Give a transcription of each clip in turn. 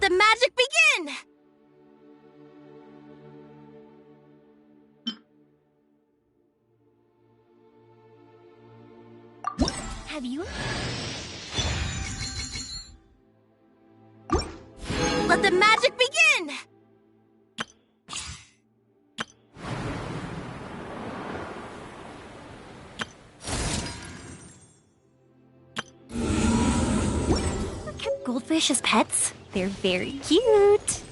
Let the magic begin! Have you? Let the magic begin! Kept goldfish as pets? They're very cute.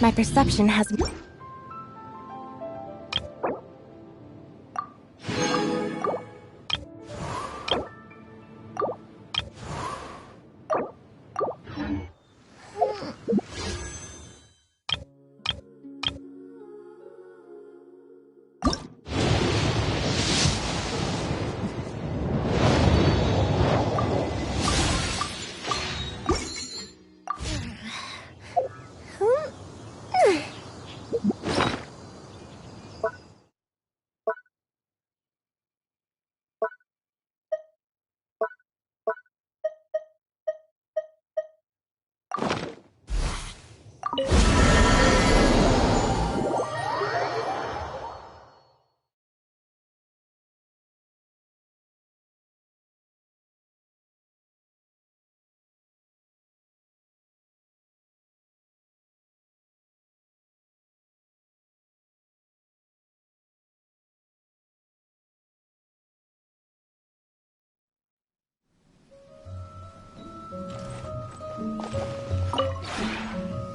My perception has...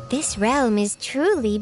This realm is truly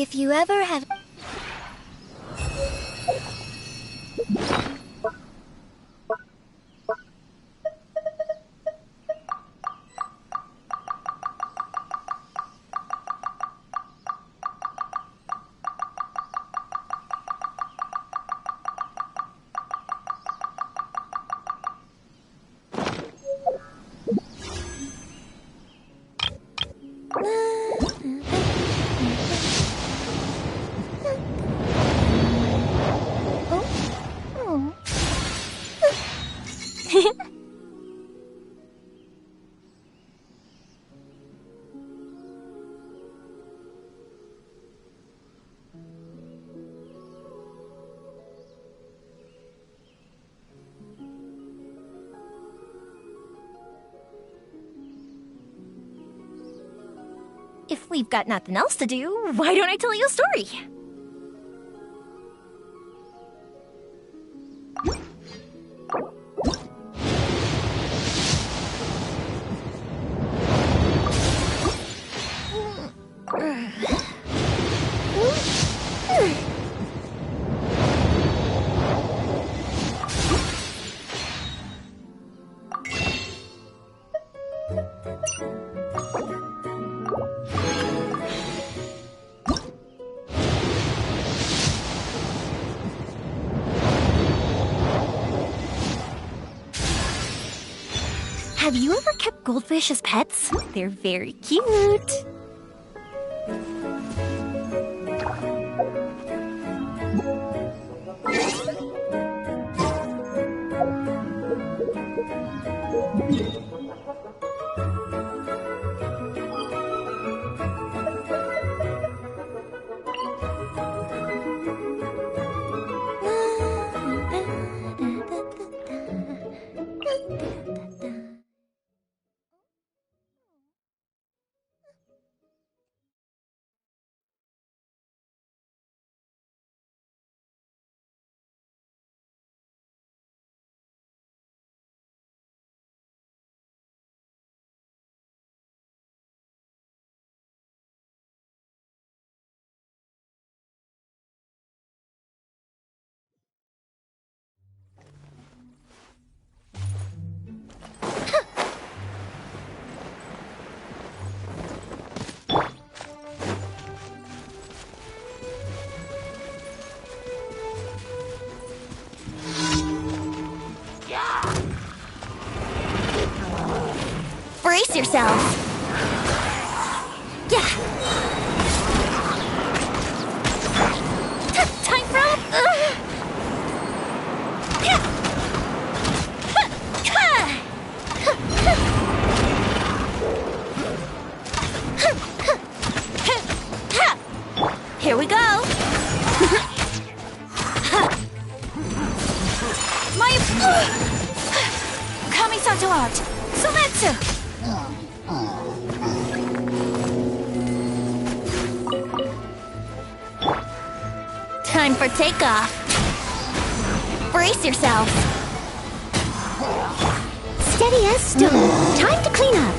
If you ever have... If we've got nothing else to do, why don't I tell you a story? Have you ever kept goldfish as pets? They're very cute. Brace yourself. Yeah. Time for Here we go. My Kamisato art. Sumetsu. Time for takeoff. Brace yourself. Steady as stone. Time to clean up.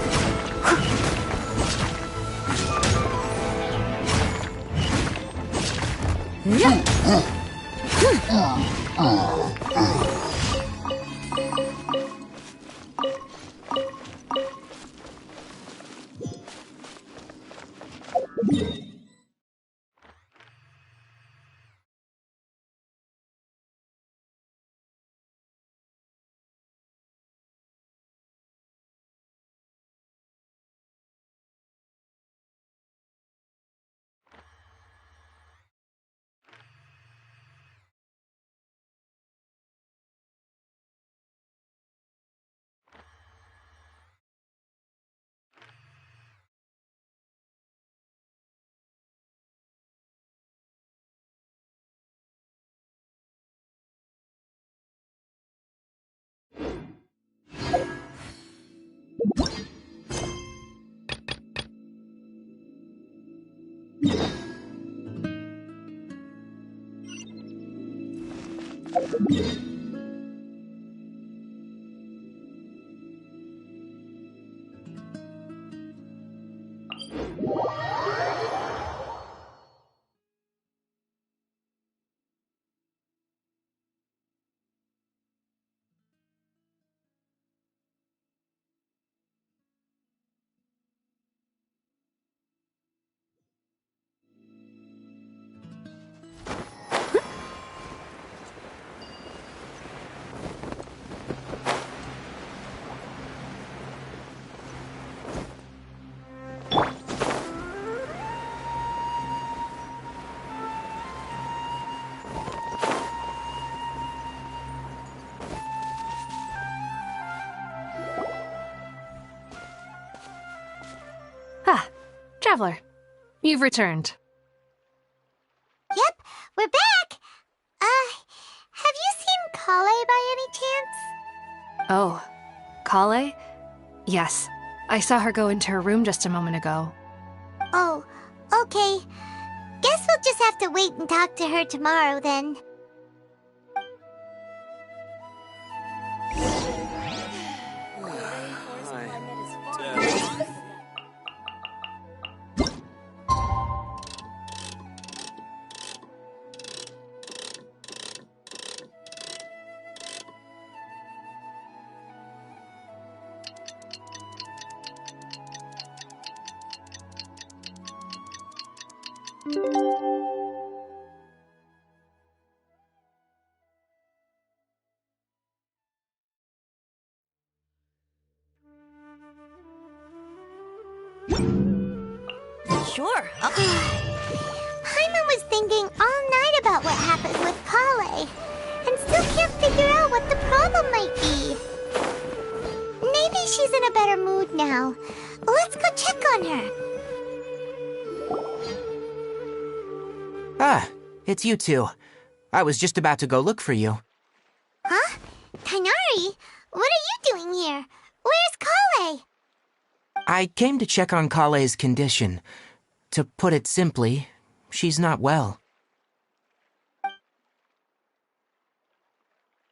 Traveler, you've returned. Yep, we're back! Have you seen Kale by any chance? Oh, Kale? Yes, I saw her go into her room just a moment ago. Oh, okay. Guess we'll just have to wait and talk to her tomorrow then. Sure. Paimon was thinking all night about what happened with Kale, and still can't figure out what the problem might be. Maybe she's in a better mood now. Let's go check on her. Ah, it's you two. I was just about to go look for you. Huh? Tainari? What are you doing here? Where's Kale? I came to check on Kale's condition. To put it simply, she's not well.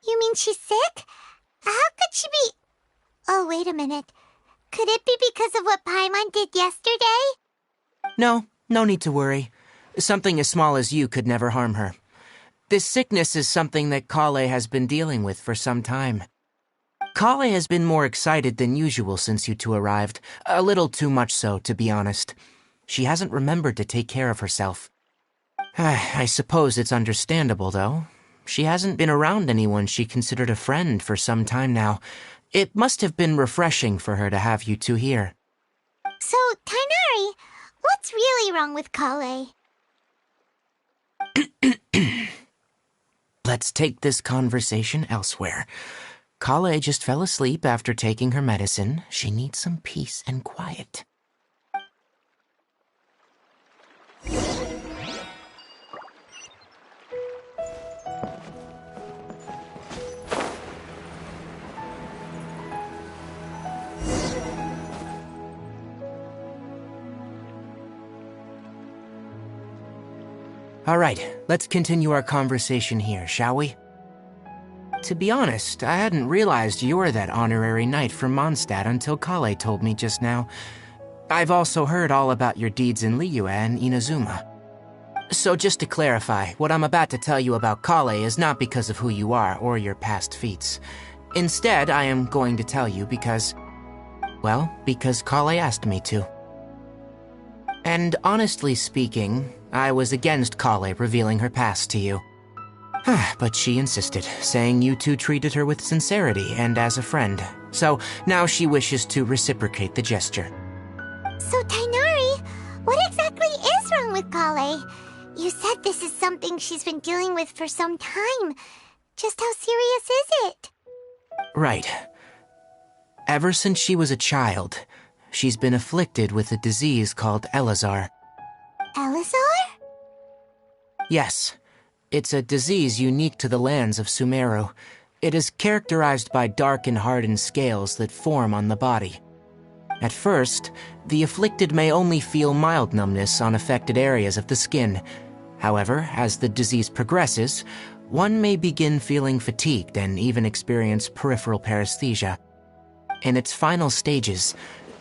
You mean she's sick? How could she be... Oh, wait a minute. Could it be because of what Paimon did yesterday? No need to worry. Something as small as you could never harm her. This sickness is something that Kale has been dealing with for some time. Kale has been more excited than usual since you two arrived. A little too much so, to be honest. She hasn't remembered to take care of herself. I suppose it's understandable, though. She hasn't been around anyone she considered a friend for some time now. It must have been refreshing for her to have you two here. So, Tainari, what's really wrong with Kale? Let's take this conversation elsewhere. Kale just fell asleep after taking her medicine. She needs some peace and quiet. All right, let's continue our conversation here, shall we? To be honest, I hadn't realized you were that honorary knight from Mondstadt until Kale told me just now. I've also heard all about your deeds in Liyue and Inazuma. So just to clarify, what I'm about to tell you about Kale is not because of who you are or your past feats. Instead, I am going to tell you because Kale asked me to. And honestly speaking, I was against Kale revealing her past to you. But she insisted, saying you two treated her with sincerity and as a friend. So now she wishes to reciprocate the gesture. So, Tainari, what exactly is wrong with Kale? You said this is something she's been dealing with for some time. Just how serious is it? Right. Ever since she was a child, she's been afflicted with a disease called Elazar. Elazar? Yes. It's a disease unique to the lands of Sumeru. It is characterized by dark and hardened scales that form on the body. At first, the afflicted may only feel mild numbness on affected areas of the skin. However, as the disease progresses, one may begin feeling fatigued and even experience peripheral paresthesia. In its final stages,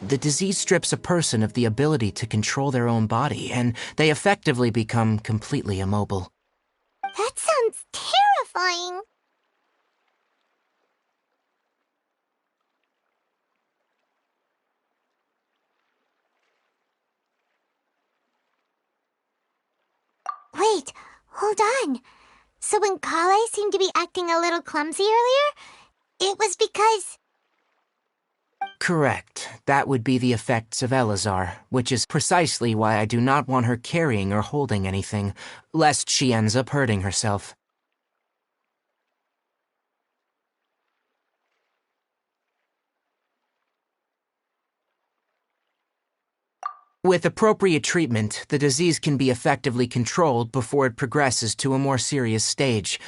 the disease strips a person of the ability to control their own body, and they effectively become completely immobile. That sounds terrifying. Wait, hold on. So when Kale seemed to be acting a little clumsy earlier, it was because... Correct. That would be the effects of Elazar, which is precisely why I do not want her carrying or holding anything, lest she ends up hurting herself. With appropriate treatment, the disease can be effectively controlled before it progresses to a more serious stage.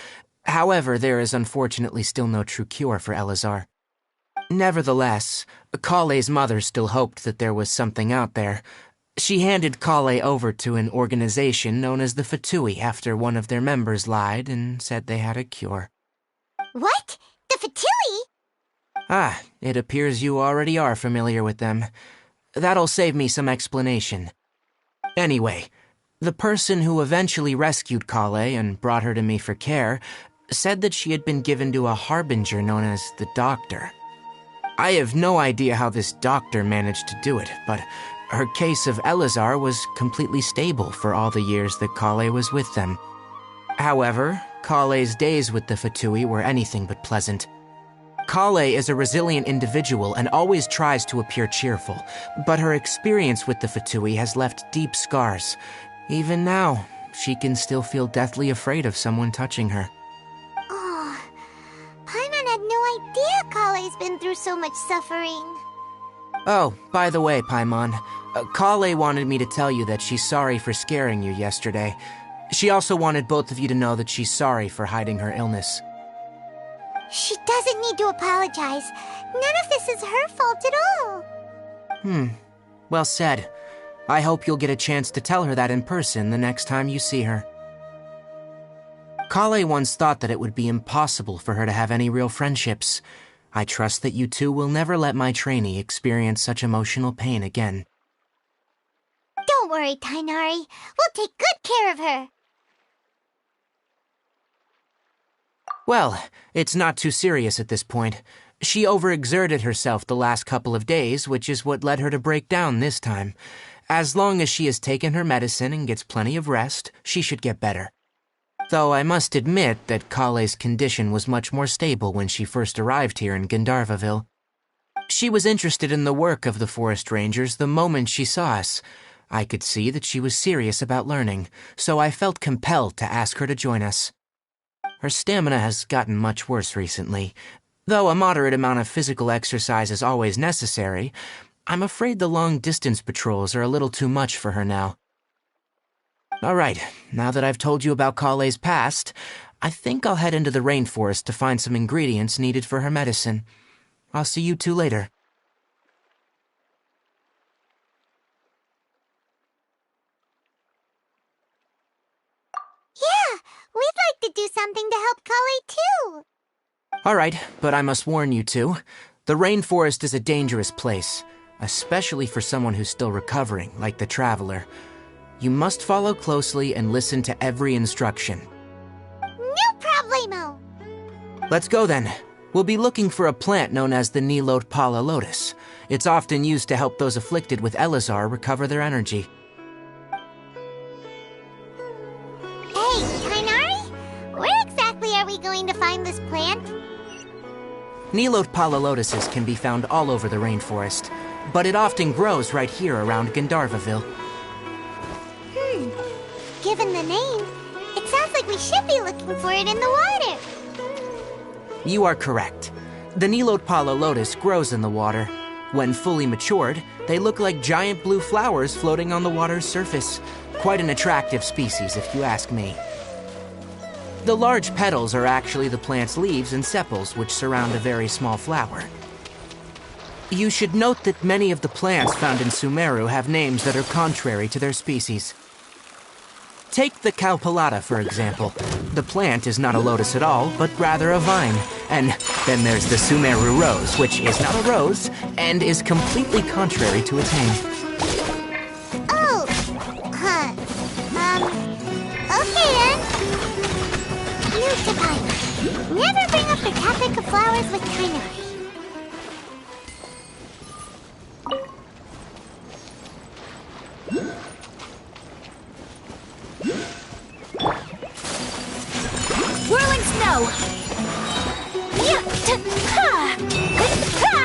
However, there is unfortunately still no true cure for Elazar. Nevertheless, Kale's mother still hoped that there was something out there. She handed Kale over to an organization known as the Fatui after one of their members lied and said they had a cure. What? The Fatui? Ah, it appears you already are familiar with them. That'll save me some explanation. Anyway, the person who eventually rescued Kale and brought her to me for care said that she had been given to a harbinger known as the Doctor. I have no idea how this doctor managed to do it, but her case of Elazar was completely stable for all the years that Kale was with them. However, Kale's days with the Fatui were anything but pleasant. Kale is a resilient individual and always tries to appear cheerful, but her experience with the Fatui has left deep scars. Even now, she can still feel deathly afraid of someone touching her. Oh, Paimon had no idea Kale's been through so much suffering. Oh, by the way, Paimon, Kale wanted me to tell you that she's sorry for scaring you yesterday. She also wanted both of you to know that she's sorry for hiding her illness. She doesn't need to apologize. None of this is her fault at all. Well said. I hope you'll get a chance to tell her that in person the next time you see her. Kale once thought that it would be impossible for her to have any real friendships. I trust that you two will never let my trainee experience such emotional pain again. Don't worry, Tainari. We'll take good care of her. Well, it's not too serious at this point. She overexerted herself the last couple of days, which is what led her to break down this time. As long as she has taken her medicine and gets plenty of rest, she should get better. Though I must admit that Kale's condition was much more stable when she first arrived here in Gandharvaville. She was interested in the work of the forest rangers the moment she saw us. I could see that she was serious about learning, so I felt compelled to ask her to join us. Her stamina has gotten much worse recently. Though a moderate amount of physical exercise is always necessary, I'm afraid the long-distance patrols are a little too much for her now. All right, now that I've told you about Kale's past, I think I'll head into the rainforest to find some ingredients needed for her medicine. I'll see you two later. Yeah, we'd like to do something to help Kale too. All right, but I must warn you two. The rainforest is a dangerous place, especially for someone who's still recovering, like the Traveler. You must follow closely and listen to every instruction. No problemo. Let's go then. We'll be looking for a plant known as the Nilotpala lotus. It's often used to help those afflicted with Elazar recover their energy. Hey, Tainari, where exactly are we going to find this plant? Nilotpala lotuses can be found all over the rainforest, but it often grows right here around Gandharvaville. Given the name, it sounds like we should be looking for it in the water. You are correct. The Nilotpala lotus grows in the water. When fully matured, they look like giant blue flowers floating on the water's surface. Quite an attractive species, if you ask me. The large petals are actually the plant's leaves and sepals, which surround a very small flower. You should note that many of the plants found in Sumeru have names that are contrary to their species. Take the Calpalata, for example. The plant is not a lotus at all, but rather a vine. And then there's the Sumeru rose, which is not a rose, and is completely contrary to its name. Oh, huh. Okay then. Note to Paimon. Never bring up the topic of flowers with Tainari. Whirling snow! Yeah, ha! Ha!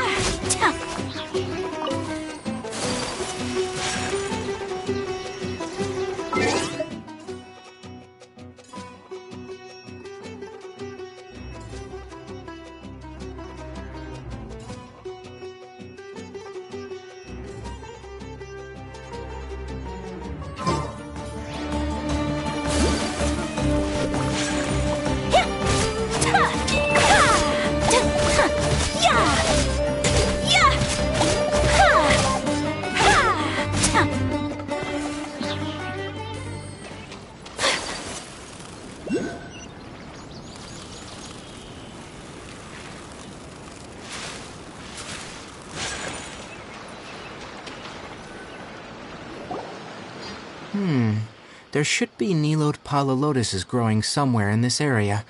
There should be Nilode Palalotuses growing somewhere in this area.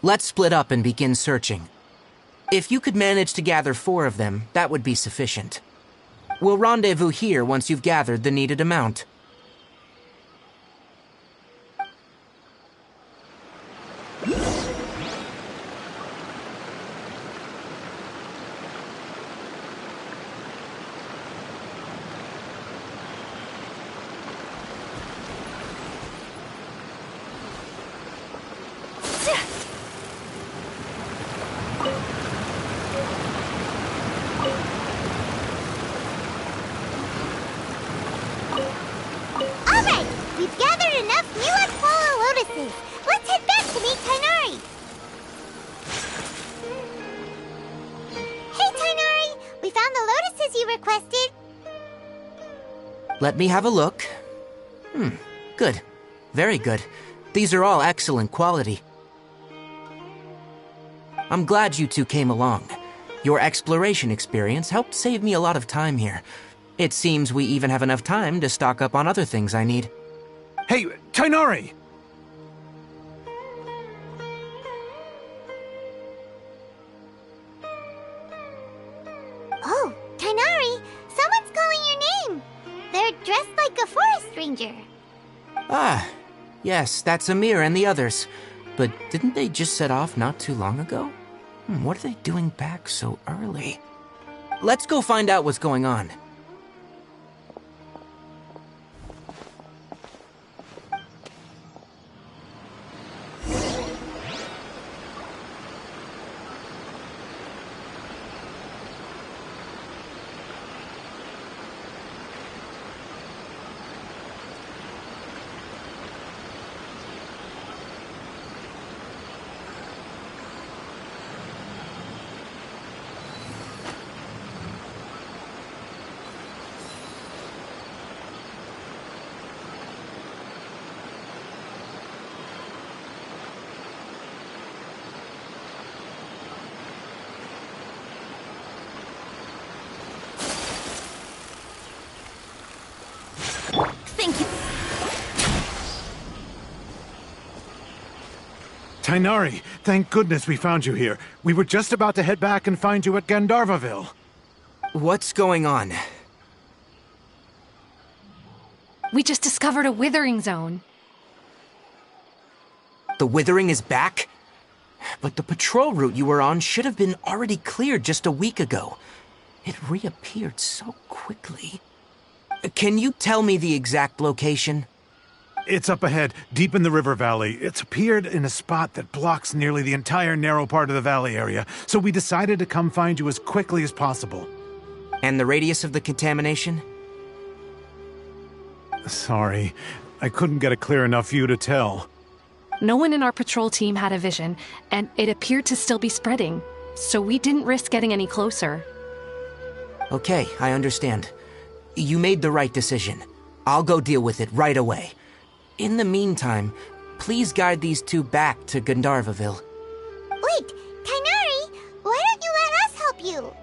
Let's split up and begin searching. If you could manage to gather 4 of them, that would be sufficient. We'll rendezvous here once you've gathered the needed amount. Alright, we've gathered enough Nilode Palalotuses. Let's head back to meet Tainari. Hey, Tainari! We found the lotuses you requested. Let me have a look. Good. Very good. These are all excellent quality. I'm glad you two came along. Your exploration experience helped save me a lot of time here. It seems we even have enough time to stock up on other things I need. Hey, Tainari! Oh, Tainari! Someone's calling your name! They're dressed like a forest ranger. Ah, yes, that's Amir and the others. But didn't they just set off not too long ago? What are they doing back so early? Let's go find out what's going on. Thank you. Tainari, thank goodness we found you here. We were just about to head back and find you at Gandharvaville. What's going on? We just discovered a withering zone. The Withering is back? But the patrol route you were on should have been already cleared just a week ago. It reappeared so quickly. Can you tell me the exact location? It's up ahead, deep in the river valley. It's appeared in a spot that blocks nearly the entire narrow part of the valley area, so we decided to come find you as quickly as possible. And the radius of the contamination? Sorry, I couldn't get a clear enough view to tell. No one in our patrol team had a vision, and it appeared to still be spreading, so we didn't risk getting any closer. Okay, I understand. You made the right decision. I'll go deal with it right away. In the meantime, please guide these two back to Gandharvaville. Wait, Tainari! Why don't you let us help you?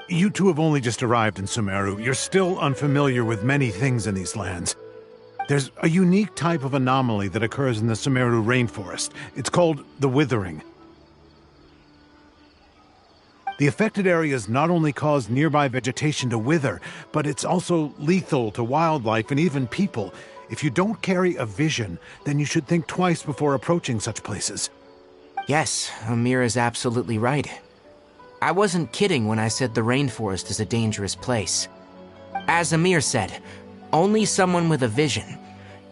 You two have only just arrived in Sumeru. You're still unfamiliar with many things in these lands. There's a unique type of anomaly that occurs in the Sumeru rainforest. It's called the Withering. The affected areas not only cause nearby vegetation to wither, but it's also lethal to wildlife and even people. If you don't carry a vision, then you should think twice before approaching such places. Yes, Amir is absolutely right. I wasn't kidding when I said the rainforest is a dangerous place. As Amir said, only someone with a vision,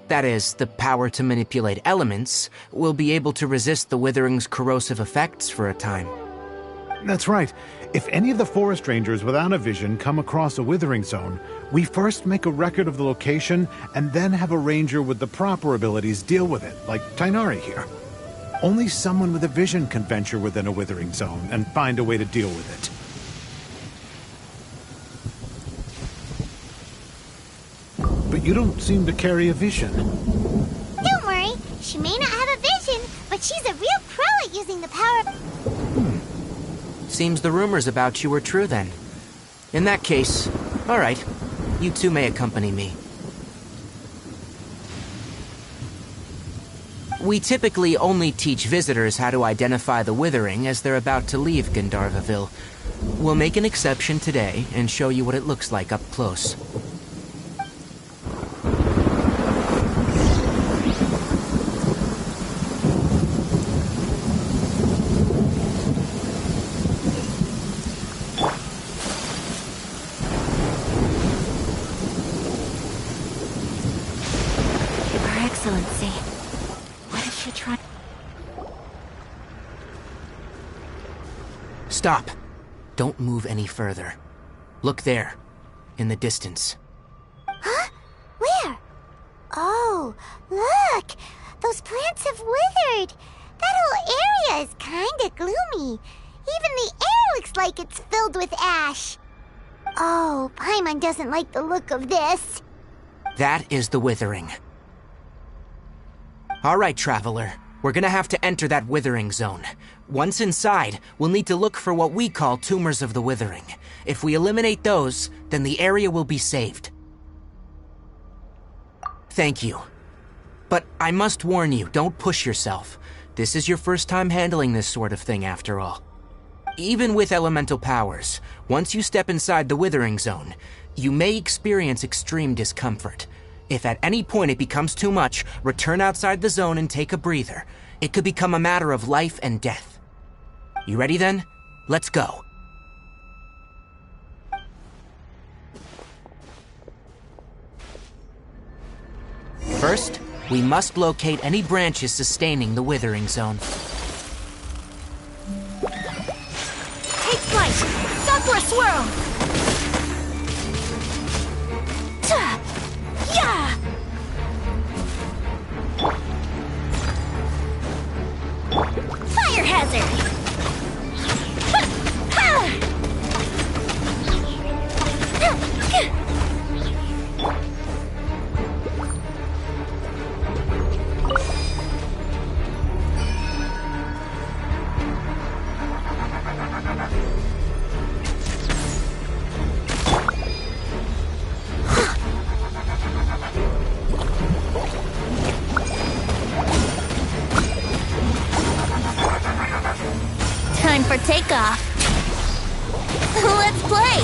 that is, the power to manipulate elements, will be able to resist the Withering's corrosive effects for a time. That's right. If any of the forest rangers without a vision come across a withering zone, we first make a record of the location and then have a ranger with the proper abilities deal with it, like Tainari here. Only someone with a vision can venture within a withering zone and find a way to deal with it. But you don't seem to carry a vision. Don't worry, she may not have a vision, but she's a real pro at using the power of... Seems the rumors about you were true then. In that case, all right, you two may accompany me. We typically only teach visitors how to identify the Withering as they're about to leave Gandharvaville. We'll make an exception today and show you what it looks like up close. Her Excellency. What is she trying? Stop. Don't move any further. Look there, in the distance. Huh? Where? Oh, look! Those plants have withered! That whole area is kinda gloomy. Even the air looks like it's filled with ash. Oh, Paimon doesn't like the look of this. That is the Withering. All right, Traveler. We're gonna have to enter that Withering zone. Once inside, we'll need to look for what we call tumors of the Withering. If we eliminate those, then the area will be saved. Thank you. But I must warn you, don't push yourself. This is your first time handling this sort of thing, after all. Even with elemental powers, once you step inside the Withering zone, you may experience extreme discomfort. If at any point it becomes too much, return outside the zone and take a breather. It could become a matter of life and death. You ready then? Let's go. First, we must locate any branches sustaining the Withering zone. Take flight! Stop for a swirl! Yeah! Fire hazard! Time for takeoff. Let's play!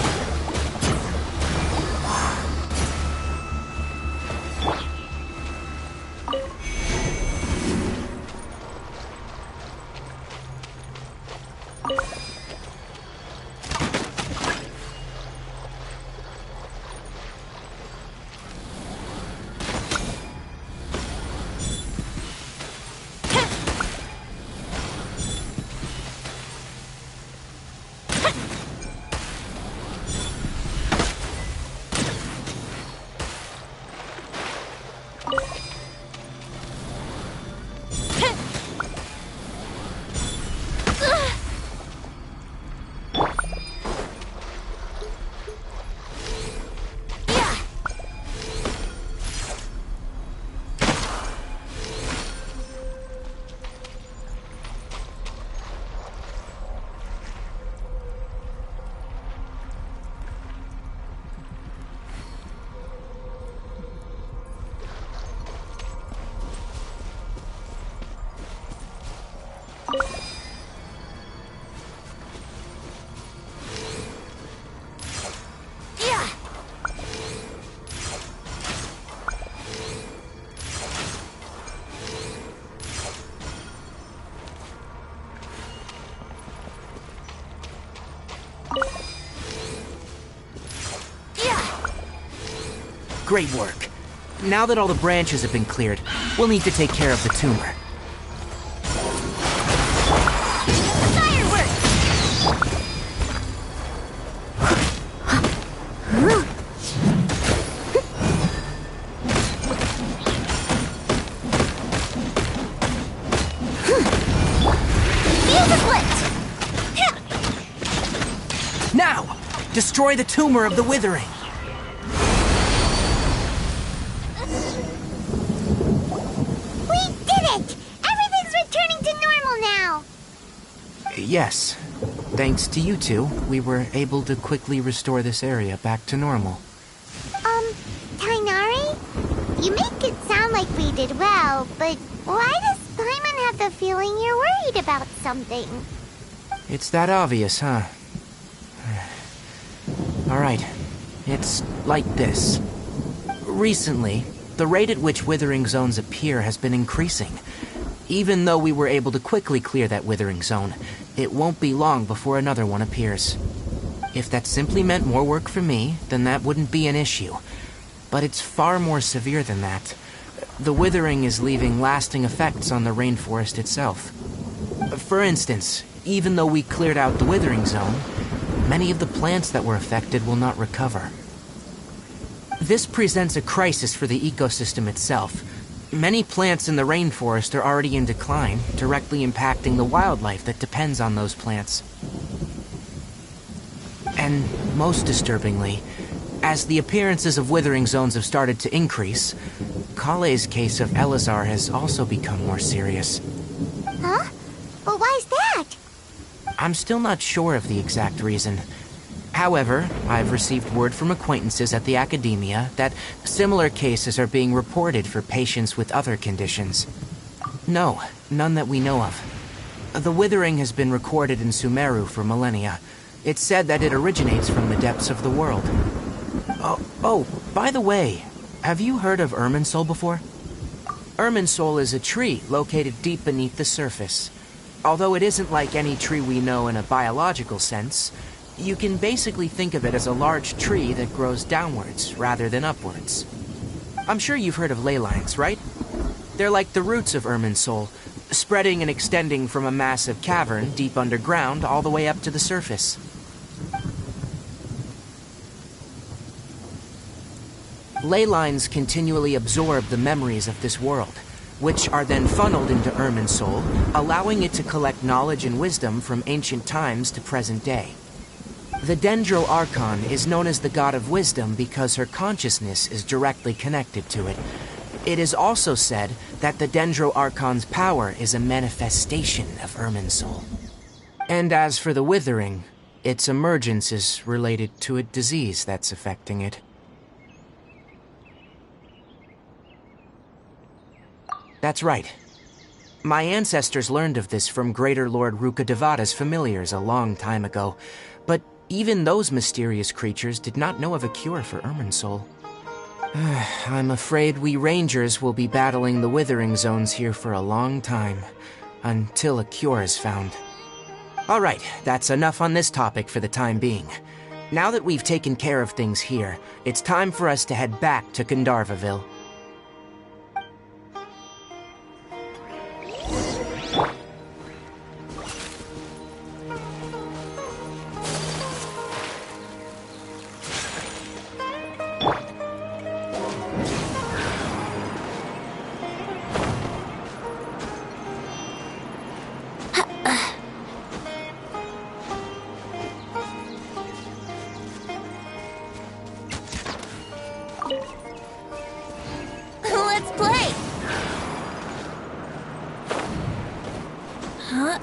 Great work. Now that all the branches have been cleared, we'll need to take care of the tumor. Now! Destroy the tumor of the Withering! Yes. Thanks to you two, we were able to quickly restore this area back to normal. Tainari? You make it sound like we did well, but why does Paimon had the feeling you're worried about something. It's that obvious, huh? Alright, it's like this. Recently, the rate at which withering zones appear has been increasing. Even though we were able to quickly clear that withering zone, it won't be long before another one appears. If that simply meant more work for me, then that wouldn't be an issue. But it's far more severe than that. The withering is leaving lasting effects on the rainforest itself. For instance, even though we cleared out the withering zone, many of the plants that were affected will not recover. This presents a crisis for the ecosystem itself. Many plants in the rainforest are already in decline, directly impacting the wildlife that depends on those plants. And most disturbingly, as the appearances of withering zones have started to increase, Kale's case of Elazar has also become more serious. Huh? But why's that? I'm still not sure of the exact reason. However, I've received word from acquaintances at the academia that similar cases are being reported for patients with other conditions. No, none that we know of. The withering has been recorded in Sumeru for millennia. It's said that it originates from the depths of the world. Oh, by the way, have you heard of Irminsul before? Irminsul is a tree located deep beneath the surface. Although it isn't like any tree we know in a biological sense, you can basically think of it as a large tree that grows downwards rather than upwards. I'm sure you've heard of ley lines, right? They're like the roots of Irminsul, spreading and extending from a massive cavern deep underground all the way up to the surface. Ley lines continually absorb the memories of this world, which are then funneled into Irminsul, allowing it to collect knowledge and wisdom from ancient times to present day. The Dendro Archon is known as the God of Wisdom because her consciousness is directly connected to it. It is also said that the Dendro Archon's power is a manifestation of Irminsul. And as for the Withering, its emergence is related to a disease that's affecting it. That's right. My ancestors learned of this from Greater Lord Rukkhadevata's familiars a long time ago, but even those mysterious creatures did not know of a cure for Irminsul. I'm afraid we Rangers will be battling the withering zones here for a long time, until a cure is found. Alright, that's enough on this topic for the time being. Now that we've taken care of things here, it's time for us to head back to Gandharvaville. Let's play! Huh?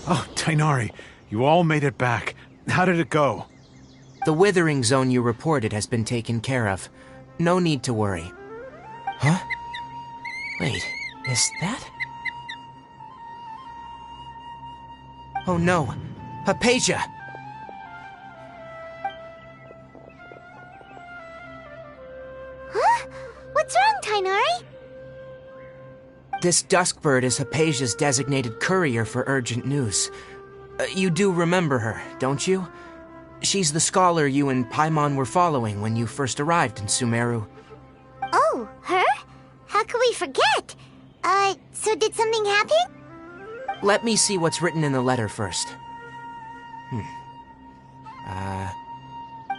Oh, Tainari, you all made it back. How did it go? The withering zone you reported has been taken care of. No need to worry. Huh? Wait, is that? Oh no, Hypatia! Huh? What's wrong, Tainari? This Duskbird is Hypatia's designated courier for urgent news. You do remember her, don't you? She's the scholar you and Paimon were following when you first arrived in Sumeru. Oh, her? How could we forget? So did something happen? Let me see what's written in the letter first.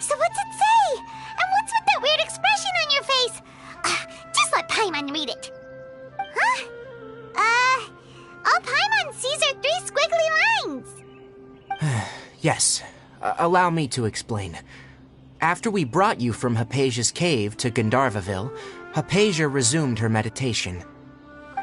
So what's it say? And what's with that weird expression on your face? Just let Paimon read it. Huh? All Paimon sees are 3 squiggly lines. Yes, allow me to explain. After we brought you from Hypatia's cave to Gandharvaville, Hypatia resumed her meditation.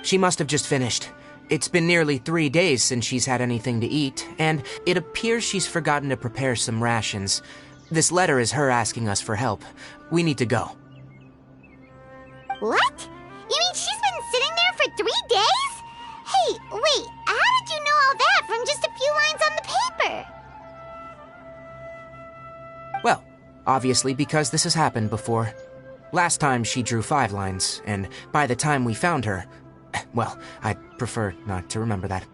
She must have just finished. It's been nearly 3 days since she's had anything to eat, and it appears she's forgotten to prepare some rations. This letter is her asking us for help. We need to go. What? You mean she's been sitting there for 3 days? Hey, wait, how did you know all that from just a few lines on the paper? Well, obviously because this has happened before. Last time she drew 5 lines, and by the time we found her, well, I'd prefer not to remember that.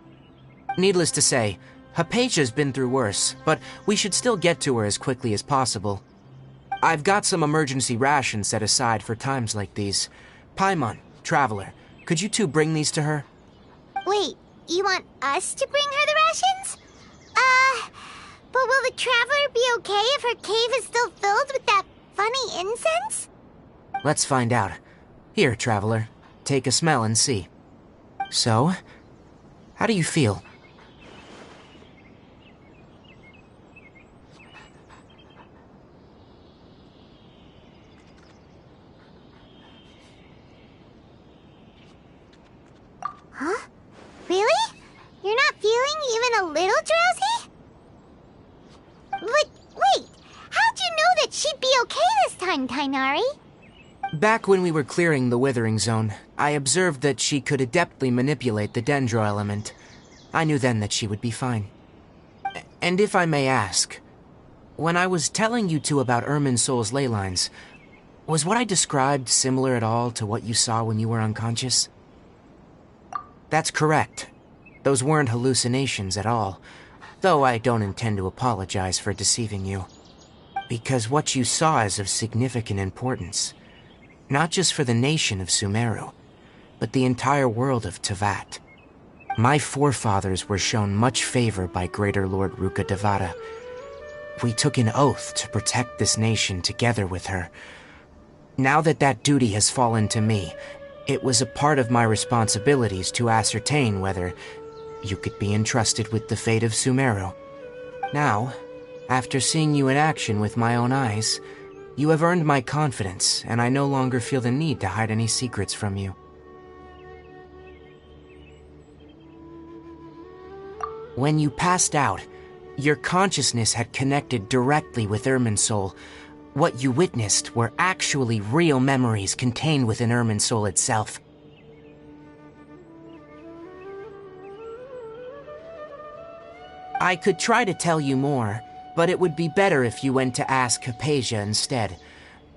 Needless to say, Hypatia's been through worse, but we should still get to her as quickly as possible. I've got some emergency rations set aside for times like these. Paimon, Traveler, could you two bring these to her? Wait, you want us to bring her the rations? But will the Traveler be okay if her cave is still filled with that funny incense? Let's find out. Here, Traveler, take a smell and see. So, how do you feel? Huh? Really? You're not feeling even a little drowsy? But wait, how'd you know that she'd be okay this time, Tainari? Back when we were clearing the Withering Zone, I observed that she could adeptly manipulate the Dendro element. I knew then that she would be fine. And if I may ask, when I was telling you two about Irminsol's ley lines, was what I described similar at all to what you saw when you were unconscious? That's correct. Those weren't hallucinations at all, though I don't intend to apologize for deceiving you. Because what you saw is of significant importance. Not just for the nation of Sumeru, but the entire world of Teyvat. My forefathers were shown much favor by Greater Lord Ruka Devata. We took an oath to protect this nation together with her. Now that that duty has fallen to me, it was a part of my responsibilities to ascertain whether you could be entrusted with the fate of Sumeru. Now, after seeing you in action with my own eyes, you have earned my confidence, and I no longer feel the need to hide any secrets from you. When you passed out, your consciousness had connected directly with Irminsol. What you witnessed were actually real memories contained within Irminsol itself. I could try to tell you more, but it would be better if you went to ask Hypatia instead.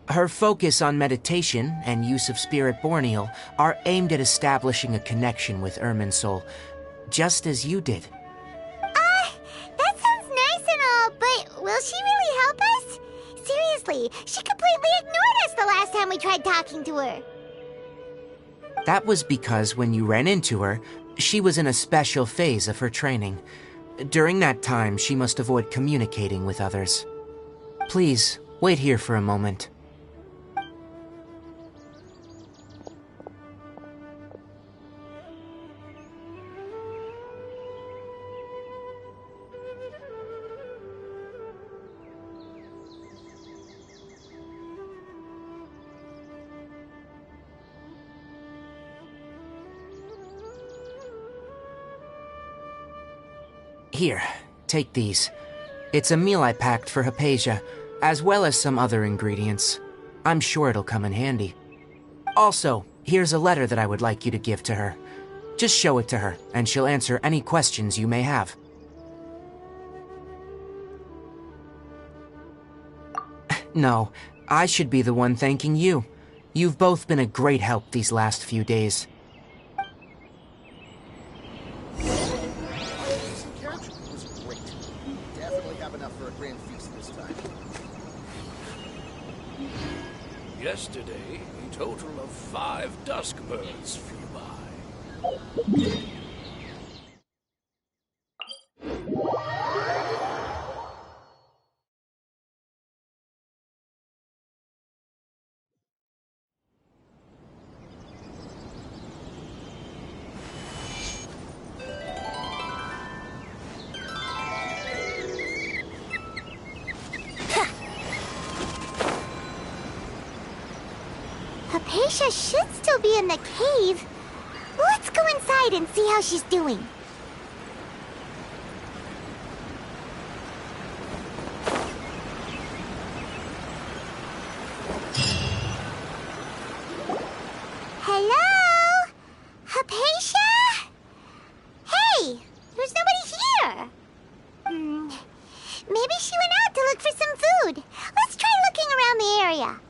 Her focus on meditation and use of Spirit Borneal are aimed at establishing a connection with Irminsol, just as you did. That sounds nice and all, but will she really help us? Seriously, she completely ignored us the last time we tried talking to her. That was because when you ran into her, she was in a special phase of her training. During that time, she must avoid communicating with others. Please, wait here for a moment. Here, take these. It's a meal I packed for Hypatia, as well as some other ingredients. I'm sure it'll come in handy. Also, Here's a letter that I would like you to give to her. Just show it to her, and she'll answer any questions you may have. No, I should be the one thanking you. You've both been a great help these last few days. Yesterday, a total of 5 dusk birds flew by. Hypatia should still be in the cave. Let's go inside and see how she's doing. Hello? Hypatia? Hey, there's nobody here. Maybe she went out to look for some food. Let's try looking around the area.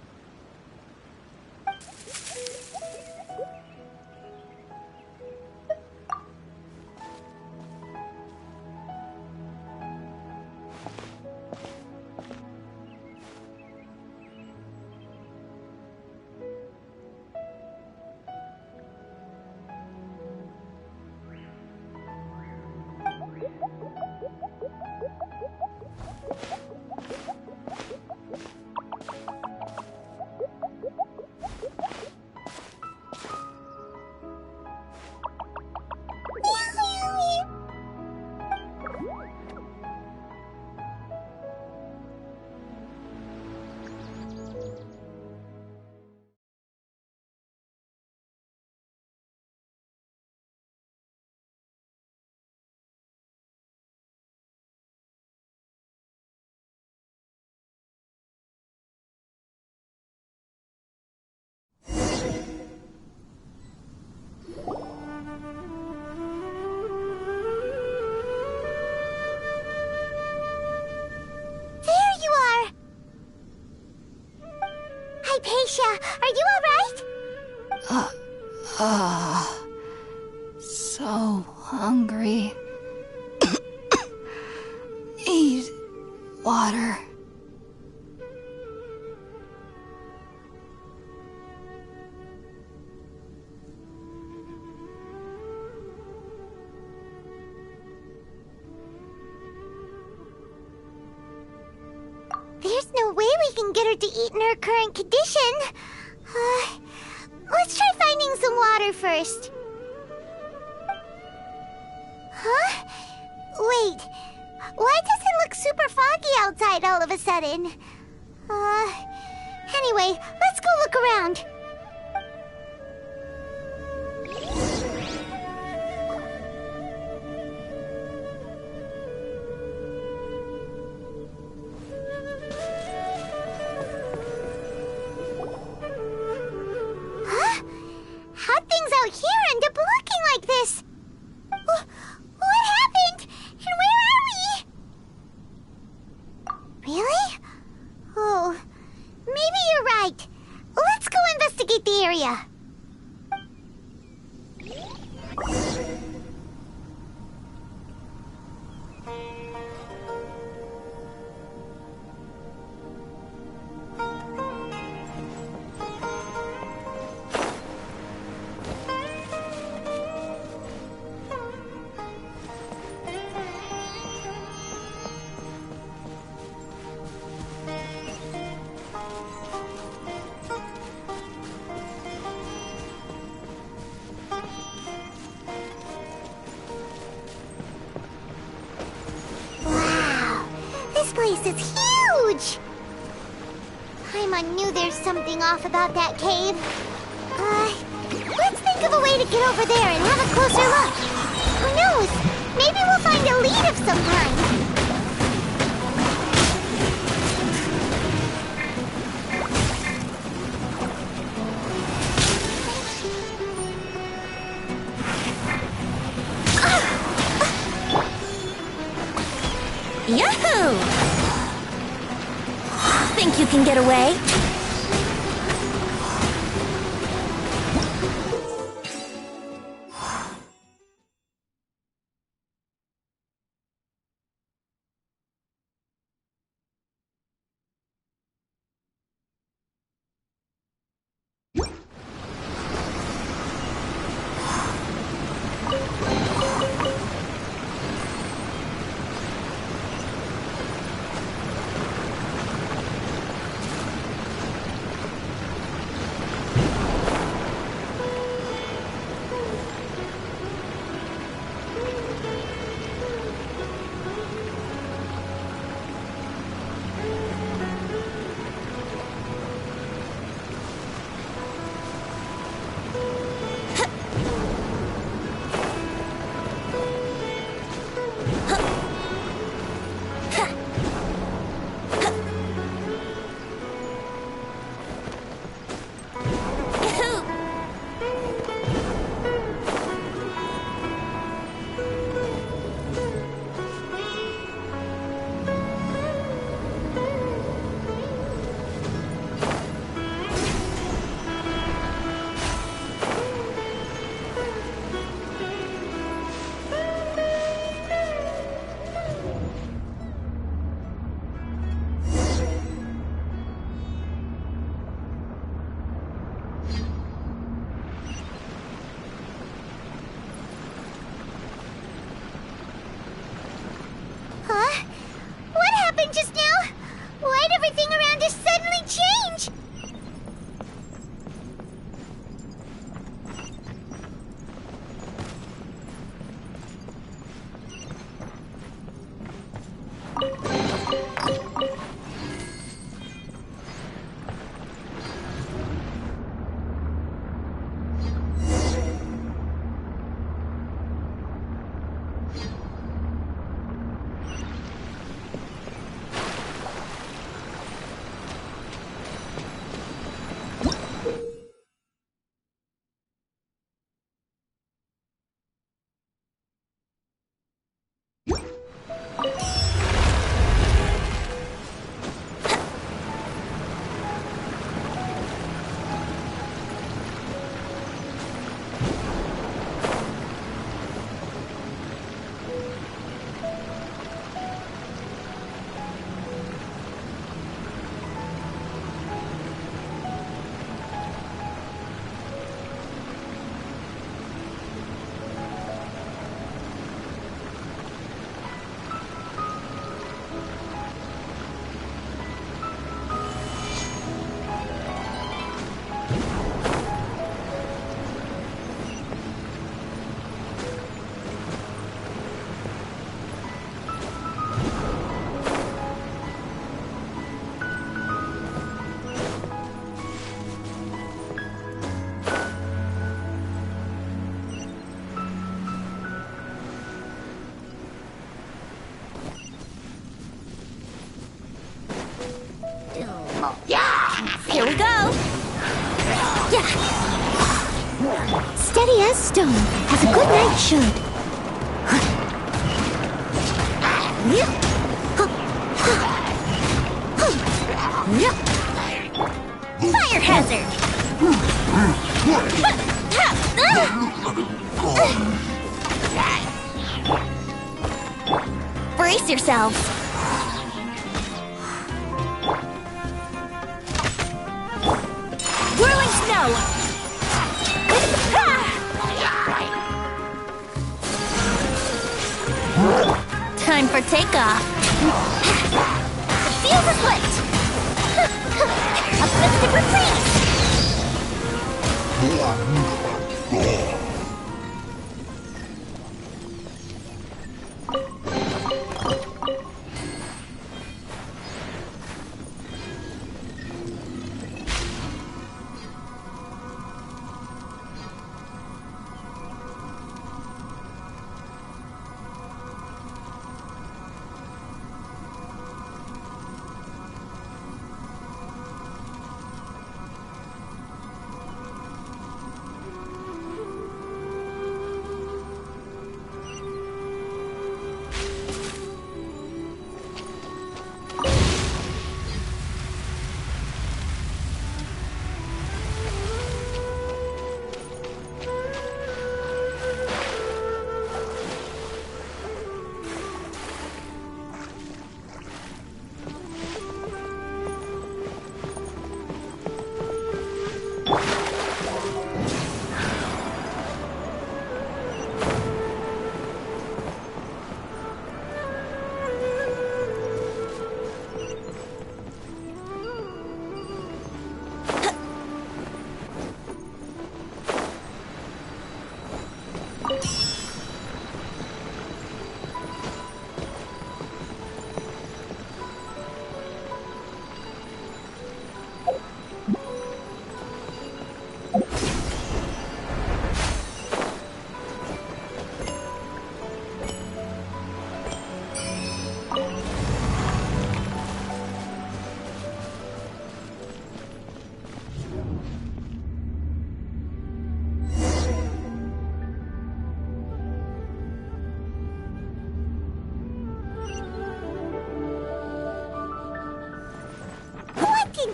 Hypatia, are you alright? So hungry. Need water. There's no way we can get her to eat in her current condition. Let's try finding some water first. Huh? Wait, why does it look super foggy outside all of a sudden? Anyway, let's go look around. How'd things out here end up looking like this? What happened? And where are we? Really? Oh, maybe you're right. Let's go investigate the area. This place is huge! Paimon knew there's something off about that cave. Let's think of a way to get over there and have a closer look. Who knows? Maybe we'll find a lead of some kind. can get away? Huh? What happened just now? Why'd everything around us suddenly change? Here we go! Yeah. Steady as stone, as a good knight should. Fire hazard! Brace yourselves! Whirling snow! Time for takeoff! Feel the split! A festive retreat!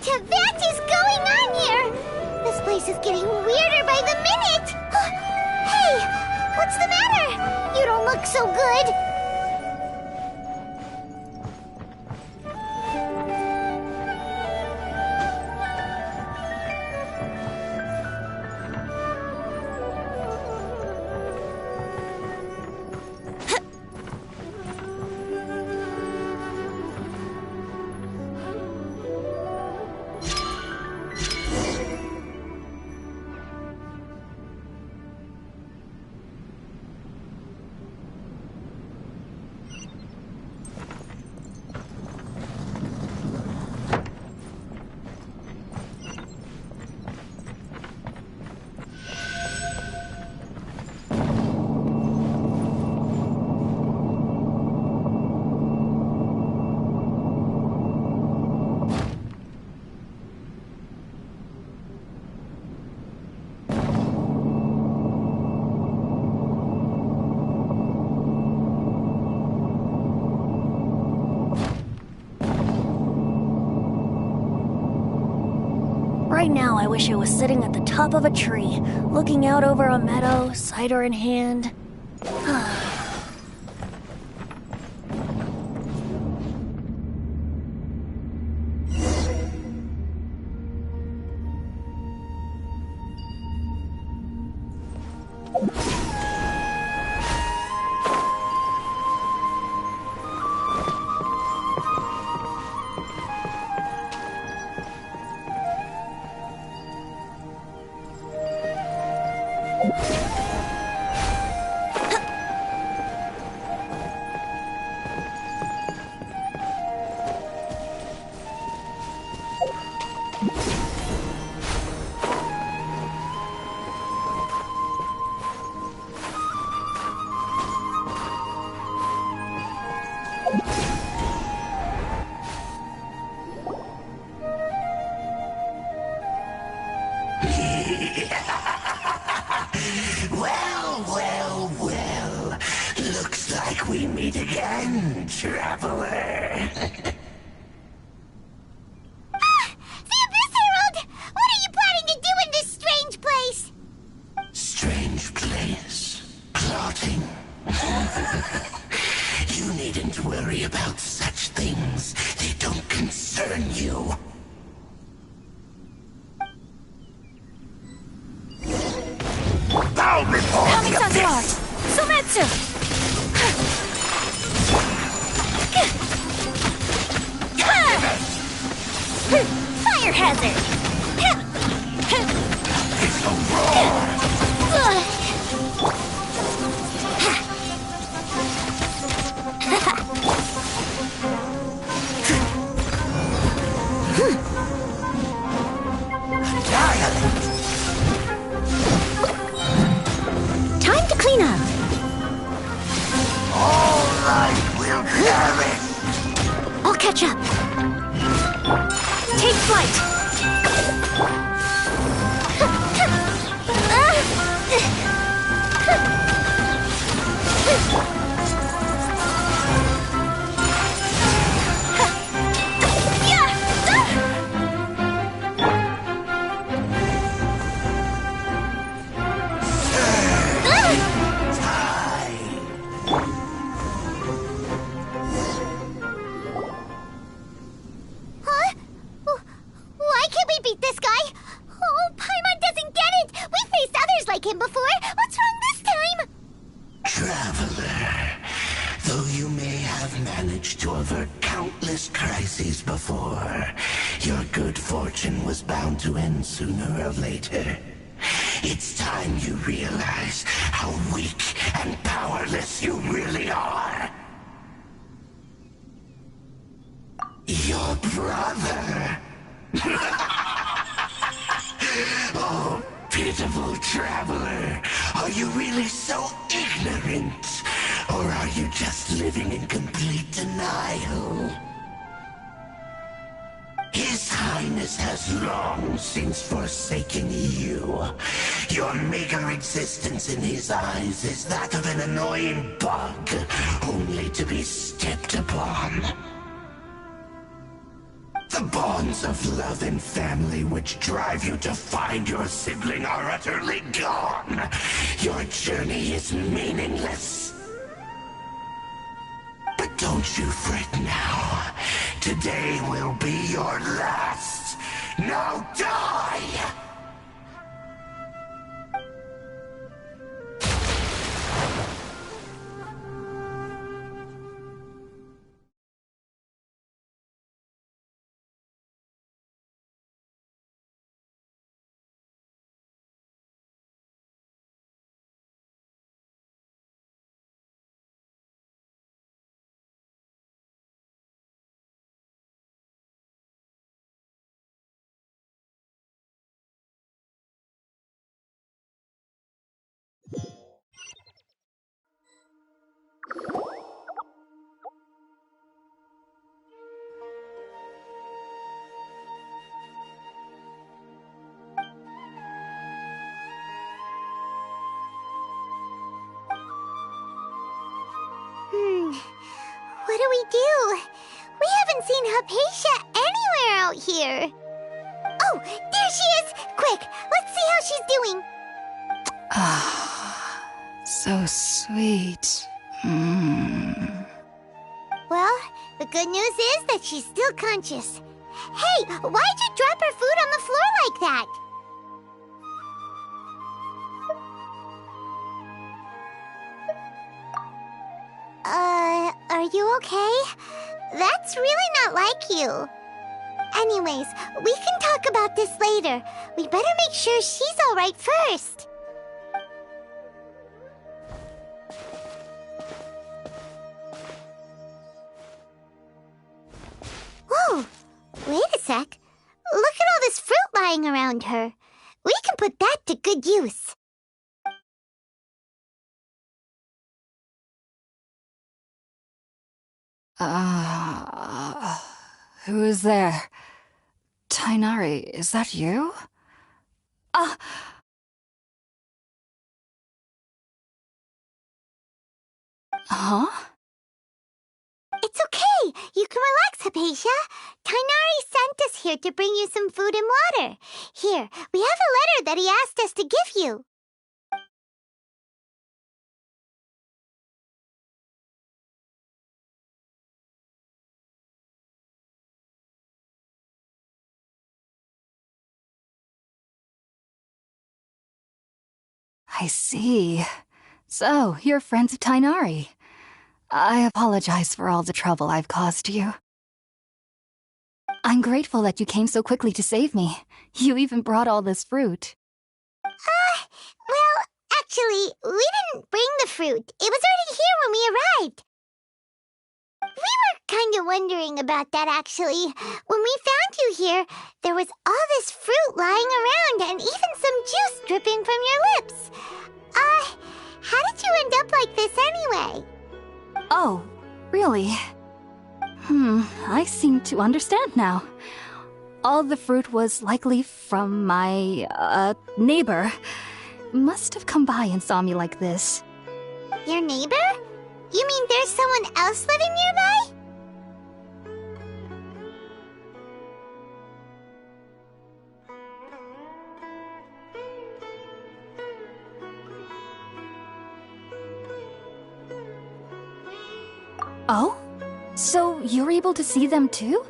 What is going on here? This place is getting weirder by the minute. Hey, what's the matter? You don't look so good. Right now, I wish I was sitting at the top of a tree, looking out over a meadow, cider in hand. Well. Looks like we meet again, traveler. The Abyss Herald! What are you planning to do in this strange place? Strange place. Plotting. You needn't worry about such things. They don't concern you. Bow before Coming, the Sanzalar! abyss! Soumetsu! Fire hazard! It's a roar! Time to clean up! All light will perish! I'll catch up. Take flight! Huh? Why can't we beat this guy? Oh, Paimon doesn't get it! We faced others like him before! What's wrong this time? Traveler, though you may have managed to avert countless crises before, your good fortune was bound to end sooner or later. It's time you realize how weak and powerless you really are. Your brother. Oh, pitiful traveler. Are you really so ignorant? Or are you just living in complete denial? His Highness has long since forsaken you. Your meager existence in his eyes is that of an annoying bug, only to be stepped upon. The bonds of love and family which drive you to find your sibling are utterly gone. Your journey is meaningless. But don't you fret now. Today will be your last. Now die! What do we do? We haven't seen Hypatia anywhere out here. Oh, there she is! Quick, let's see how she's doing. Ah, so sweet. Well, the good news is that she's still conscious. Hey, why'd you drop her food on the floor like that? Are you okay? That's really not like you. Anyways, we can talk about this later. We better make sure she's alright first. Whoa! Wait a sec. Look at all this fruit lying around her. We can put that to good use. Who is there? Tainari, is that you? Huh? It's okay. You can relax, Hypatia. Tainari sent us here to bring you some food and water. Here, we have a letter that he asked us to give you. I see. So, you're friends of Tainari. I apologize for all the trouble I've caused you. I'm grateful that you came so quickly to save me. You even brought all this fruit. Well, actually, we didn't bring the fruit. It was already here when we arrived. We were kind of wondering about that, actually. When we found you here, there was all this fruit lying around and even some juice dripping from your lips. How did you end up like this anyway? Oh, really? I seem to understand now. All the fruit was likely from my, neighbor. Must have come by and saw me like this. Your neighbor? You mean there's someone else living nearby? Oh? So you're able to see them too?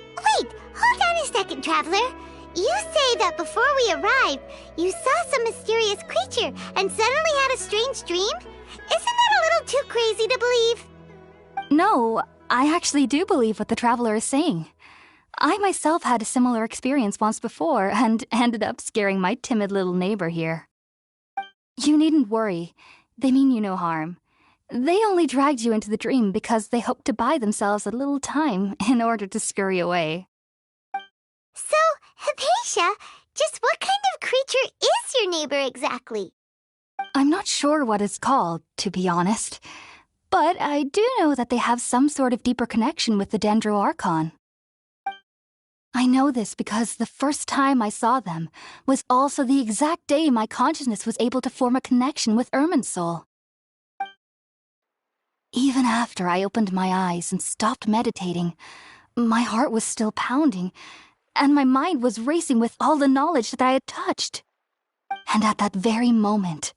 Wait, hold on a second, Traveler. You say that before we arrived, you saw some mysterious creature and suddenly had a strange dream? Isn't that a little too crazy to believe? No, I actually do believe what the traveler is saying. I myself had a similar experience once before and ended up scaring my timid little neighbor here. You needn't worry. They mean you no harm. They only dragged you into the dream because they hoped to buy themselves a little time in order to scurry away. So, Hypatia, just what kind of creature is your neighbor exactly? I'm not sure what it's called, to be honest. But I do know that they have some sort of deeper connection with the Dendro Archon. I know this because the first time I saw them was also the exact day my consciousness was able to form a connection with Irmin's soul. Even after I opened my eyes and stopped meditating, my heart was still pounding, and my mind was racing with all the knowledge that I had touched. And at that very moment,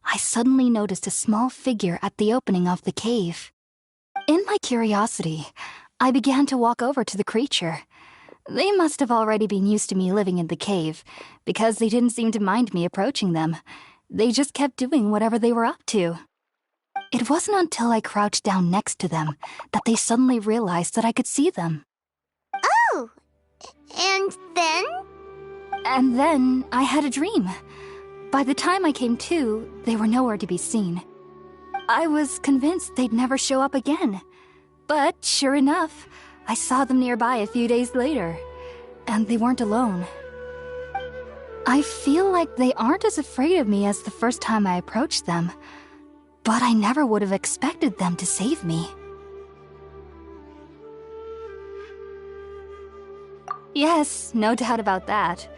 I suddenly noticed a small figure at the opening of the cave. In my curiosity, I began to walk over to the creature. They must have already been used to me living in the cave, because they didn't seem to mind me approaching them. They just kept doing whatever they were up to. It wasn't until I crouched down next to them that they suddenly realized that I could see them. Oh, and then? And then I had a dream. By the time I came to, they were nowhere to be seen. I was convinced they'd never show up again. But sure enough, I saw them nearby a few days later. And they weren't alone. I feel like they aren't as afraid of me as the first time I approached them. But I never would have expected them to save me. Yes, no doubt about that.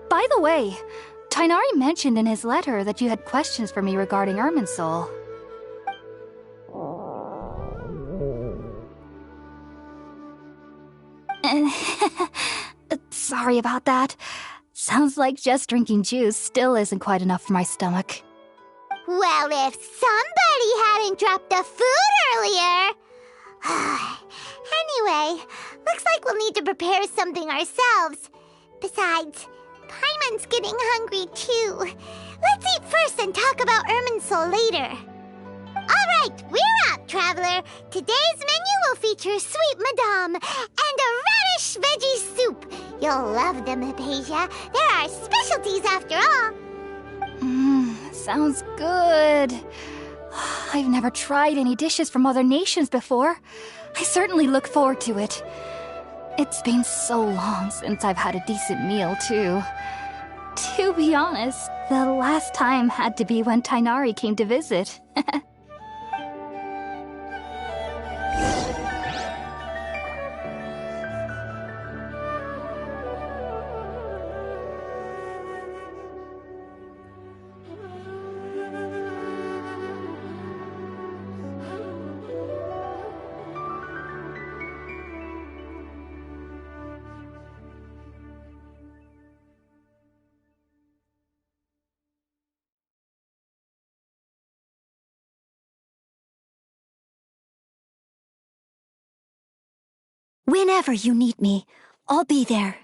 By the way, Tighnari mentioned in his letter that you had questions for me regarding Irminsul. Sorry about that. Sounds like just drinking juice still isn't quite enough for my stomach. Well, if somebody hadn't dropped the food earlier... Anyway, looks like we'll need to prepare something ourselves. Besides, Paimon's getting hungry too. Let's eat first and talk about Irminsul later. Alright, we're up, Traveler. Today's menu will feature Sweet Madame and a radish veggie soup. You'll love them, Hypatia. They're our specialties after all. Sounds good. I've never tried any dishes from other nations before. I certainly look forward to it. It's been so long since I've had a decent meal, too. To be honest, the last time had to be when Tighnari came to visit. Whenever you need me, I'll be there.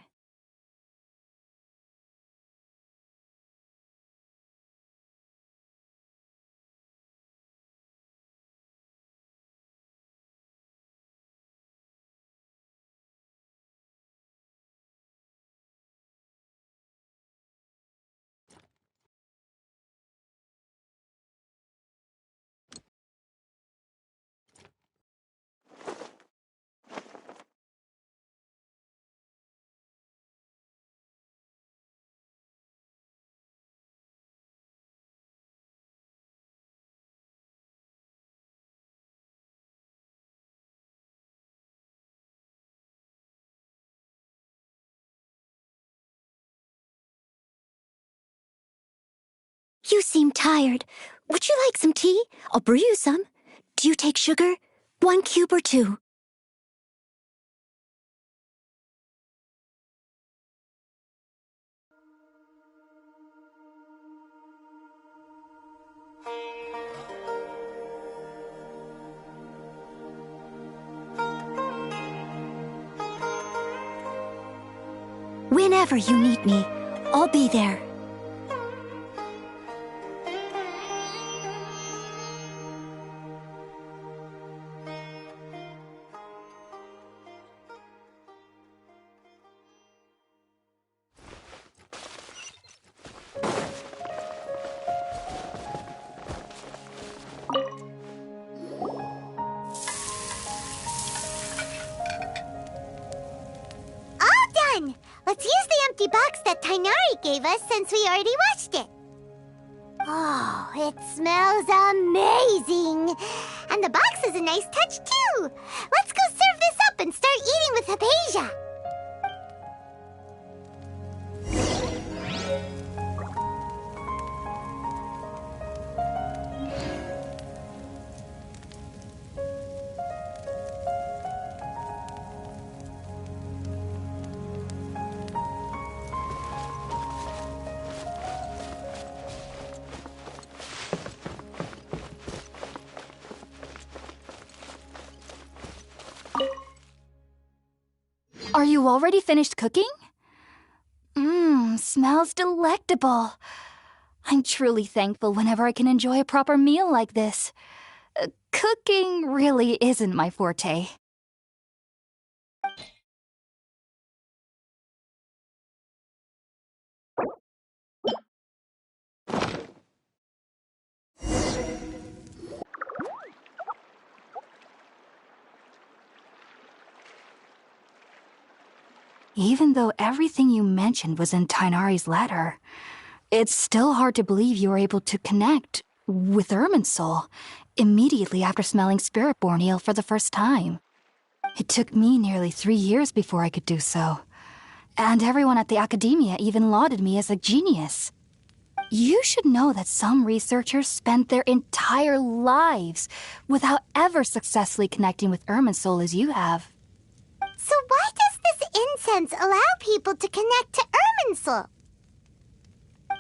You seem tired. Would you like some tea? I'll brew you some. Do you take sugar? 1 cube or 2? Whenever you need me, I'll be there. Let's use the empty box that Tighnari gave us since we already washed it. Oh, it smells amazing. And the box is a nice touch, too. Let's go serve this up and start eating with Hypatia. Are you already finished cooking? Smells delectable. I'm truly thankful whenever I can enjoy a proper meal like this. Cooking really isn't my forte. Even though everything you mentioned was in Tighnari's letter, it's still hard to believe you were able to connect with Irminsul immediately after smelling Spiritborn eel for the first time. It took me nearly 3 years before I could do so, and everyone at the Academia even lauded me as a genius. You should know that some researchers spend their entire lives without ever successfully connecting with Irminsul as you have. So why does this incense allow people to connect to Irminsul?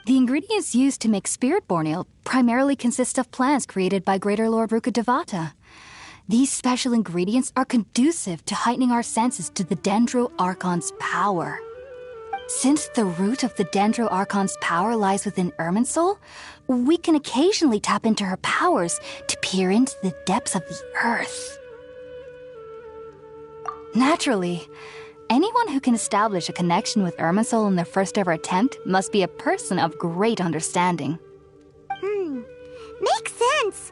The ingredients used to make Spiritborn eel primarily consist of plants created by Greater Lord Rukkhadevata. These special ingredients are conducive to heightening our senses to the Dendro Archon's power. Since the root of the Dendro Archon's power lies within Irminsul, we can occasionally tap into her powers to peer into the depths of the earth. Naturally, anyone who can establish a connection with Irminsul in their first ever attempt must be a person of great understanding. Makes sense.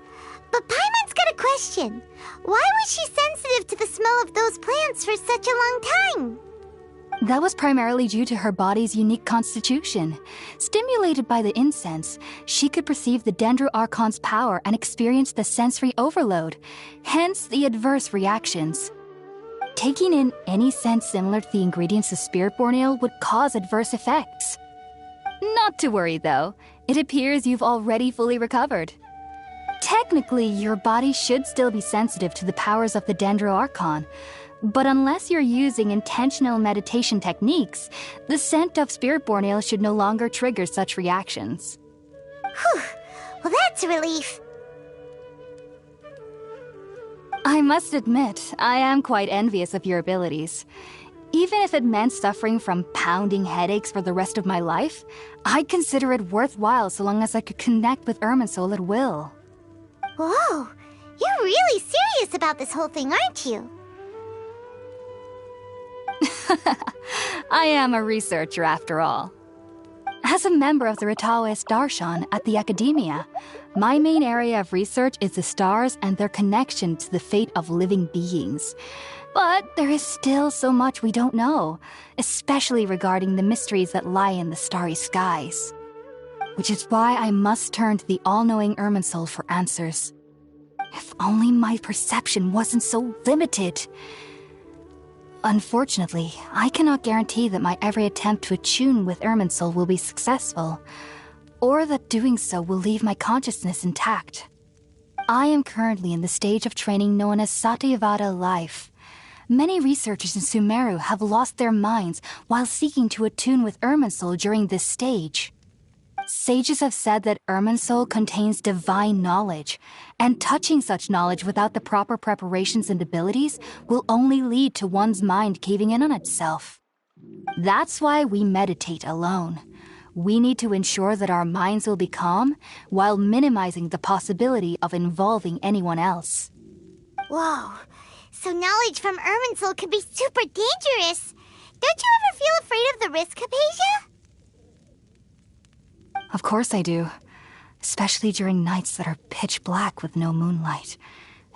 But Paimon's got a question. Why was she sensitive to the smell of those plants for such a long time? That was primarily due to her body's unique constitution. Stimulated by the incense, she could perceive the Dendro Archon's power and experience the sensory overload, hence the adverse reactions. Taking in any scent similar to the ingredients of Spiritborn eel would cause adverse effects. Not to worry, though. It appears you've already fully recovered. Technically, your body should still be sensitive to the powers of the Dendro Archon, but unless you're using intentional meditation techniques, the scent of Spiritborn eel should no longer trigger such reactions. Whew. Well, that's a relief. I must admit, I am quite envious of your abilities. Even if it meant suffering from pounding headaches for the rest of my life, I'd consider it worthwhile so long as I could connect with Irminsul at will. Whoa, you're really serious about this whole thing, aren't you? I am a researcher after all. As a member of the Ritaoist Darshan at the Academia, my main area of research is the stars and their connection to the fate of living beings. But there is still so much we don't know, especially regarding the mysteries that lie in the starry skies. Which is why I must turn to the all-knowing Irminsul for answers. If only my perception wasn't so limited. Unfortunately, I cannot guarantee that my every attempt to attune with Irminsul will be successful, or that doing so will leave my consciousness intact. I am currently in the stage of training known as Satyavada life. Many researchers in Sumeru have lost their minds while seeking to attune with Irminsul during this stage. Sages have said that Irminsul contains divine knowledge, and touching such knowledge without the proper preparations and abilities will only lead to one's mind caving in on itself. That's why we meditate alone. We need to ensure that our minds will be calm while minimizing the possibility of involving anyone else. Whoa, so knowledge from Irminsul could be super dangerous. Don't you ever feel afraid of the risk, Hypatia? Of course I do. Especially during nights that are pitch black with no moonlight,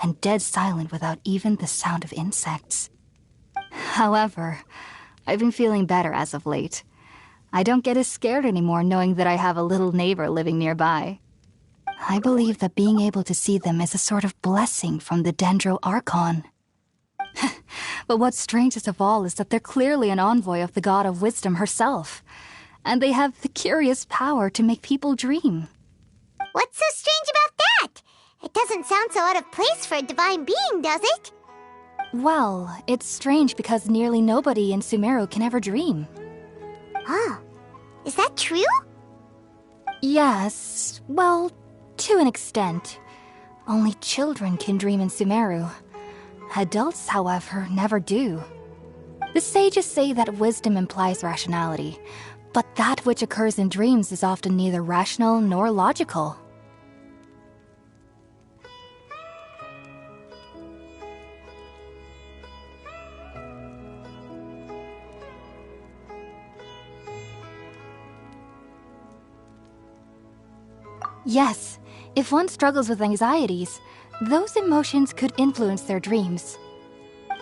and dead silent without even the sound of insects. However, I've been feeling better as of late. I don't get as scared anymore knowing that I have a little neighbor living nearby. I believe that being able to see them is a sort of blessing from the Dendro Archon. But what's strangest of all is that they're clearly an envoy of the God of Wisdom herself, and they have the curious power to make people dream. What's so strange about that? It doesn't sound so out of place for a divine being, does it? Well, it's strange because nearly nobody in Sumeru can ever dream. Huh. Is that true? Yes, well, to an extent. Only children can dream in Sumeru. Adults, however, never do. The sages say that wisdom implies rationality, but that which occurs in dreams is often neither rational nor logical. Yes, if one struggles with anxieties, those emotions could influence their dreams.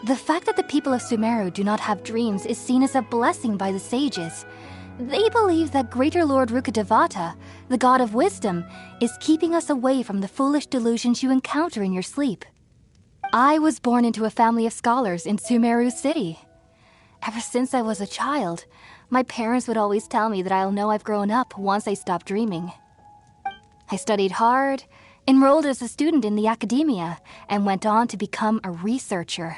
The fact that the people of Sumeru do not have dreams is seen as a blessing by the sages. They believe that Greater Lord Rukkhadevata, the god of wisdom, is keeping us away from the foolish delusions you encounter in your sleep. I was born into a family of scholars in Sumeru City. Ever since I was a child, my parents would always tell me that I'll know I've grown up once I stop dreaming. I studied hard, enrolled as a student in the academia, and went on to become a researcher.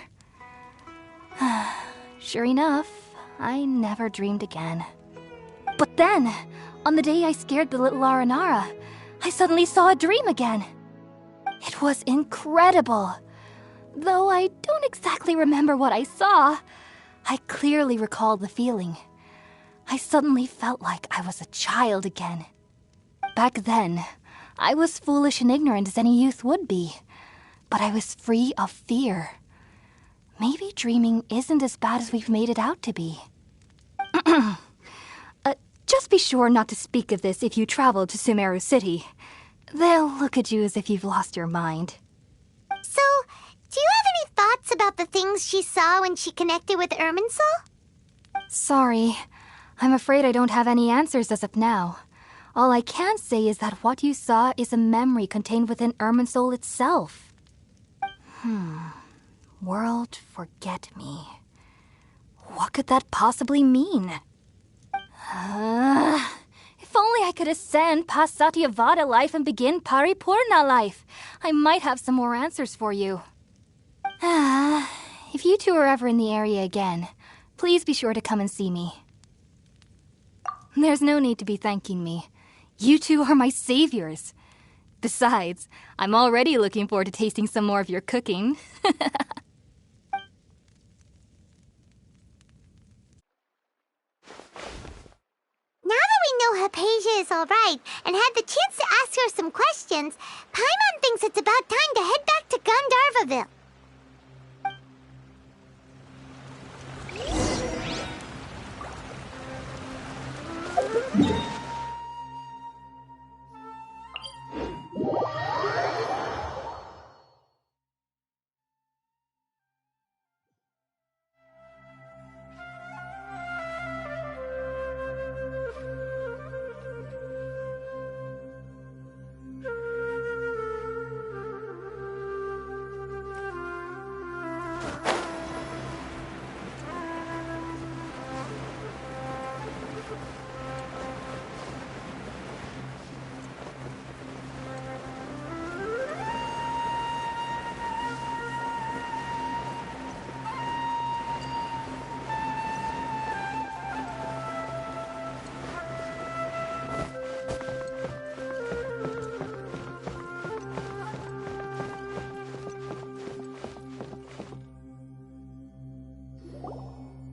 Sure enough, I never dreamed again. But then, on the day I scared the little Aranara, I suddenly saw a dream again. It was incredible. Though I don't exactly remember what I saw, I clearly recall the feeling. I suddenly felt like I was a child again. Back then, I was foolish and ignorant as any youth would be, but I was free of fear. Maybe dreaming isn't as bad as we've made it out to be. Just be sure not to speak of this if you travel to Sumeru City. They'll look at you as if you've lost your mind. So, do you have any thoughts about the things she saw when she connected with Irminsul? Sorry, I'm afraid I don't have any answers as of now. All I can say is that what you saw is a memory contained within Irminsul itself. World forget me. What could that possibly mean? If only I could ascend past Satyavada life and begin Paripurna life, I might have some more answers for you. If you two are ever in the area again, please be sure to come and see me. There's no need to be thanking me. You two are my saviors. Besides, I'm already looking forward to tasting some more of your cooking. Now that we know Hypatia is alright and had the chance to ask her some questions, Paimon thinks it's about time to head back to Gandharvaville.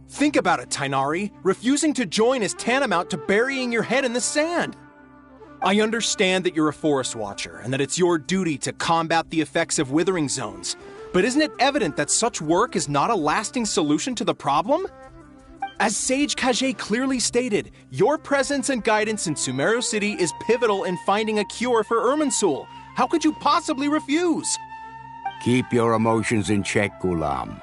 Think about it, Tainari. Refusing to join is tantamount to burying your head in the sand. I understand that you're a forest watcher and that it's your duty to combat the effects of withering zones. But isn't it evident that such work is not a lasting solution to the problem? As Sage Kage clearly stated, your presence and guidance in Sumeru City is pivotal in finding a cure for Irminsul. How could you possibly refuse? Keep your emotions in check, Ghulam.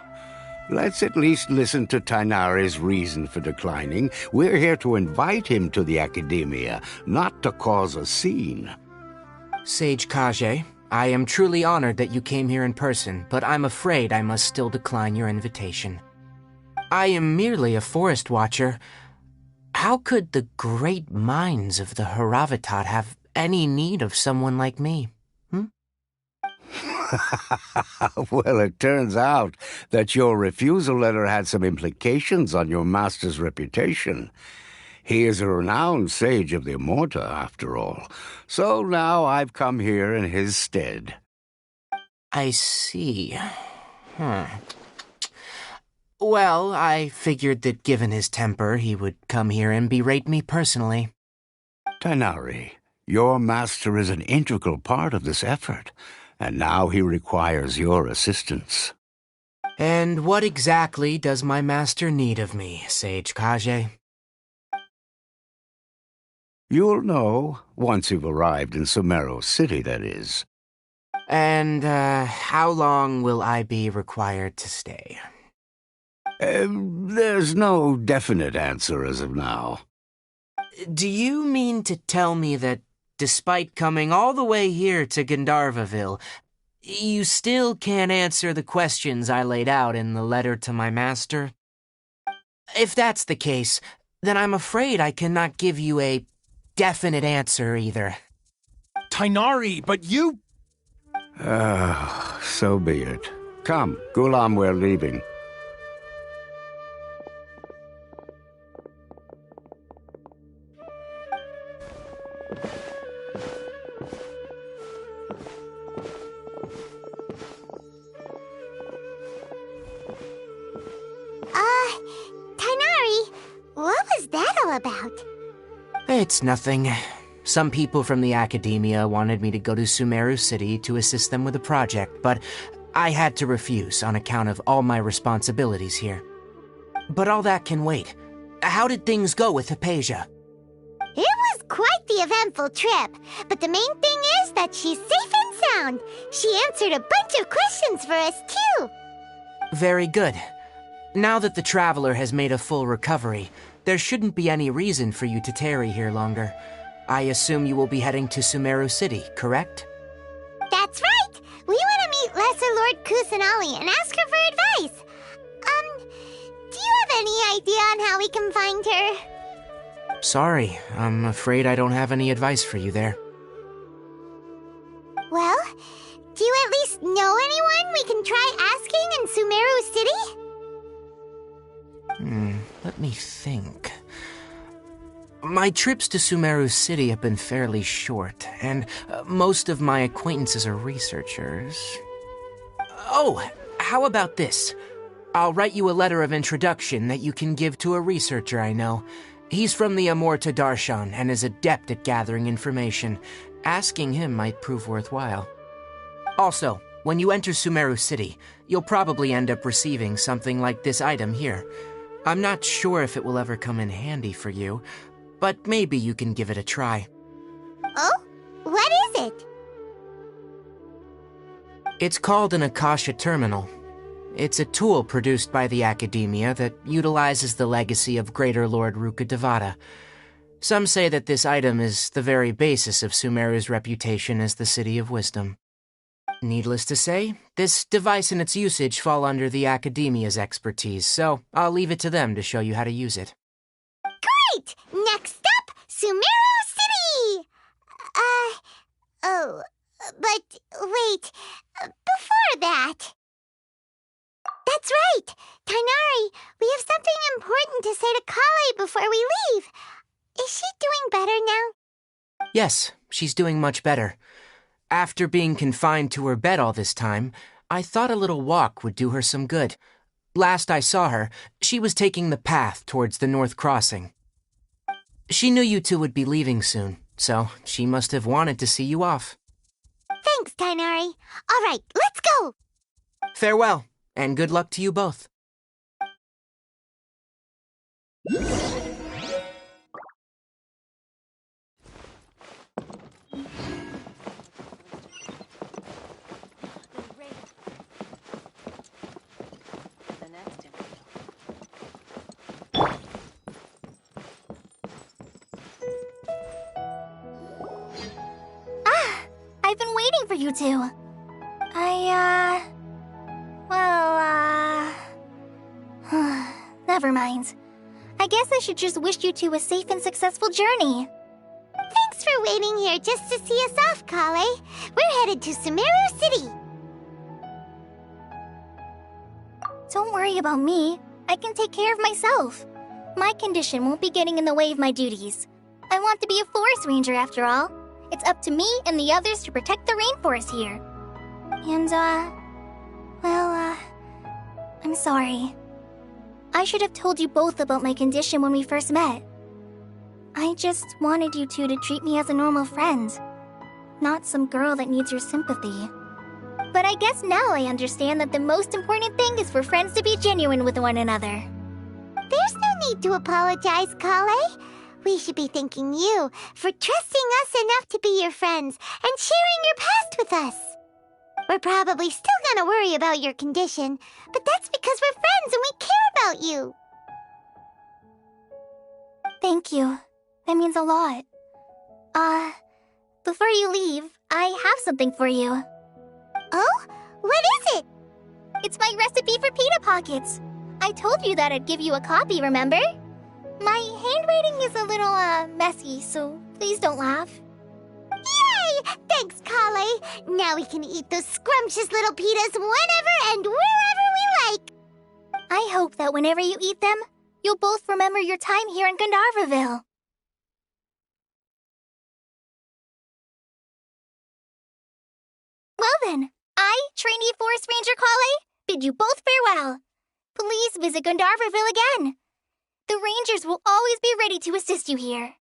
Let's at least listen to Tainari's reason for declining. We're here to invite him to the academia, not to cause a scene. Sage Kage, I am truly honored that you came here in person, but I'm afraid I must still decline your invitation. I am merely a forest watcher. How could the great minds of the Haravatat have any need of someone like me? Well, it turns out that your refusal letter had some implications on your master's reputation. He is a renowned sage of the Immorta, after all. So now I've come here in his stead. I see. Well, I figured that given his temper, he would come here and berate me personally. Tighnari, your master is an integral part of this effort, and now he requires your assistance. And what exactly does my master need of me, Sage Kage? You'll know, once you've arrived in Sumeru City, that is. And, how long will I be required to stay? There's no definite answer as of now. Do you mean to tell me that, despite coming all the way here to Gandharvaville, you still can't answer the questions I laid out in the letter to my master? If that's the case, then I'm afraid I cannot give you a definite answer either. Tighnari, but you... So be it. Come, Gulam, we're leaving. Tighnari, what was that all about? It's nothing. Some people from the academia wanted me to go to Sumeru City to assist them with a project, but I had to refuse on account of all my responsibilities here. But all that can wait. How did things go with Hypatia? It was quite the eventful trip, but the main thing is that she's safe and sound. She answered a bunch of questions for us, too. Very good. Now that the Traveler has made a full recovery, there shouldn't be any reason for you to tarry here longer. I assume you will be heading to Sumeru City, correct? That's right! We want to meet Lesser Lord Kusanali and ask her for advice. Do you have any idea on how we can find her? Sorry, I'm afraid I don't have any advice for you there. Well, do you at least know anyone we can try asking in Sumeru City? Let me think. My trips to Sumeru City have been fairly short, and most of my acquaintances are researchers. Oh, how about this? I'll write you a letter of introduction that you can give to a researcher I know. He's from the Amorta Darshan and is adept at gathering information. Asking him might prove worthwhile. Also, when you enter Sumeru City, you'll probably end up receiving something like this item here. I'm not sure if it will ever come in handy for you, but maybe you can give it a try. Oh? What is it? It's called an Akasha Terminal. It's a tool produced by the Academia that utilizes the legacy of Greater Lord Rukkhadevata. Some say that this item is the very basis of Sumeru's reputation as the City of Wisdom. Needless to say, this device and its usage fall under the Academia's expertise, so I'll leave it to them to show you how to use it. Great! Next up, Sumeru City! But wait, before that... That's right! Tighnari, we have something important to say to Kale before we leave. Is she doing better now? Yes, she's doing much better. After being confined to her bed all this time, I thought a little walk would do her some good. Last I saw her, she was taking the path towards the North Crossing. She knew you two would be leaving soon, so she must have wanted to see you off. Thanks, Tighnari. All right, let's go! Farewell, and good luck to you both. I've been waiting for you two. Never mind. I guess I should just wish you two a safe and successful journey. Thanks for waiting here just to see us off, Kale. We're headed to Sumeru City. Don't worry about me. I can take care of myself. My condition won't be getting in the way of my duties. I want to be a forest ranger after all. It's up to me and the others to protect the rainforest here. And, I'm sorry. I should have told you both about my condition when we first met. I just wanted you two to treat me as a normal friend, not some girl that needs your sympathy. But I guess now I understand that the most important thing is for friends to be genuine with one another. There's no need to apologize, Kale. We should be thanking you for trusting us enough to be your friends and sharing your past with us. We're probably still gonna worry about your condition, but that's because we're friends and we care about you. Thank you. That means a lot. Before you leave, I have something for you. Oh? What is it? It's my recipe for pita pockets. I told you that I'd give you a copy, remember? My handwriting is a little, messy, so please don't laugh. Yay! Thanks, Kale. Now we can eat those scrumptious little pitas whenever and wherever we like. I hope that whenever you eat them, you'll both remember your time here in Gandharvaville. Well then, I, trainee Forest Ranger Kale, bid you both farewell. Please visit Gandharvaville again. The Rangers will always be ready to assist you here.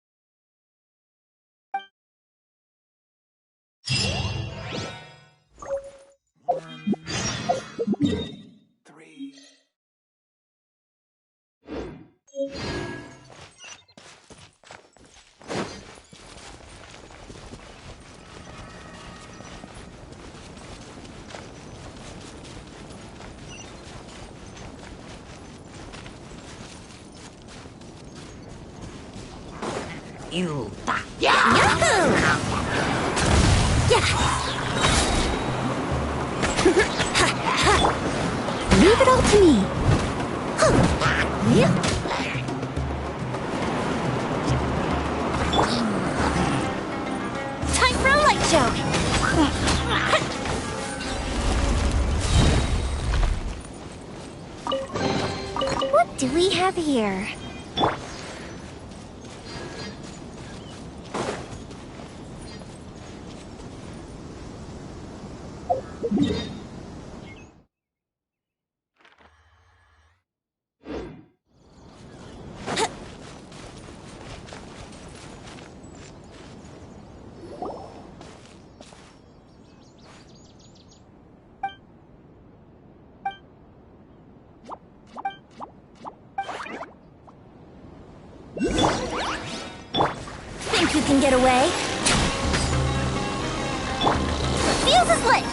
Leave it all to me. Time for a light show. What do we have here? Think you can get away? Fuse is lit!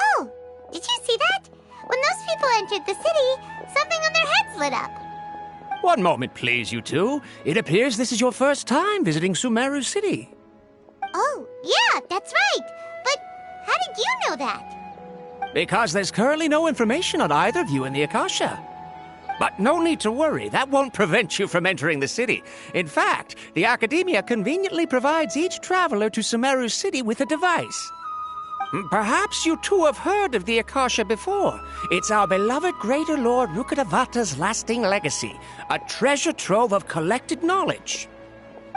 Oh, did you see that? When those people entered the city, something on their heads lit up. One moment, please, you two. It appears this is your first time visiting Sumeru City. Oh, yeah, that's right. But how did you know that? Because there's currently no information on either of you in the Akasha. But no need to worry, that won't prevent you from entering the city. In fact, the Academia conveniently provides each traveler to Sumeru City with a device. Perhaps you two have heard of the Akasha before. It's our beloved Greater Lord Rukkhadevata's lasting legacy, a treasure trove of collected knowledge.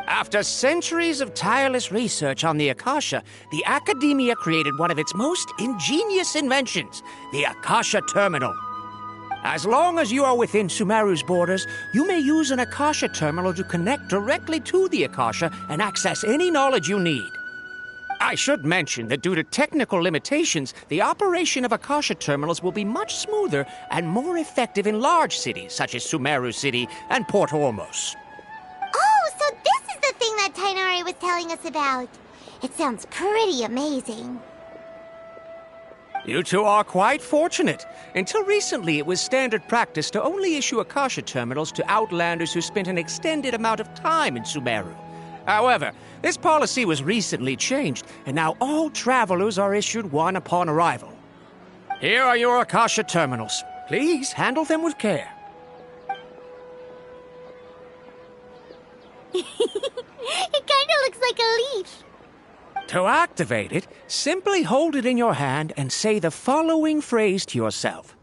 After centuries of tireless research on the Akasha, the Academia created one of its most ingenious inventions, the Akasha Terminal. As long as you are within Sumeru's borders, you may use an Akasha terminal to connect directly to the Akasha and access any knowledge you need. I should mention that due to technical limitations, the operation of Akasha terminals will be much smoother and more effective in large cities such as Sumeru City and Port Ormos. Oh, so this is the thing that Tainari was telling us about. It sounds pretty amazing. You two are quite fortunate. Until recently, it was standard practice to only issue Akasha terminals to outlanders who spent an extended amount of time in Sumeru. However, this policy was recently changed, and now all travelers are issued one upon arrival. Here are your Akasha terminals. Please handle them with care. It kind of looks like a leaf. To activate it, simply hold it in your hand and say the following phrase to yourself.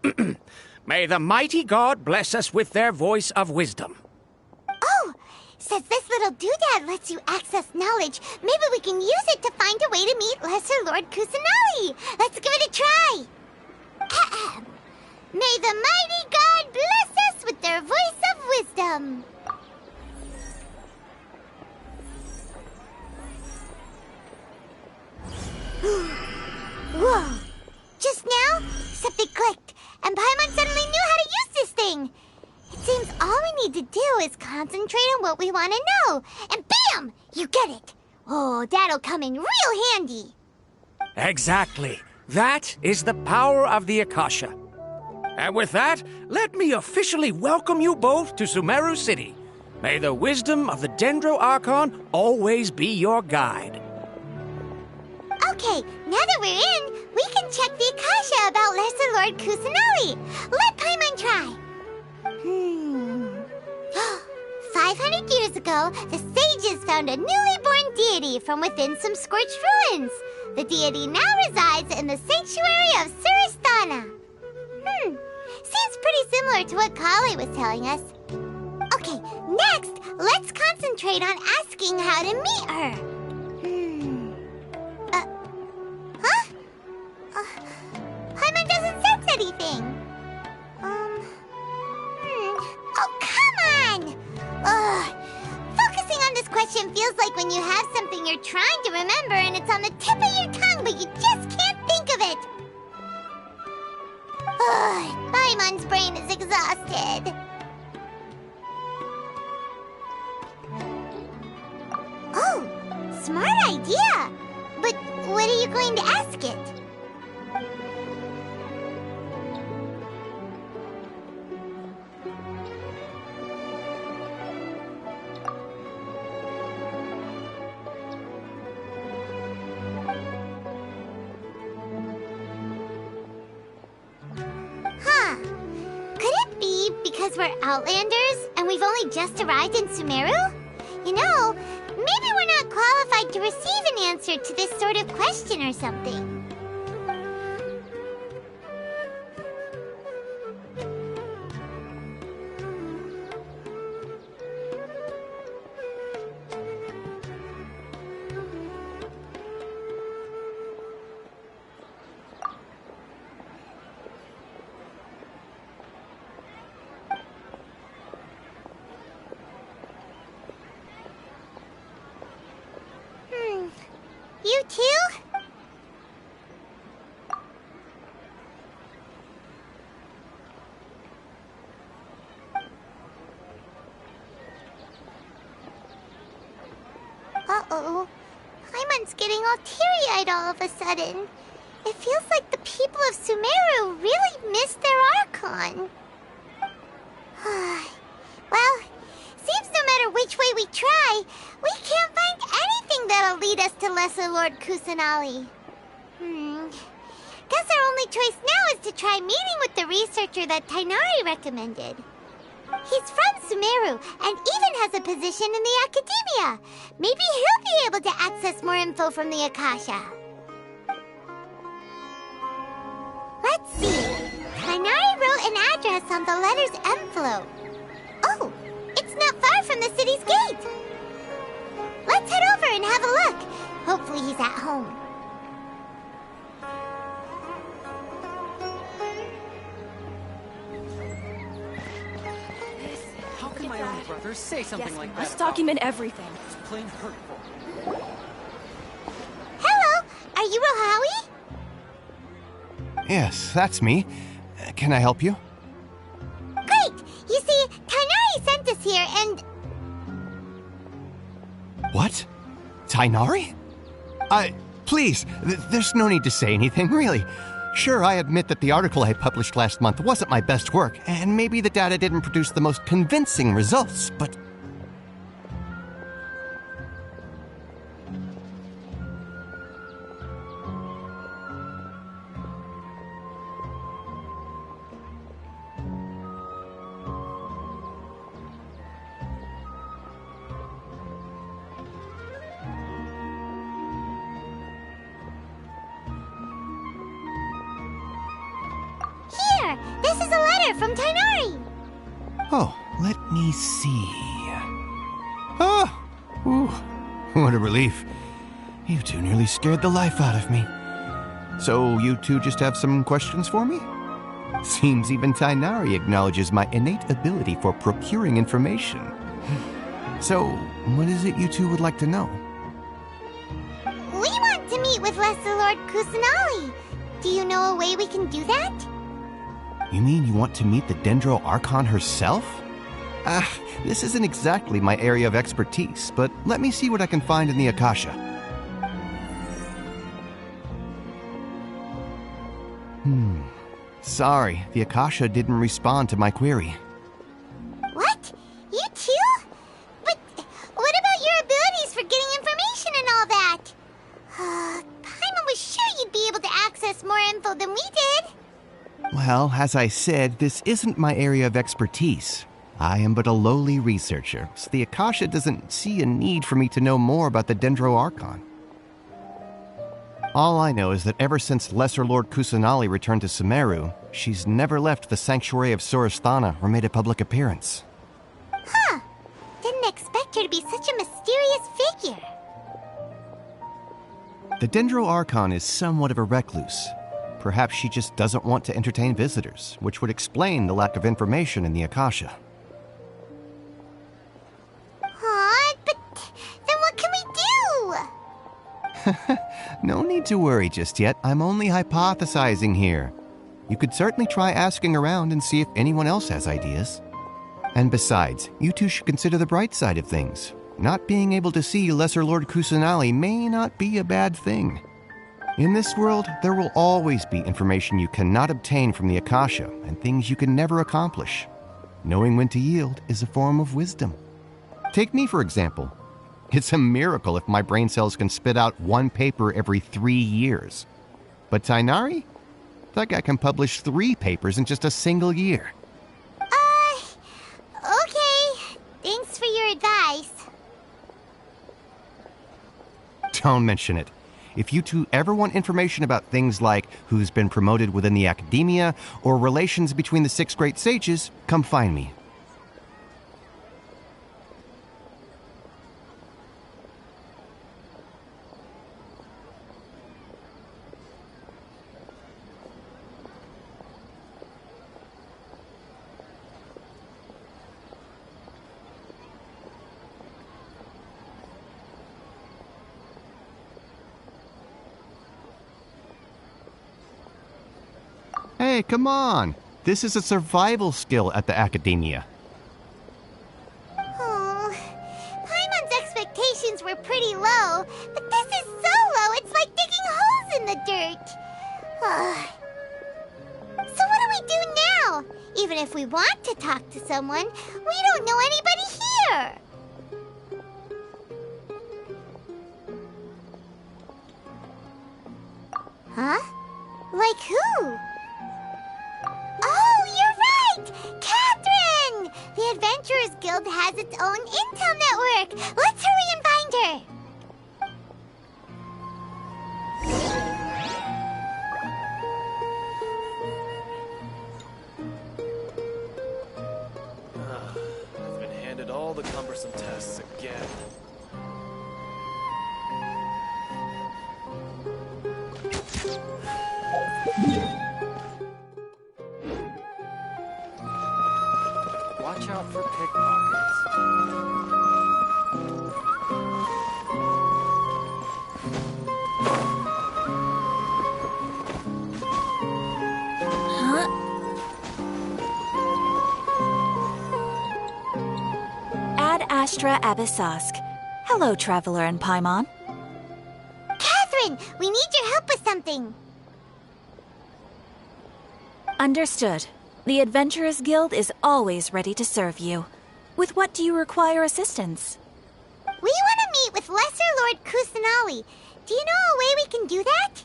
May the mighty God bless us with their voice of wisdom. Oh, since this little doodad lets you access knowledge, maybe we can use it to find a way to meet Lesser Lord Kusanali. Let's give it a try. Ahem. May the mighty God bless us with their voice of wisdom. Whoa! Just now, something clicked, and Paimon suddenly knew how to use this thing. It seems all we need to do is concentrate on what we want to know, and bam! You get it. Oh, that'll come in real handy. Exactly. That is the power of the Akasha. And with that, let me officially welcome you both to Sumeru City. May the wisdom of the Dendro Archon always be your guide. Okay, now that we're in, we can check the Akasha about Lesser Lord Kusanali. Let Paimon try. 500 years ago, the sages found a newly born deity from within some scorched ruins. The deity now resides in the sanctuary of Suristana. Seems pretty similar to what Kale was telling us. Okay, next, let's concentrate on asking how to meet her. Paimon doesn't sense anything. Oh, come on! Ugh. Focusing on this question feels like when you have something you're trying to remember and it's on the tip of your tongue, but you just can't think of it. Ugh. Paimon's brain is exhausted. Oh, smart idea! But what are you going to ask it? Because we're Outlanders and we've only just arrived in Sumeru? You know, maybe we're not qualified to receive an answer to this sort of question or something. You too? Uh-oh. Paimon's getting all teary-eyed all of a sudden. It feels like the people of Sumeru really missed their Archon. Well, seems no matter which way we try, we can't find anything that'll lead us to Lesser Lord Kusanali. Guess our only choice now is to try meeting with the researcher that Tainari recommended. He's from Sumeru and even has a position in the Academia. Maybe he'll be able to access more info from the Akasha. Let's see. Tainari wrote an address on the letter's envelope. Oh, it's not far from the city's gate. Let's head over and have a look. Hopefully he's at home. How can my own brother say something like that? Let's document everything. It's plain hurtful. Hello, are you Rohawi? Yes, that's me. Can I help you? Great! You see, Tainari sent us here and... What? Tainari? Please, there's no need to say anything, really. Sure, I admit that the article I published last month wasn't my best work, and maybe the data didn't produce the most convincing results, but... Here! This is a letter from Tainari! Oh, let me see... Oh! Ooh, what a relief. You two nearly scared the life out of me. So, you two just have some questions for me? Seems even Tainari acknowledges my innate ability for procuring information. So, what is it you two would like to know? We want to meet with Lesser Lord Kusanali. Do you know a way we can do that? You mean you want to meet the Dendro Archon herself? This isn't exactly my area of expertise, but let me see what I can find in the Akasha. Sorry, the Akasha didn't respond to my query. What? You too? But what about your abilities for getting information and all that? Paimon was sure you'd be able to access more info than we did. Well, as I said, this isn't my area of expertise. I am but a lowly researcher, so the Akasha doesn't see a need for me to know more about the Dendro Archon. All I know is that ever since Lesser Lord Kusanali returned to Sumeru, she's never left the Sanctuary of Sorasthana or made a public appearance. Huh. Didn't expect her to be such a mysterious figure. The Dendro Archon is somewhat of a recluse. Perhaps she just doesn't want to entertain visitors, which would explain the lack of information in the Akasha. But then what can we do? No need to worry just yet. I'm only hypothesizing here. You could certainly try asking around and see if anyone else has ideas. And besides, you two should consider the bright side of things. Not being able to see Lesser Lord Kusanali may not be a bad thing. In this world, there will always be information you cannot obtain from the Akasha and things you can never accomplish. Knowing when to yield is a form of wisdom. Take me, for example. It's a miracle if my brain cells can spit out one paper every 3 years. But Tainari? That guy can publish 3 papers in just a single year. Okay. Thanks for your advice. Don't mention it. If you two ever want information about things like who's been promoted within the Academia or relations between the 6 great sages, come find me. Hey, come on! This is a survival skill at the Academia. Oh, Paimon's expectations were pretty low, but this is so low it's like digging holes in the dirt. Even if we want to talk to someone, we don't know anybody here. Huh? Like who? Oh, you're right! Catherine! The Adventurers Guild has its own intel network. Let's hurry and find her. I've been handed all the cumbersome tests again. Watch out for pickpockets. Ad Astra Abyssosk. Hello, Traveler and Paimon. Catherine, we need your help with something. Understood. The Adventurers Guild is always ready to serve you. With what do you require assistance? We want to meet with Lesser Lord Kusanali. Do you know a way we can do that?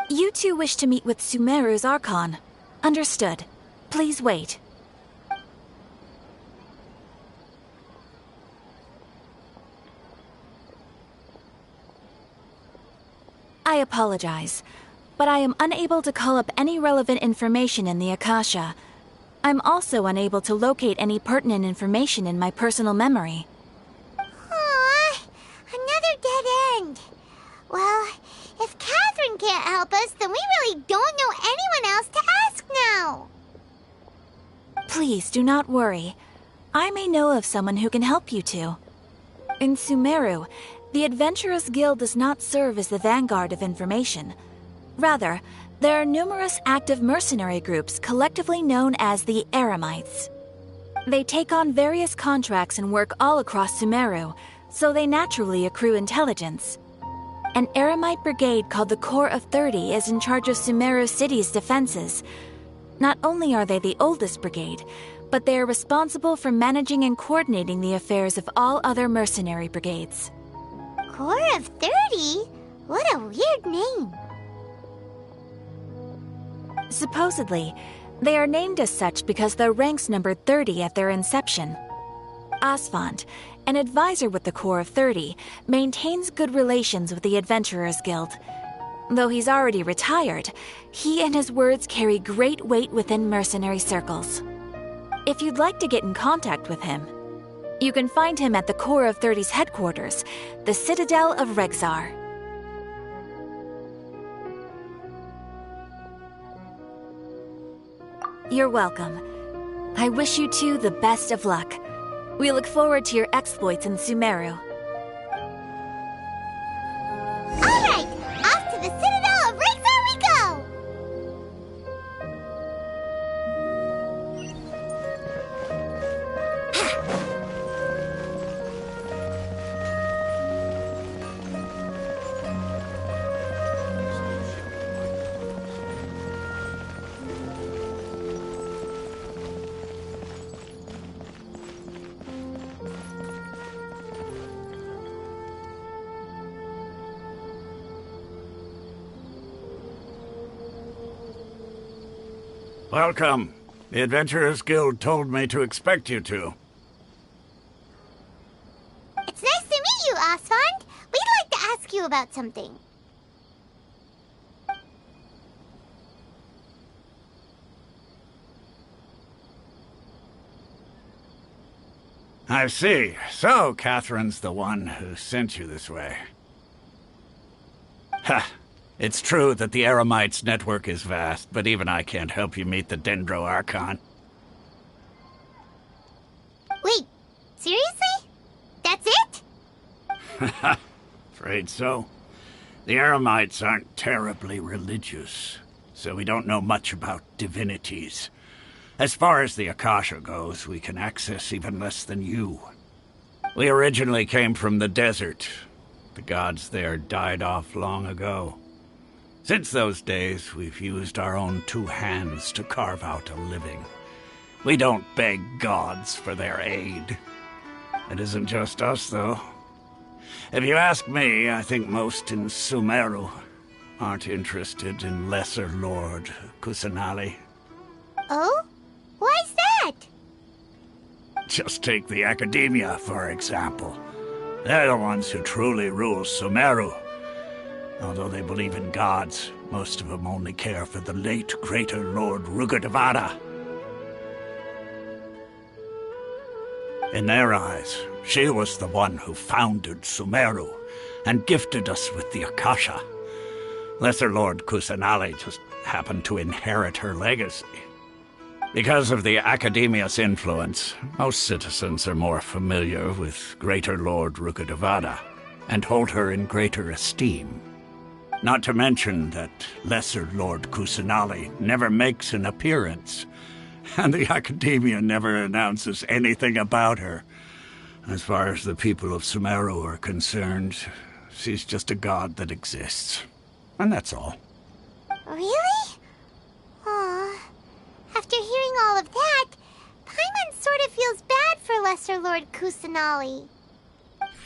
You two wish to meet with Sumeru's Archon. Understood. Please wait. I apologize, but I am unable to call up any relevant information in the Akasha. I'm also unable to locate any pertinent information in my personal memory. Aww, another dead end. Well, if Catherine can't help us, then we really don't know anyone else to ask now. Please do not worry. I may know of someone who can help you two. In Sumeru, the Adventurers Guild does not serve as the vanguard of information. Rather, there are numerous active mercenary groups collectively known as the Eremites. They take on various contracts and work all across Sumeru, so they naturally accrue intelligence. An Eremite brigade called the Corps of 30 is in charge of Sumeru City's defenses. Not only are they the oldest brigade, but they are responsible for managing and coordinating the affairs of all other mercenary brigades. Corps of 30? What a weird name. Supposedly, they are named as such because their ranks numbered 30 at their inception. Asfand, an advisor with the Corps of 30, maintains good relations with the Adventurers Guild. Though he's already retired, he and his words carry great weight within mercenary circles. If you'd like to get in contact with him, you can find him at the Corps of 30's headquarters, the Citadel of Regzar. You're welcome. I wish you two the best of luck. We look forward to your exploits in Sumeru. All right, off to the Citadel of Regzar we go! Welcome. The Adventurers Guild told me to expect you two. It's nice to meet you, Asfand. We'd like to ask you about something. I see. So, Catherine's the one who sent you this way. Ha! It's true that the Eremites' network is vast, but even I can't help you meet the Dendro Archon. Wait, seriously? That's it? Afraid so. The Eremites aren't terribly religious, so we don't know much about divinities. As far as the Akasha goes, we can access even less than you. We originally came from the desert. The gods there died off long ago. Since those days, we've used our own 2 hands to carve out a living. We don't beg gods for their aid. It isn't just us, though. If you ask me, I think most in Sumeru aren't interested in Lesser Lord Kusanali. Oh? Why's that? Just take the Academia, for example. They're the ones who truly rule Sumeru. Although they believe in gods, most of them only care for the late Greater Lord Rugadavada. In their eyes, she was the one who founded Sumeru and gifted us with the Akasha. Lesser Lord Kusanali just happened to inherit her legacy. Because of the Academia's influence, most citizens are more familiar with Greater Lord Rugadavada and hold her in greater esteem. Not to mention that Lesser Lord Kusanali never makes an appearance, and the Academia never announces anything about her. As far as the people of Sumeru are concerned, she's just a god that exists. And that's all. Really? Aw. After hearing all of that, Paimon sort of feels bad for Lesser Lord Kusanali.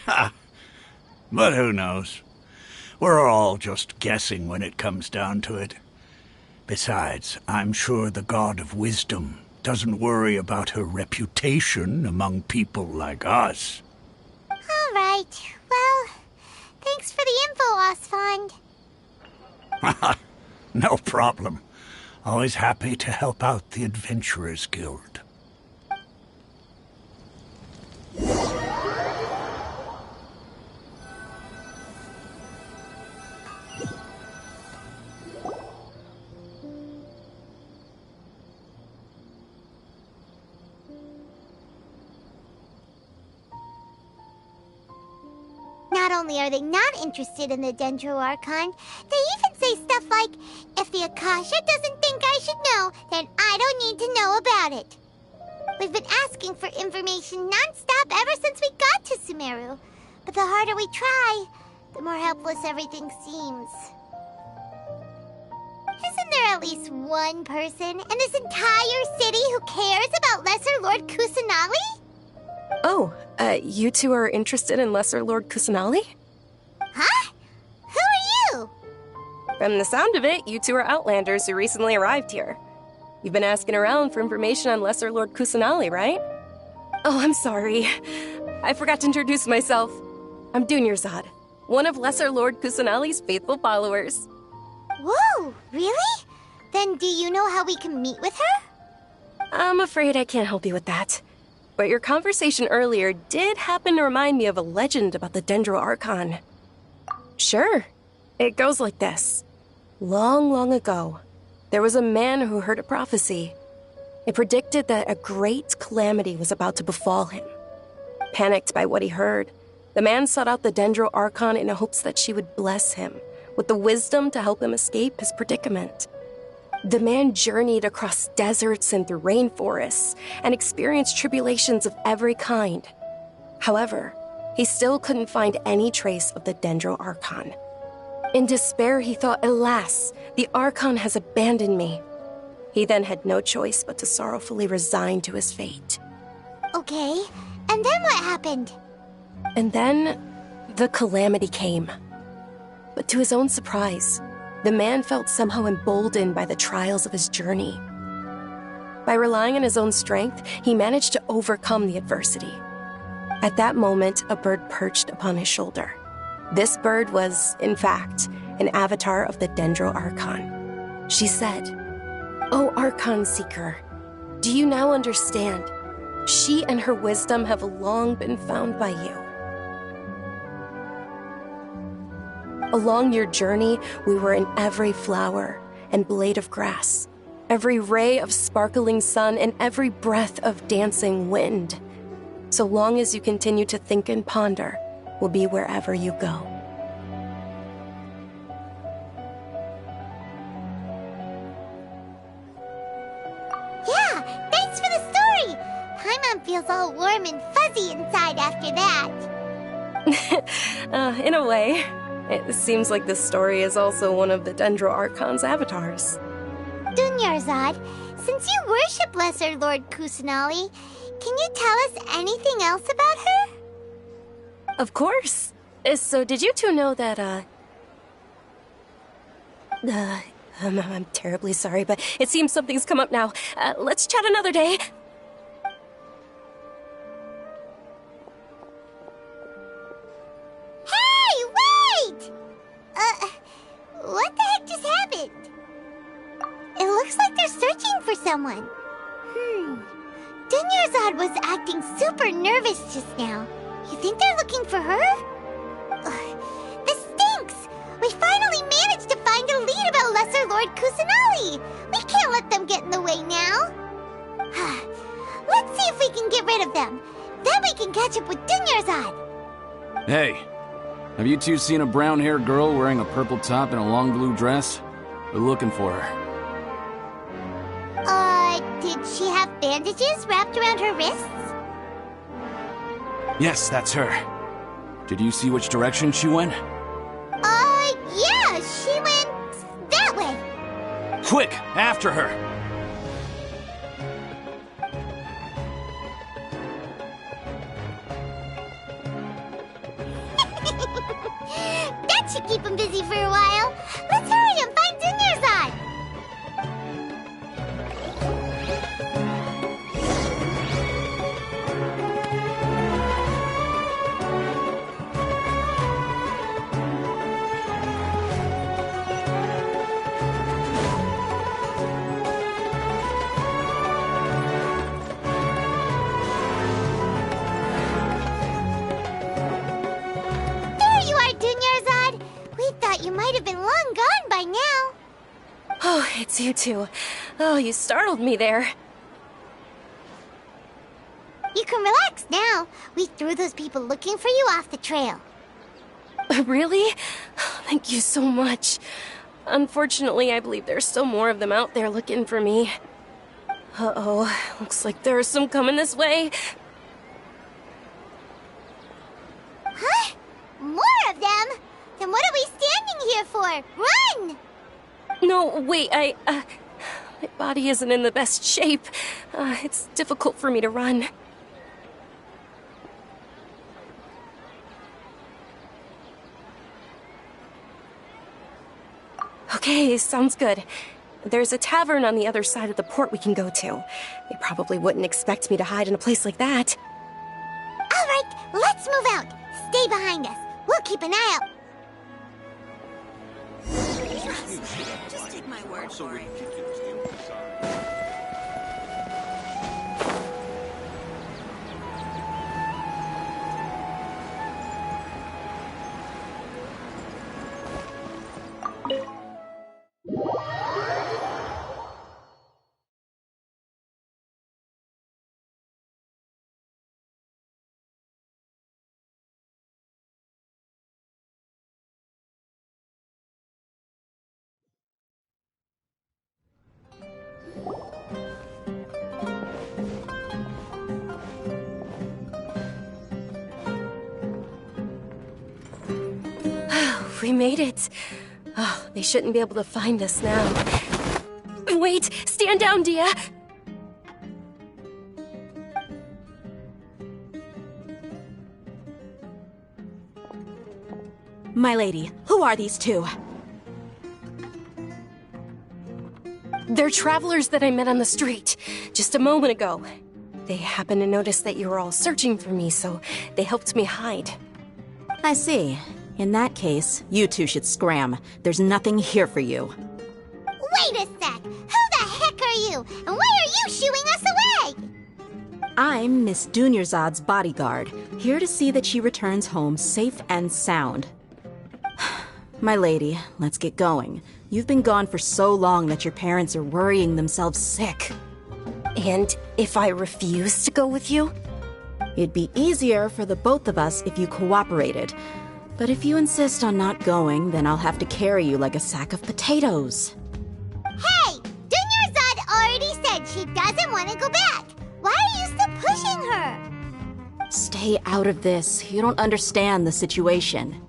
Ha! But who knows? We're all just guessing when it comes down to it. Besides, I'm sure the God of Wisdom doesn't worry about her reputation among people like us. All right. Well, thanks for the info, Osfond. No problem. Always happy to help out the Adventurers Guild. Not only are they not interested in the Dendro Archon, they even say stuff like, if the Akasha doesn't think I should know, then I don't need to know about it. We've been asking for information non-stop ever since we got to Sumeru. But the harder we try, the more helpless everything seems. Isn't there at least one person in this entire city who cares about Lesser Lord Kusanali? Oh, you two are interested in Lesser Lord Kusanali? Huh? Who are you? From the sound of it, you two are Outlanders who recently arrived here. You've been asking around for information on Lesser Lord Kusanali, right? Oh, I'm sorry. I forgot to introduce myself. I'm Dunyarzad, one of Lesser Lord Kusanali's faithful followers. Whoa, really? Then do you know how we can meet with her? I'm afraid I can't help you with that. But your conversation earlier did happen to remind me of a legend about the Dendro Archon. Sure. It goes like this. Long, long ago, there was a man who heard a prophecy. It predicted that a great calamity was about to befall him. Panicked by what he heard, the man sought out the Dendro Archon in hopes that she would bless him with the wisdom to help him escape his predicament. The man journeyed across deserts and through rainforests and experienced tribulations of every kind. However, he still couldn't find any trace of the Dendro Archon. In despair, he thought, alas, the Archon has abandoned me. He then had no choice but to sorrowfully resign to his fate. Okay, and then what happened? And then, the calamity came. But to his own surprise, the man felt somehow emboldened by the trials of his journey. By relying on his own strength, he managed to overcome the adversity. At that moment, a bird perched upon his shoulder. This bird was, in fact, an avatar of the Dendro Archon. She said, "O Archon Seeker, do you now understand? She and her wisdom have long been found by you. Along your journey, we were in every flower and blade of grass, every ray of sparkling sun, and every breath of dancing wind. So long as you continue to think and ponder, we'll be wherever you go." Yeah, thanks for the story! Paimon feels all warm and fuzzy inside after that. In a way. It seems like this story is also one of the Dendro Archon's avatars. Dunyarzad, since you worship Lesser Lord Kusanali, can you tell us anything else about her? Of course. So did you two know that, I'm terribly sorry, but it seems something's come up now. Let's chat another day. Hey, wait! What the heck just happened? It looks like they're searching for someone. Dunyarzad was acting super nervous just now. You think they're looking for her? This stinks! We finally managed to find a lead about Lesser Lord Kusanali! We can't let them get in the way now! Let's see if we can get rid of them. Then we can catch up with Dunyarzad! Hey, have you two seen a brown-haired girl wearing a purple top and a long blue dress? We're looking for her. Did she have bandages wrapped around her wrists? Yes, that's her. Did you see which direction she went? Yeah, she went that way. Quick, after her! That should keep him busy for a while. Let's hurry and find Dunyarzad. You might have been long gone by now. Oh, it's you two. Oh, you startled me there. You can relax now. We threw those people looking for you off the trail. Really? Thank you so much. Unfortunately, I believe there's still more of them out there looking for me. Uh-oh, looks like there are some coming this way. Huh? More of them? Then what are we standing here for? Run! No, wait, my body isn't in the best shape. It's difficult for me to run. Okay, sounds good. There's a tavern on the other side of the port we can go to. They probably wouldn't expect me to hide in a place like that. All right, let's move out. Stay behind us. We'll keep an eye out. Just take my word for it. We made it. Oh, they shouldn't be able to find us now. Wait! Stand down, Dia! My lady, who are these two? They're travelers that I met on the street just a moment ago. They happened to notice that you were all searching for me, so they helped me hide. I see. In that case, you two should scram. There's nothing here for you. Wait a sec! Who the heck are you? And why are you shooing us away? I'm Miss Dunyarzad's bodyguard, here to see that she returns home safe and sound. My lady, let's get going. You've been gone for so long that your parents are worrying themselves sick. And if I refuse to go with you? It'd be easier for the both of us if you cooperated. But if you insist on not going, then I'll have to carry you like a sack of potatoes. Hey! Dunyarzad already said she doesn't want to go back. Why are you still pushing her? Stay out of this. You don't understand the situation.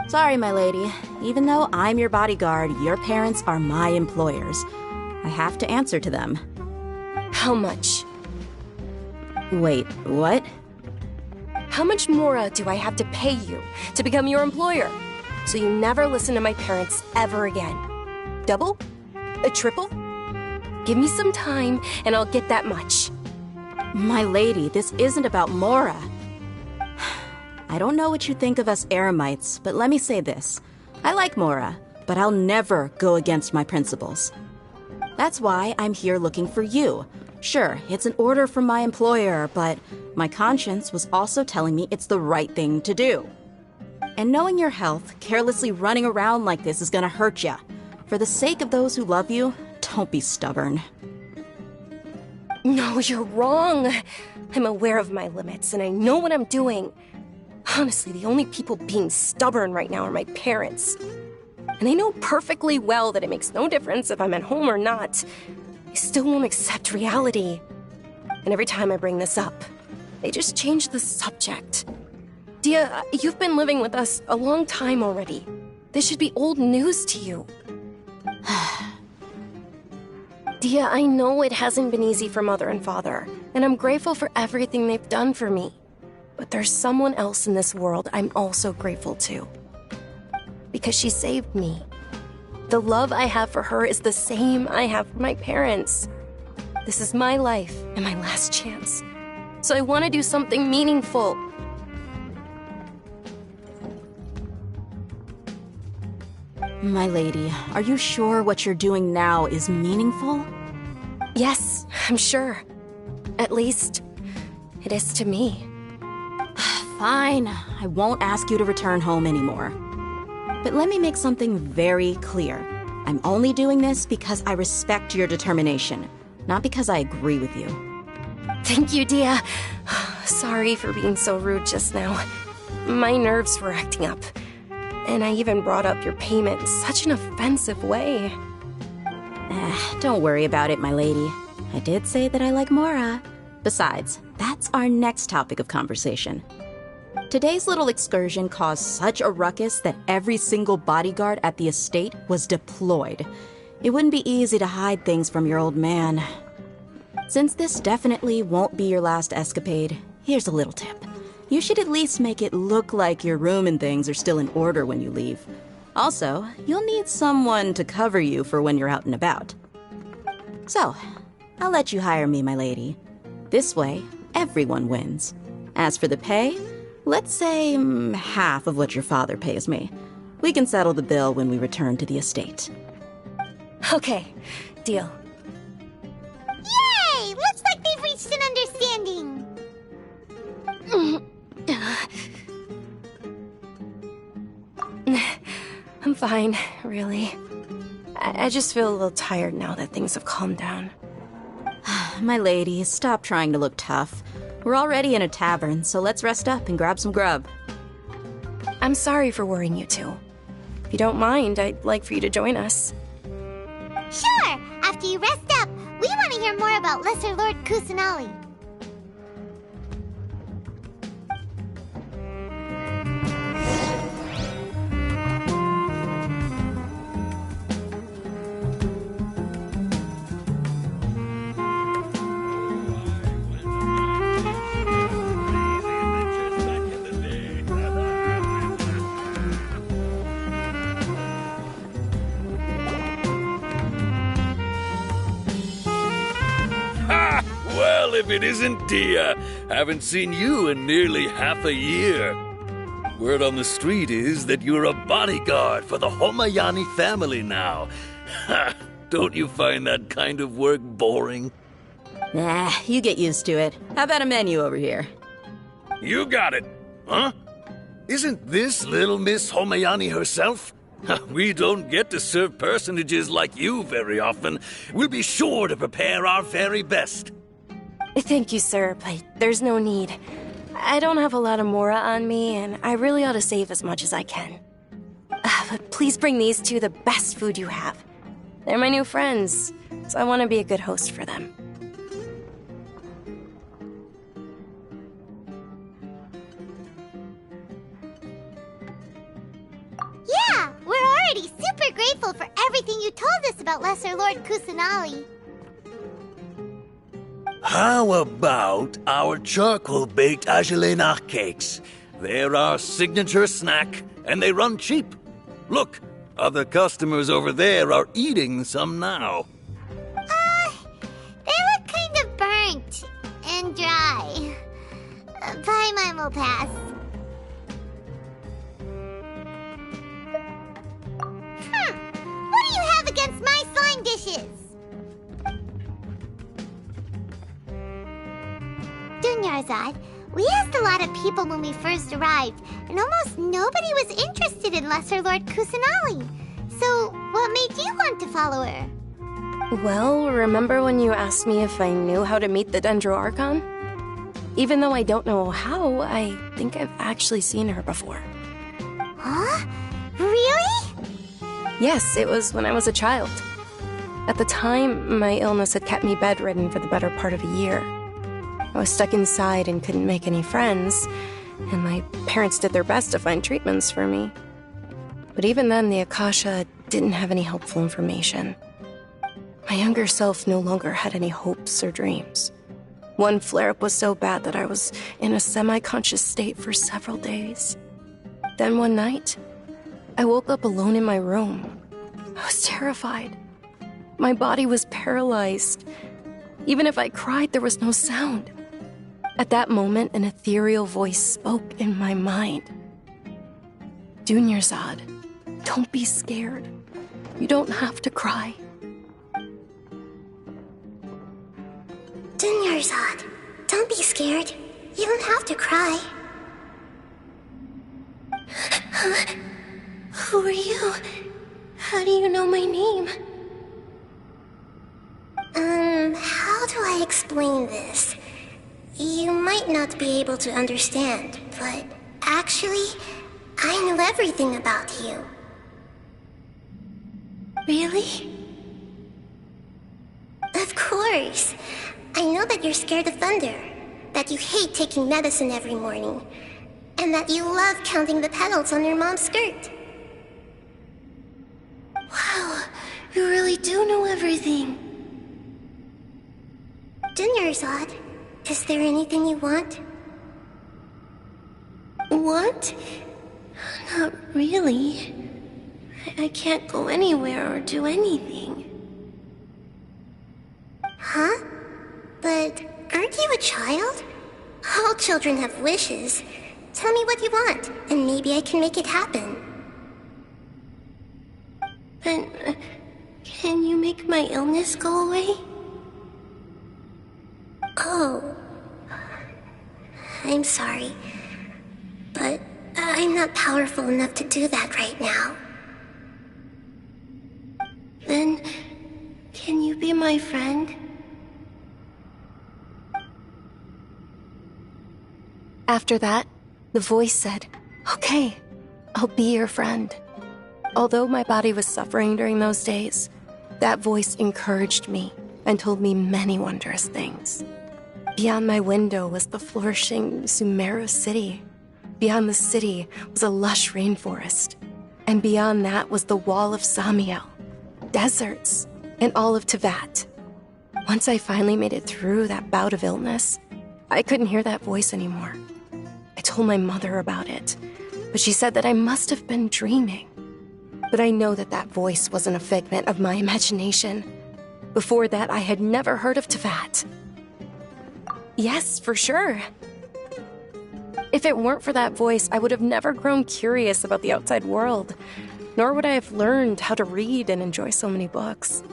Sorry, my lady. Even though I'm your bodyguard, your parents are my employers. I have to answer to them. How much? Wait, what? How much more do I have to pay you to become your employer? So you never listen to my parents ever again. Double? A triple? Give me some time and I'll get that much. My lady, this isn't about Mora. I don't know what you think of us Eremites, but let me say this. I like Mora, but I'll never go against my principles. That's why I'm here looking for you. Sure, it's an order from my employer, but my conscience was also telling me it's the right thing to do. And knowing your health, carelessly running around like this is gonna hurt ya. For the sake of those who love you, don't be stubborn. No, you're wrong. I'm aware of my limits and I know what I'm doing. Honestly, the only people being stubborn right now are my parents. And I know perfectly well that it makes no difference if I'm at home or not. They still won't accept reality. And every time I bring this up, they just change the subject. Dia, you've been living with us a long time already. This should be old news to you. Dia, I know it hasn't been easy for Mother and Father, and I'm grateful for everything they've done for me. But there's someone else in this world I'm also grateful to. Because she saved me. The love I have for her is the same I have for my parents. This is my life and my last chance. So I want to do something meaningful. My lady, are you sure what you're doing now is meaningful? Yes, I'm sure. At least, it is to me. Fine, I won't ask you to return home anymore. But let me make something very clear. I'm only doing this because I respect your determination, not because I agree with you. Thank you, Dia. Sorry for being so rude just now. My nerves were acting up. And I even brought up your payment in such an offensive way. Don't worry about it, my lady. I did say that I like Mora. Besides, that's our next topic of conversation. Today's little excursion caused such a ruckus that every single bodyguard at the estate was deployed. It wouldn't be easy to hide things from your old man. Since this definitely won't be your last escapade, here's a little tip. You should at least make it look like your room and things are still in order when you leave. Also, you'll need someone to cover you for when you're out and about. So, I'll let you hire me, my lady. This way, everyone wins. As for the pay, let's say half of what your father pays me. We can settle the bill when we return to the estate. Okay, deal. Yay! Looks like they've reached an understanding. I'm fine, really. I just feel a little tired now that things have calmed down. My lady, stop trying to look tough. We're already in a tavern, so let's rest up and grab some grub. I'm sorry for worrying you two. If you don't mind, I'd like for you to join us. Sure! After you rest up, we want to hear more about Lesser Lord Kusanali. Well, if it isn't Dia, haven't seen you in nearly half a year. Word on the street is that you're a bodyguard for the Homayani family now. Don't you find that kind of work boring? Nah, you get used to it. How about a menu over here? You got it, huh? Isn't this little Miss Homayani herself? We don't get to serve personages like you very often. We'll be sure to prepare our very best. Thank you, sir, but there's no need. I don't have a lot of Mora on me, and I really ought to save as much as I can. But please bring these two the best food you have. They're my new friends, so I want to be a good host for them. told us about Lesser Lord Kusanali. How about our charcoal-baked Agelenach cakes? They're our signature snack, and they run cheap. Look, other customers over there are eating some now. They look kind of burnt and dry. Paimon will pass. What do you have against my slime dishes? Dunyarzad, we asked a lot of people when we first arrived, and almost nobody was interested in Lesser Lord Kusanali. So, what made you want to follow her? Well, remember when you asked me if I knew how to meet the Dendro Archon? Even though I don't know how, I think I've actually seen her before. Huh? Really? Yes, it was when I was a child. At the time, my illness had kept me bedridden for the better part of a year. I was stuck inside and couldn't make any friends, and my parents did their best to find treatments for me. But even then, the Akasha didn't have any helpful information. My younger self no longer had any hopes or dreams. One flare-up was so bad that I was in a semi-conscious state for several days. Then one night, I woke up alone in my room. I was terrified. My body was paralyzed. Even if I cried, there was no sound. At that moment, an ethereal voice spoke in my mind. Dunyarzad, don't be scared. You don't have to cry. Dunyarzad, don't be scared. You don't have to cry. Who are you? How do you know my name? How do I explain this? You might not be able to understand, but actually, I know everything about you. Really? Of course. I know that you're scared of thunder, that you hate taking medicine every morning, and that you love counting the petals on your mom's skirt. Wow, you really do know everything. Dunyarzad, is there anything you want? Want? Not really. I can't go anywhere or do anything. Huh? But aren't you a child? All children have wishes. Tell me what you want, and maybe I can make it happen. But can you make my illness go away? Oh. I'm sorry. But I'm not powerful enough to do that right now. Then, can you be my friend? After that, the voice said, "Okay, I'll be your friend." Although my body was suffering during those days, that voice encouraged me and told me many wondrous things. Beyond my window was the flourishing Sumeru city. Beyond the city was a lush rainforest. And beyond that was the wall of Samiel, deserts, and all of Tevat. Once I finally made it through that bout of illness, I couldn't hear that voice anymore. I told my mother about it, but she said that I must have been dreaming. But I know that that voice wasn't a figment of my imagination. Before that, I had never heard of Tevat. Yes, for sure. If it weren't for that voice, I would have never grown curious about the outside world, nor would I have learned how to read and enjoy so many books.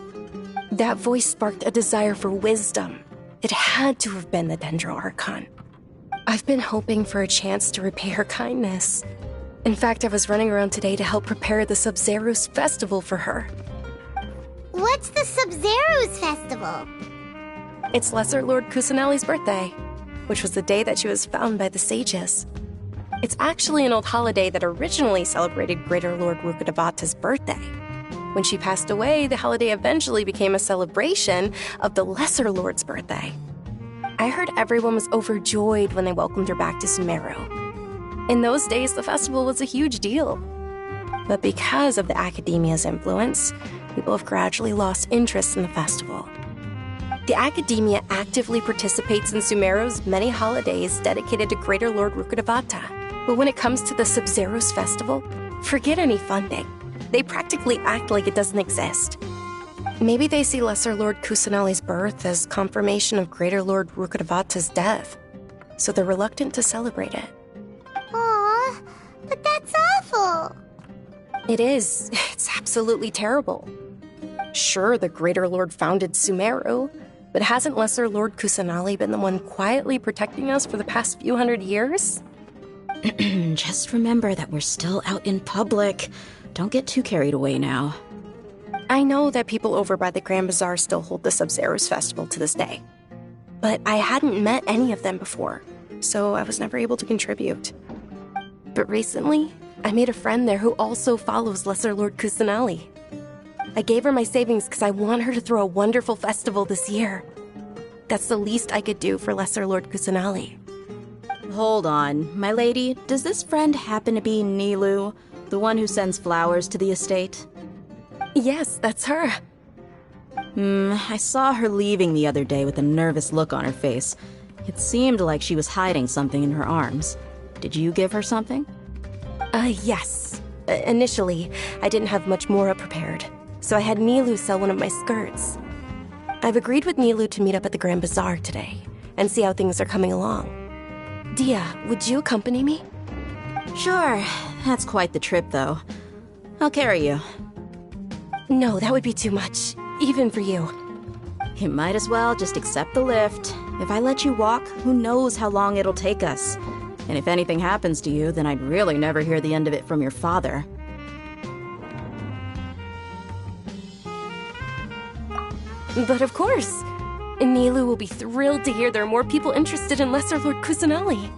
That voice sparked a desire for wisdom. It had to have been the Dendro Archon. I've been hoping for a chance to repay her kindness. In fact, I was running around today to help prepare the Sub-Zerus festival for her. What's the Sub-Zerus festival? It's Lesser Lord Kusanali's birthday, which was the day that she was found by the sages. It's actually an old holiday that originally celebrated Greater Lord Rukkhadevata's birthday. When she passed away, the holiday eventually became a celebration of the Lesser Lord's birthday. I heard everyone was overjoyed when they welcomed her back to Sumeru. In those days, the festival was a huge deal. But because of the Academia's influence, people have gradually lost interest in the festival. The Academia actively participates in Sumeru's many holidays dedicated to Greater Lord Rukkhadevata. But when it comes to the Sub-Zero's festival, forget any funding. They practically act like it doesn't exist. Maybe they see Lesser Lord Kusanali's birth as confirmation of Greater Lord Rukkhadevata's death, so they're reluctant to celebrate it. Aw, but that's awful. It is. It's absolutely terrible. Sure, the Greater Lord founded Sumeru, but hasn't Lesser Lord Kusanali been the one quietly protecting us for the past few hundred years? Just remember that we're still out in public. Don't get too carried away now. I know that people over by the Grand Bazaar still hold the Sub-Zero's festival to this day. But I hadn't met any of them before, so I was never able to contribute. But recently, I made a friend there who also follows Lesser Lord Kusanali. I gave her my savings because I want her to throw a wonderful festival this year. That's the least I could do for Lesser Lord Kusanali. Hold on, my lady. Does this friend happen to be Nilu, the one who sends flowers to the estate? Yes, that's her. I saw her leaving the other day with a nervous look on her face. It seemed like she was hiding something in her arms. Did you give her something? Yes. Initially, I didn't have much Mora prepared, so I had Nilu sell one of my skirts. I've agreed with Nilu to meet up at the Grand Bazaar today and see how things are coming along. Dia, would you accompany me? Sure. That's quite the trip, though. I'll carry you. No, that would be too much, even for you. You might as well just accept the lift. If I let you walk, who knows how long it'll take us. And if anything happens to you, then I'd really never hear the end of it from your father. But of course. Nilu will be thrilled to hear there are more people interested in Lesser Lord Kusanali.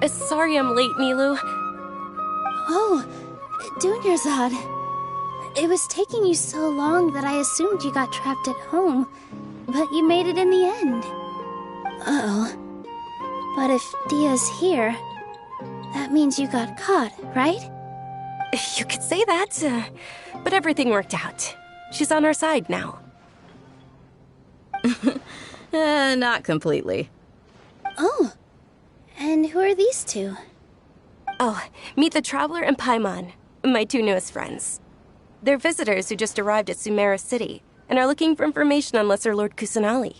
Sorry I'm late, Nilu. Oh, Dunyarzad. It was taking you so long that I assumed you got trapped at home, but you made it in the end. Uh-oh. But if Dia's here, that means you got caught, right? You could say that, but everything worked out. She's on our side now. Not completely. Oh, and who are these two? Oh, meet the Traveler and Paimon, my two newest friends. They're visitors who just arrived at Sumeru City and are looking for information on Lesser Lord Kusanali.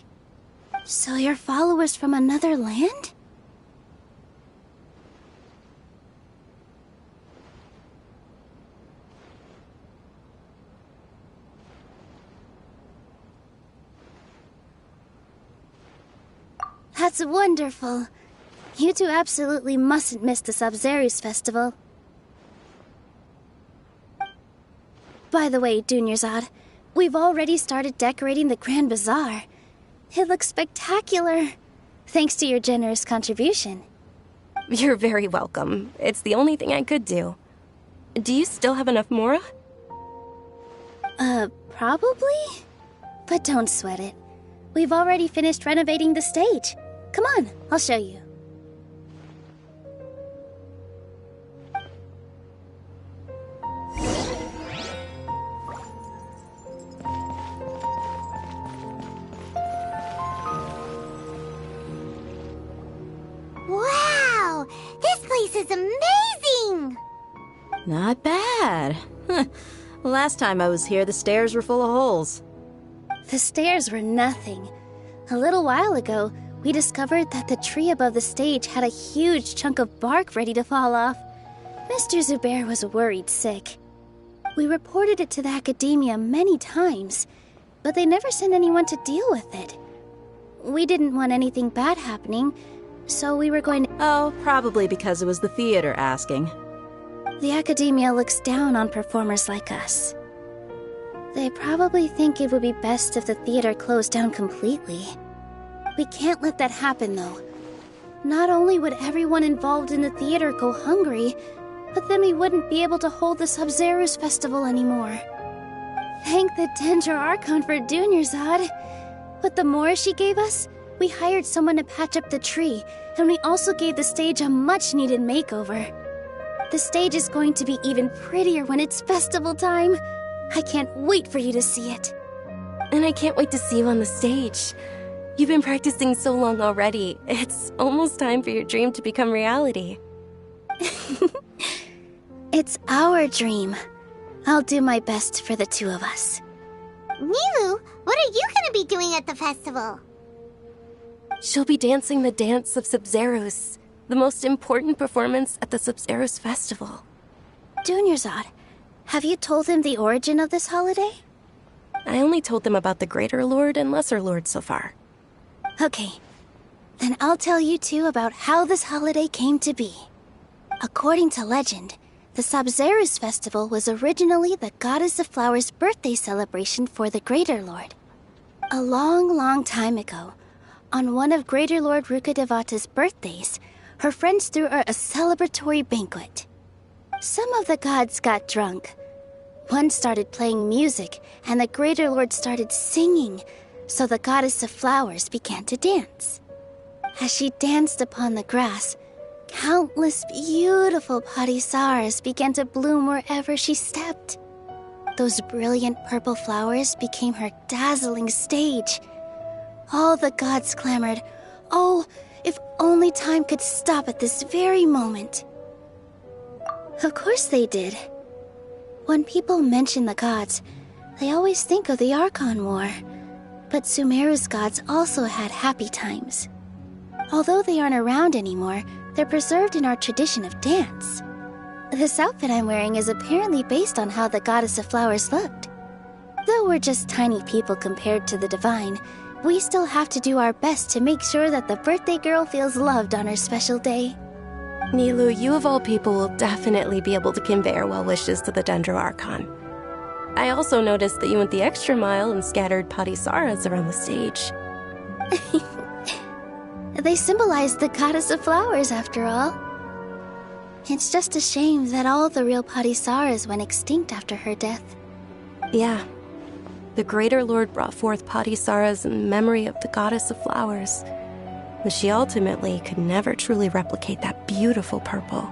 So you're followers from another land? That's wonderful. You two absolutely mustn't miss the Sabzeruz festival. By the way, Dunyarzad, we've already started decorating the Grand Bazaar. It looks spectacular, thanks to your generous contribution. You're very welcome. It's the only thing I could do. Do you still have enough Mora? Probably? But don't sweat it. We've already finished renovating the stage. Come on, I'll show you. Wow! This place is amazing! Not bad. Last time I was here, the stairs were full of holes. The stairs were nothing. A little while ago, we discovered that the tree above the stage had a huge chunk of bark ready to fall off. Mr. Zubair was worried sick. We reported it to the academia many times, but they never sent anyone to deal with it. We didn't want anything bad happening, so we were going to... Oh, probably because it was the theater asking. The academia looks down on performers like us. They probably think it would be best if the theater closed down completely. We can't let that happen, though. Not only would everyone involved in the theater go hungry, but then we wouldn't be able to hold the Sabzeruz festival anymore. Thank the Dendro Archon for Dunyarzad. With the Mora she gave us, we hired someone to patch up the tree, and we also gave the stage a much-needed makeover. The stage is going to be even prettier when it's festival time. I can't wait for you to see it. And I can't wait to see you on the stage. You've been practicing so long already. It's almost time for your dream to become reality. It's our dream. I'll do my best for the two of us. Nilu, what are you gonna be doing at the festival? She'll be dancing the dance of Sabzeruz, the most important performance at the Sabzeruz festival. Dunyarzad, have you told them the origin of this holiday? I only told them about the Greater Lord and Lesser Lord so far. Okay, then I'll tell you two about how this holiday came to be. According to legend, the Sabzeruz festival was originally the Goddess of Flowers' birthday celebration for the Greater Lord. A long, long time ago, on one of Greater Lord Rukkhadevata's birthdays, her friends threw her a celebratory banquet. Some of the gods got drunk. One started playing music, and the Greater Lord started singing, so the Goddess of Flowers began to dance. As she danced upon the grass, countless beautiful parisaras began to bloom wherever she stepped. Those brilliant purple flowers became her dazzling stage. All the gods clamored, "Oh, if only time could stop at this very moment." Of course they did. When people mention the gods, they always think of the Archon War. But Sumeru's gods also had happy times. Although they aren't around anymore, they're preserved in our tradition of dance. This outfit I'm wearing is apparently based on how the Goddess of Flowers looked. Though we're just tiny people compared to the Divine, we still have to do our best to make sure that the birthday girl feels loved on her special day. Nilu, you of all people will definitely be able to convey our well wishes to the Dendro Archon. I also noticed that you went the extra mile and scattered parisaras around the stage. They symbolize the Goddess of Flowers, after all. It's just a shame that all the real Patisaras went extinct after her death. Yeah. The Greater Lord brought forth Patisaras in memory of the Goddess of Flowers. But she ultimately could never truly replicate that beautiful purple.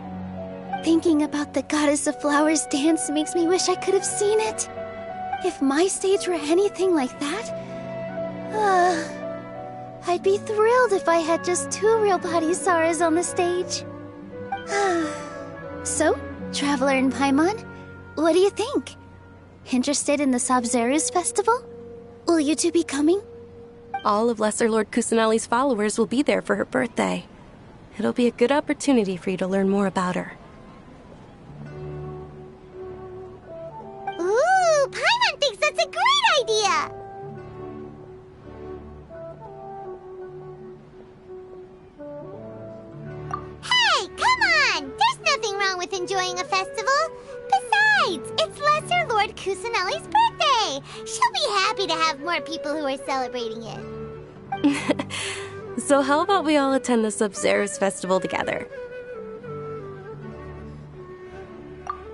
Thinking about the Goddess of Flowers dance makes me wish I could have seen it. If my stage were anything like that, I'd be thrilled if I had just 2 real Patisaras on the stage. So, Traveler and Paimon, what do you think? Interested in the Sabzeruz festival? Will you two be coming? All of Lesser Lord Kusanali's followers will be there for her birthday. It'll be a good opportunity for you to learn more about her. Ooh, Paimon thinks that's a great idea! Hey, come on! There's nothing wrong with enjoying a festival. Besides, it's Lesser Lord Kusanali's birthday. She'll be happy to have more people who are celebrating it. So how about we all attend the Sabzeruz festival together?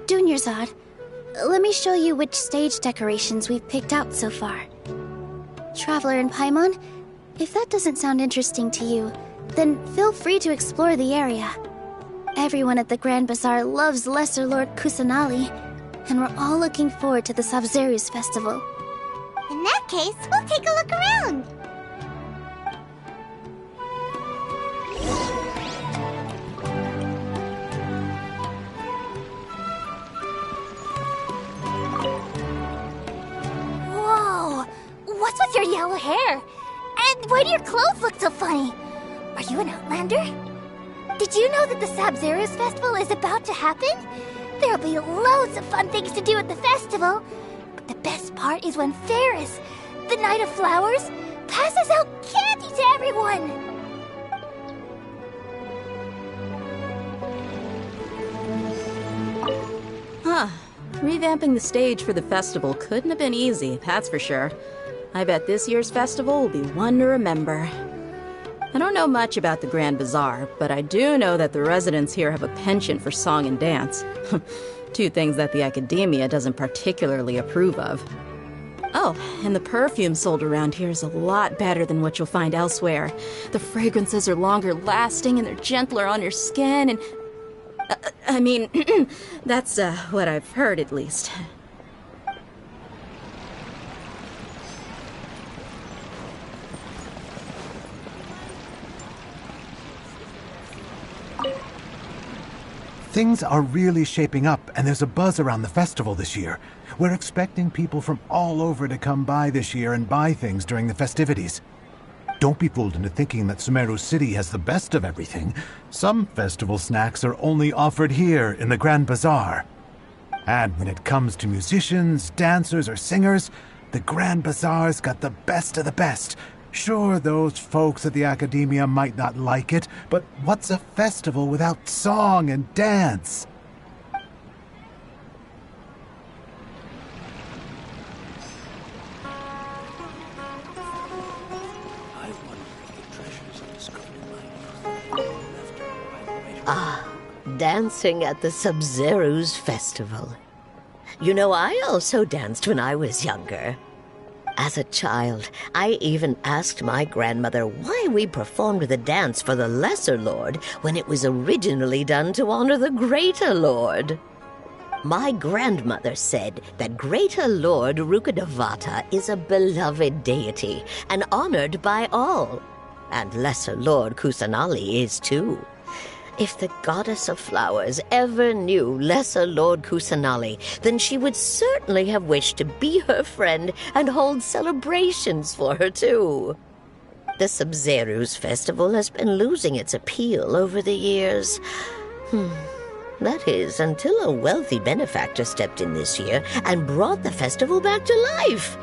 Dunyarzad, let me show you which stage decorations we've picked out so far. Traveler and Paimon, if that doesn't sound interesting to you, then feel free to explore the area. Everyone at the Grand Bazaar loves Lesser Lord Kusanali, and we're all looking forward to the Sabzeruz festival. In that case, we'll take a look around. Whoa! What's with your yellow hair? And why do your clothes look so funny? Are you an Outlander? Did you know that the Sabzeruz festival is about to happen? There'll be loads of fun things to do at the festival. But the best part is when Ferris, the Knight of Flowers, passes out candy to everyone! Huh. Revamping the stage for the festival couldn't have been easy, that's for sure. I bet this year's festival will be one to remember. I don't know much about the Grand Bazaar, but I do know that the residents here have a penchant for song and dance. 2 things that the Academia doesn't particularly approve of. Oh, and the perfume sold around here is a lot better than what you'll find elsewhere. The fragrances are longer lasting and they're gentler on your skin and... I mean, that's what I've heard at least. Things are really shaping up, and there's a buzz around the festival this year. We're expecting people from all over to come by this year and buy things during the festivities. Don't be fooled into thinking that Sumeru City has the best of everything. Some festival snacks are only offered here in the Grand Bazaar. And when it comes to musicians, dancers, or singers, the Grand Bazaar's got the best of the best. Sure, those folks at the Academia might not like it, but what's a festival without song and dance? Ah, dancing at the Sabzeruz festival. You know, I also danced when I was younger. As a child, I even asked my grandmother why we performed the dance for the Lesser Lord when it was originally done to honor the Greater Lord. My grandmother said that Greater Lord Rukkhadevata is a beloved deity and honored by all, and Lesser Lord Kusanali is too. If the Goddess of Flowers ever knew Lesser Lord Kusanali, then she would certainly have wished to be her friend and hold celebrations for her, too. The Sabzeruz festival has been losing its appeal over the years. That is, until a wealthy benefactor stepped in this year and brought the festival back to life.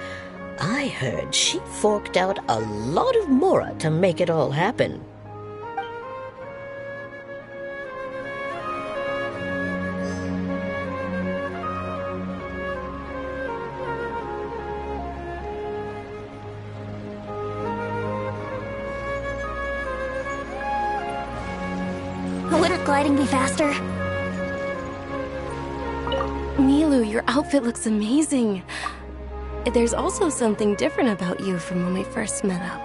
I heard she forked out a lot of mora to make it all happen. Would her gliding be faster? Lulu, your outfit looks amazing. There's also something different about you from when we first met up.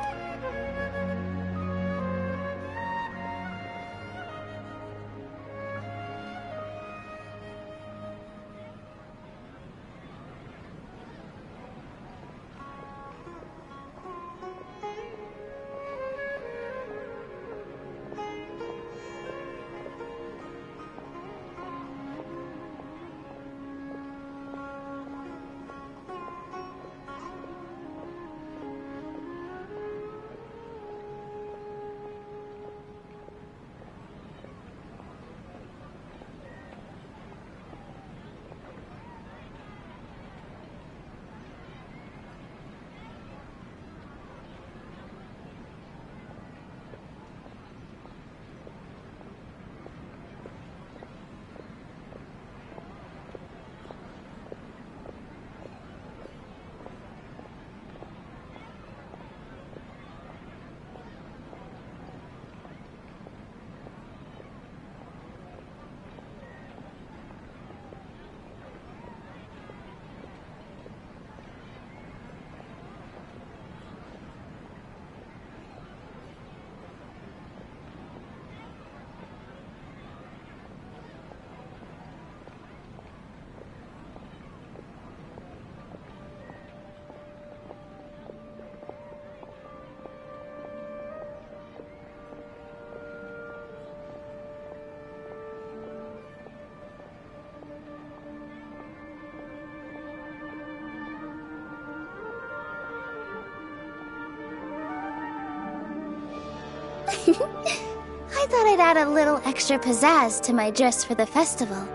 I thought I'd add a little extra pizzazz to my dress for the festival.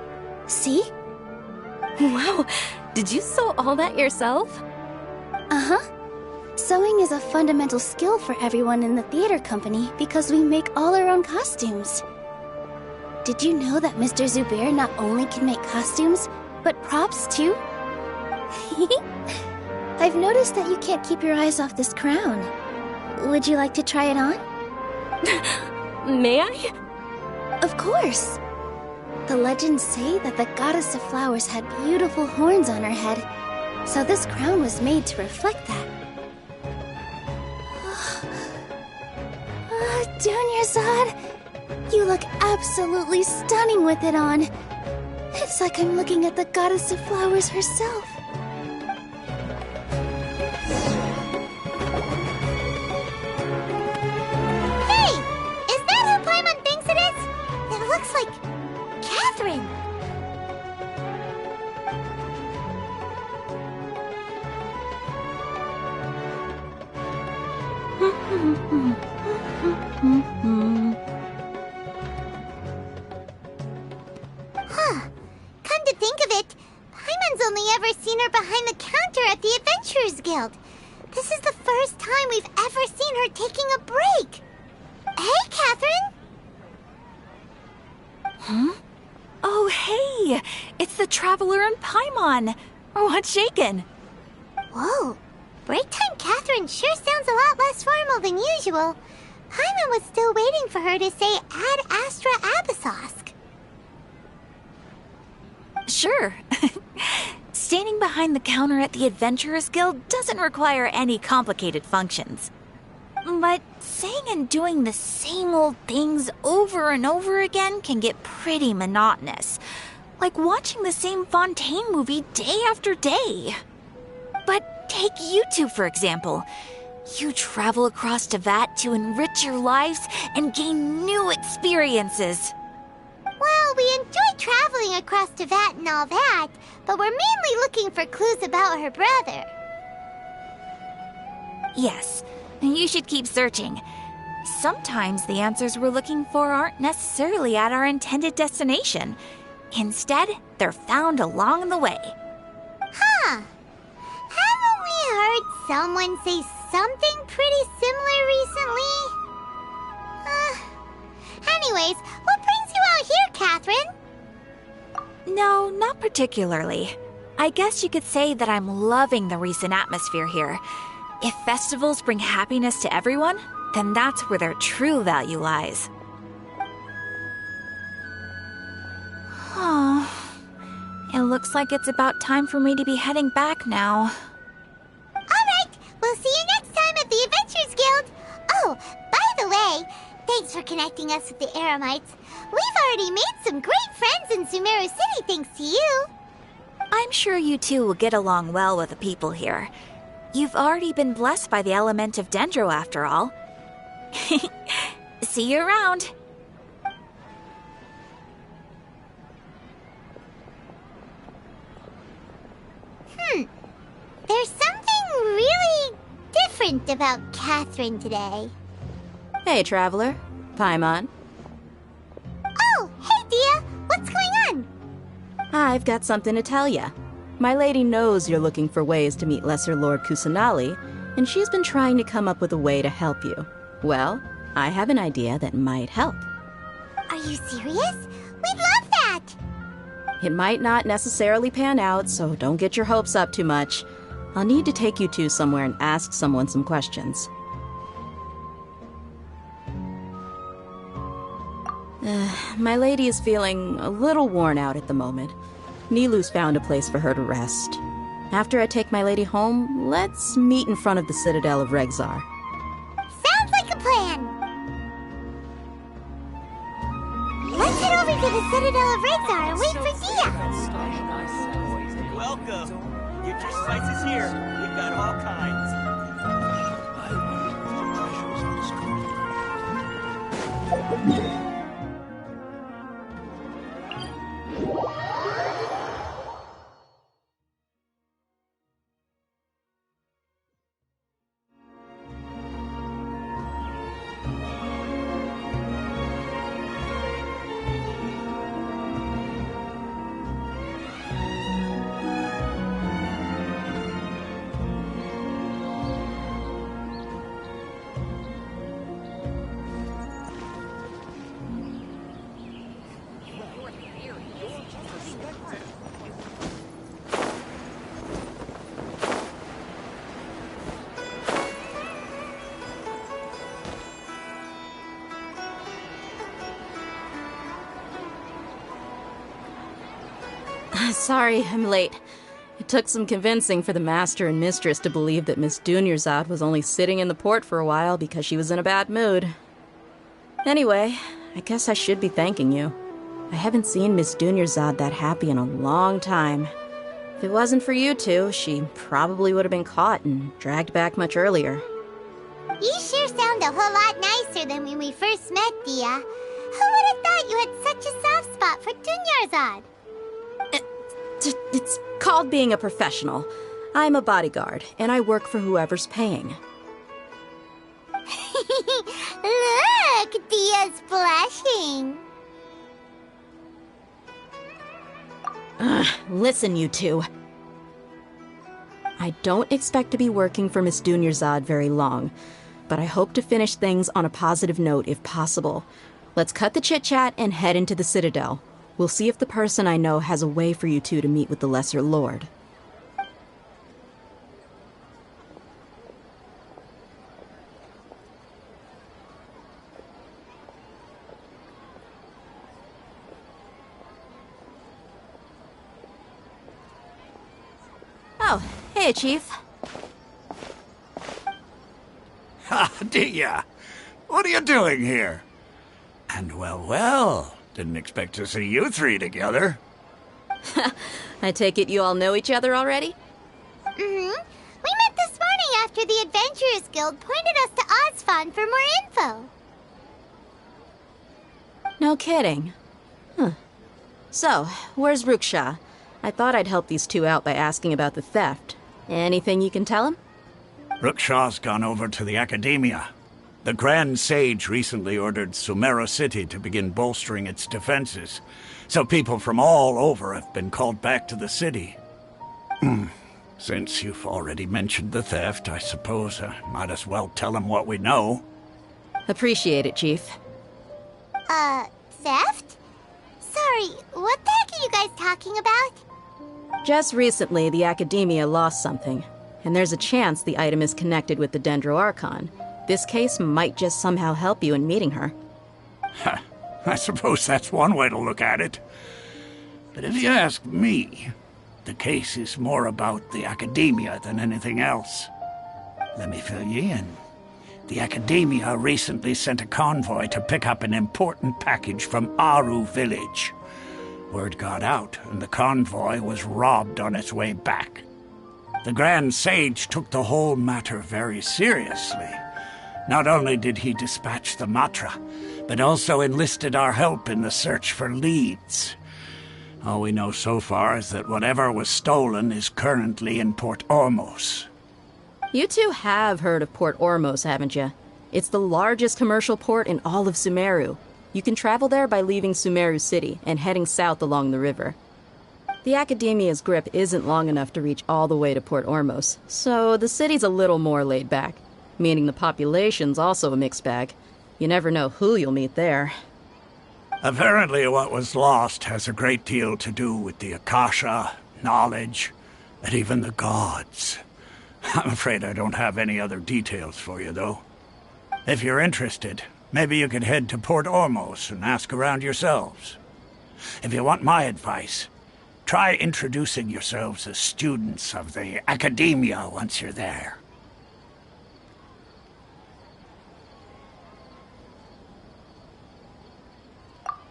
See? Wow, did you sew all that yourself? Uh-huh. Sewing is a fundamental skill for everyone in the theater company because we make all our own costumes. Did you know that Mr. Zubair not only can make costumes, but props too? I've noticed that you can't keep your eyes off this crown. Would you like to try it on? May I? Of course. The legends say that the goddess of flowers had beautiful horns on her head, so this crown was made to reflect that. Dunyarzad, you look absolutely stunning with it on. It's like I'm looking at the goddess of flowers herself. Huh. Come to think of it, Paimon's only ever seen her behind the counter at the Adventurers Guild. This is the first time we've ever seen her taking a break. Hey, Catherine! Huh? Oh, hey! It's the Traveler and Paimon! What's shaken? Whoa. Break time Catherine sure sounds a lot less formal than usual. Paimon was still waiting for her to say Ad Astra Abyssosque. Sure. Standing behind the counter at the Adventurers Guild doesn't require any complicated functions. But saying and doing the same old things over and over again can get pretty monotonous. Like watching the same Fontaine movie day after day. But take you two, for example. You travel across Tevat to enrich your lives and gain new experiences. Well, we enjoy traveling across Tevat and all that, but we're mainly looking for clues about her brother. Yes, you should keep searching. Sometimes the answers we're looking for aren't necessarily at our intended destination. Instead, they're found along the way. Huh. Haven't we heard someone say something pretty similar recently? Anyways, what brings you out here, Catherine? No, not particularly. I guess you could say that I'm loving the recent atmosphere here. If festivals bring happiness to everyone, then that's where their true value lies. It looks like it's about time for me to be heading back now. Alright, we'll see you next time at the Adventurers Guild. Oh, by the way, thanks for connecting us with the Eremites. We've already made some great friends in Sumeru City thanks to you. I'm sure you two will get along well with the people here. You've already been blessed by the element of Dendro after all. See you around. There's something really different about Catherine today. Hey, Traveler. Paimon. Oh, hey, Dia. What's going on? I've got something to tell ya. My lady knows you're looking for ways to meet Lesser Lord Kusanali, and she's been trying to come up with a way to help you. Well, I have an idea that might help. Are you serious? We'd love that! It might not necessarily pan out, so don't get your hopes up too much. I'll need to take you two somewhere and ask someone some questions. My lady is feeling a little worn out at the moment. Nilu's found a place for her to rest. After I take my lady home, let's meet in front of the Citadel of Regzar. Sounds like a plan! Let's head over to the Citadel of Regzar and wait for Dia! Welcome! Get your spices here. We've got all kinds. Sorry, I'm late. It took some convincing for the master and mistress to believe that Miss Dunyarzad was only sitting in the port for a while because she was in a bad mood. Anyway, I guess I should be thanking you. I haven't seen Miss Dunyarzad that happy in a long time. If it wasn't for you two, she probably would have been caught and dragged back much earlier. You sure sound a whole lot nicer than when we first met, Dia. Who would have thought you had such a soft spot for Dunyarzad? It's called being a professional. I'm a bodyguard, and I work for whoever's paying. Look, Dia's blushing. Listen, you two. I don't expect to be working for Miss Dunyarzad very long, but I hope to finish things on a positive note if possible. Let's cut the chit-chat and head into the Citadel. We'll see if the person I know has a way for you two to meet with the Lesser Lord. Oh, hey, Chief. Ha, Dia! What are you doing here? And well, didn't expect to see you three together. I take it you all know each other already? Mm-hmm. We met this morning after the Adventurers Guild pointed us to Ozfon for more info. No kidding. Huh. So, where's Ruksha? I thought I'd help these two out by asking about the theft. Anything you can tell him? Ruksha's gone over to the Academia. The Grand Sage recently ordered Sumeru City to begin bolstering its defenses, so people from all over have been called back to the city. Since you've already mentioned the theft, I suppose I might as well tell him what we know. Appreciate it, Chief. Theft? Sorry, what the heck are you guys talking about? Just recently, the Academia lost something, and there's a chance the item is connected with the Dendro Archon. This case might just somehow help you in meeting her. I suppose that's one way to look at it. But if you ask me, the case is more about the Academia than anything else. Let me fill you in. The Academia recently sent a convoy to pick up an important package from Aru village. Word got out, and the convoy was robbed on its way back. The Grand Sage took the whole matter very seriously. Not only did he dispatch the Matra, but also enlisted our help in the search for leads. All we know so far is that whatever was stolen is currently in Port Ormos. You two have heard of Port Ormos, haven't you? It's the largest commercial port in all of Sumeru. You can travel there by leaving Sumeru City and heading south along the river. The Academia's grip isn't long enough to reach all the way to Port Ormos, so the city's a little more laid back, meaning the population's also a mixed bag. You never know who you'll meet there. Apparently what was lost has a great deal to do with the Akasha, knowledge, and even the gods. I'm afraid I don't have any other details for you, though. If you're interested, maybe you could head to Port Ormos and ask around yourselves. If you want my advice, try introducing yourselves as students of the Academia once you're there.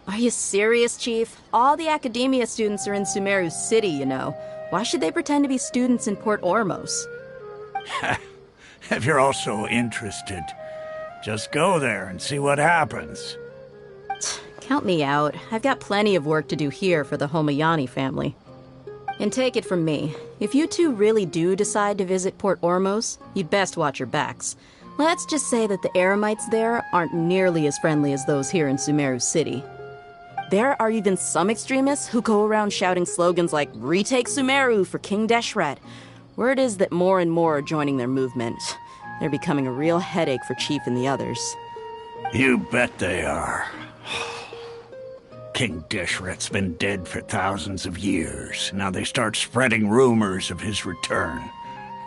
Are you serious, Chief? All the Academia students are in Sumeru City, you know. Why should they pretend to be students in Port Ormos? If you're also interested, just go there and see what happens. Count me out. I've got plenty of work to do here for the Homayani family. And take it from me, if you two really do decide to visit Port Ormos, you'd best watch your backs. Let's just say that the Eremites there aren't nearly as friendly as those here in Sumeru City. There are even some extremists who go around shouting slogans like, "Retake Sumeru for King Deshret." Word is that more and more are joining their movement. They're becoming a real headache for Chief and the others. You bet they are. King Deshret's been dead for thousands of years. Now they start spreading rumors of his return.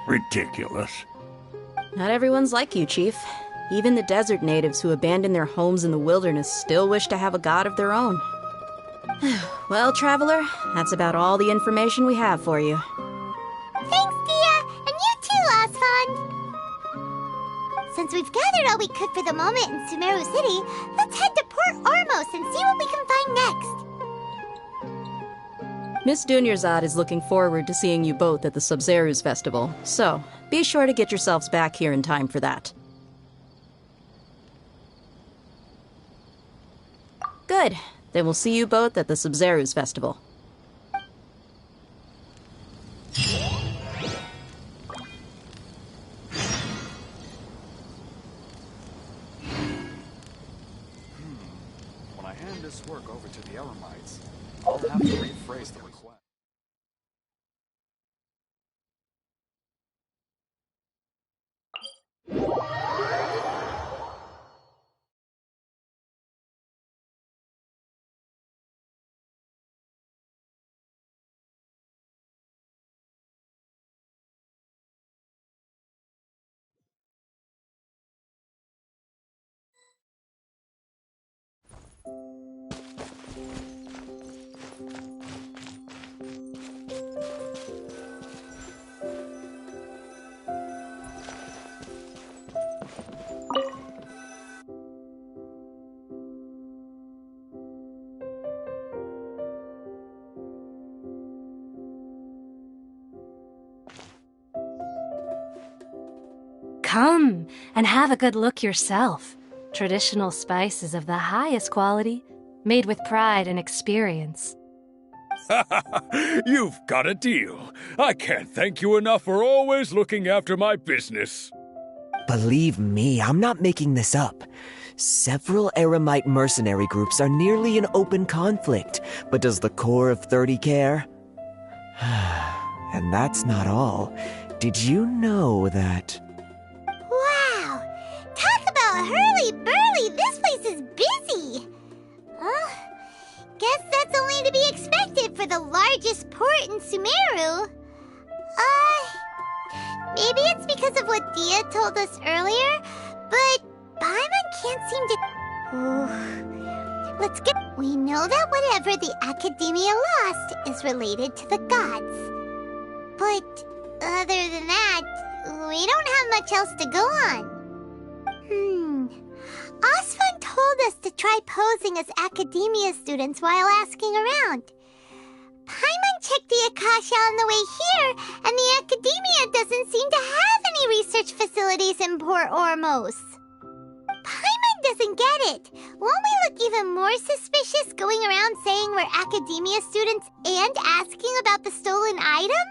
Ridiculous. Not everyone's like you, Chief. Even the desert natives who abandoned their homes in the wilderness still wish to have a god of their own. Well, Traveler, that's about all the information we have for you. Thanks, Dia! And you too, Asfand! Since we've gathered all we could for the moment in Sumeru City, let's head to Port Ormos and see what we can find next. Miss Dunyarzad is looking forward to seeing you both at the Sub-Zerus Festival, so be sure to get yourselves back here in time for that. Good. Then we'll see you both at the Sub-Zerus Festival. When I hand this work over to the Eremites, I'll have to rephrase the request. Come and have a good look yourself. Traditional spices of the highest quality, made with pride and experience. You've got a deal. I can't thank you enough for always looking after my business. Believe me, I'm not making this up. Several Eremite mercenary groups are nearly in open conflict, but does the core of 30 care? And that's not all. Did you know that... Wow! Talk about hurly-burly! This place is busy! Guess that's only to be expected for the largest port in Sumeru. Maybe it's because of what Dia told us earlier, but Paimon can't seem to... Let's get... We know that whatever the Academia lost is related to the gods. But other than that, we don't have much else to go on. Osfun told us to try posing as Academia students while asking around. Paimon checked the Akasha on the way here, and the Academia doesn't seem to have any research facilities in Port Ormos. Paimon doesn't get it. Won't we look even more suspicious going around saying we're Academia students and asking about the stolen item?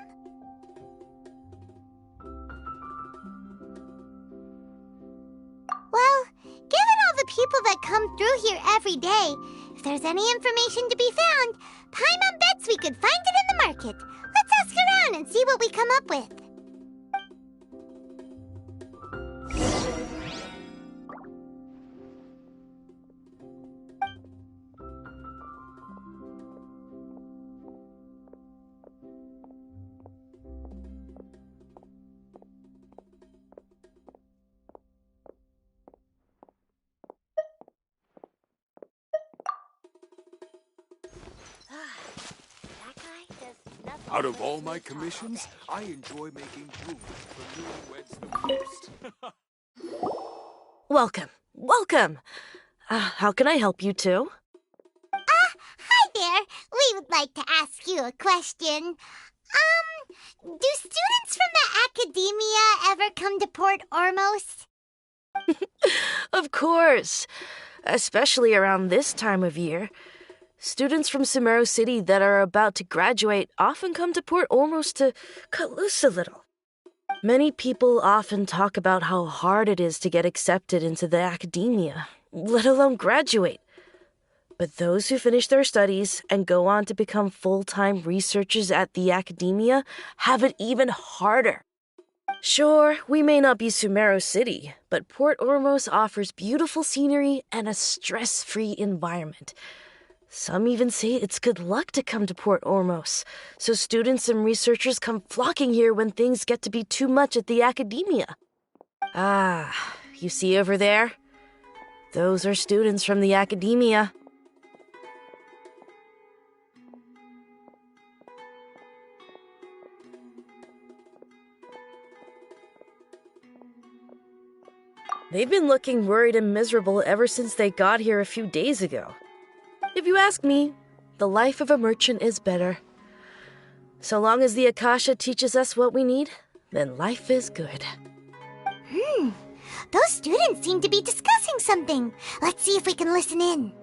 Well, given all the people that come through here every day, if there's any information to be found, Paimon bets we could find it in the market. Let's ask around and see what we come up with. Out of all my commissions, I enjoy making jewelry for newlyweds the most. Welcome. Welcome. How can I help you too? Hi there. We would like to ask you a question. Do students from the Academia ever come to Port Ormos? Of course. Especially around this time of year. Students from Sumeru City that are about to graduate often come to Port Ormos to cut loose a little. Many people often talk about how hard it is to get accepted into the Academia, let alone graduate. But those who finish their studies and go on to become full-time researchers at the Academia have it even harder. Sure, we may not be Sumeru City, but Port Ormos offers beautiful scenery and a stress-free environment. Some even say it's good luck to come to Port Ormos, so students and researchers come flocking here when things get to be too much at the Academia. Ah, you see over there? Those are students from the Academia. They've been looking worried and miserable ever since they got here a few days ago. If you ask me, the life of a merchant is better. So long as the Akasha teaches us what we need, then life is good. Those students seem to be discussing something. Let's see if we can listen in.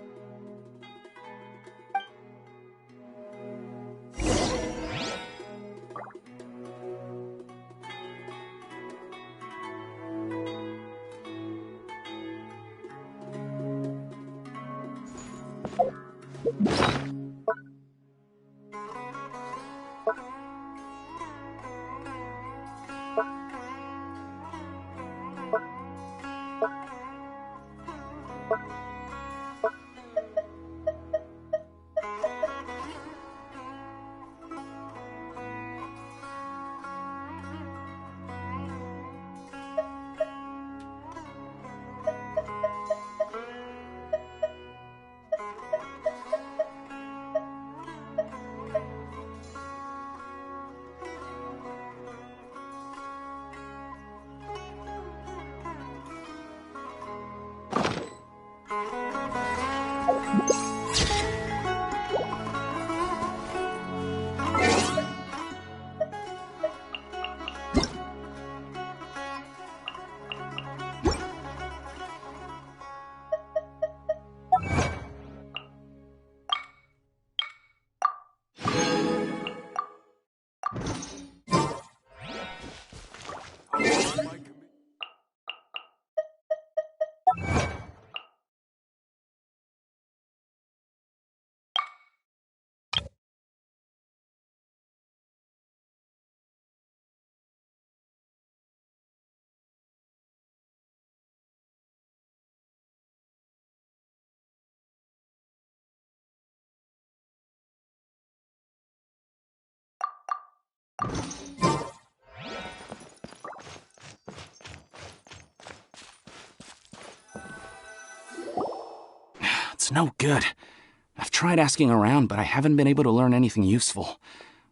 It's no good. I've tried asking around, but I haven't been able to learn anything useful.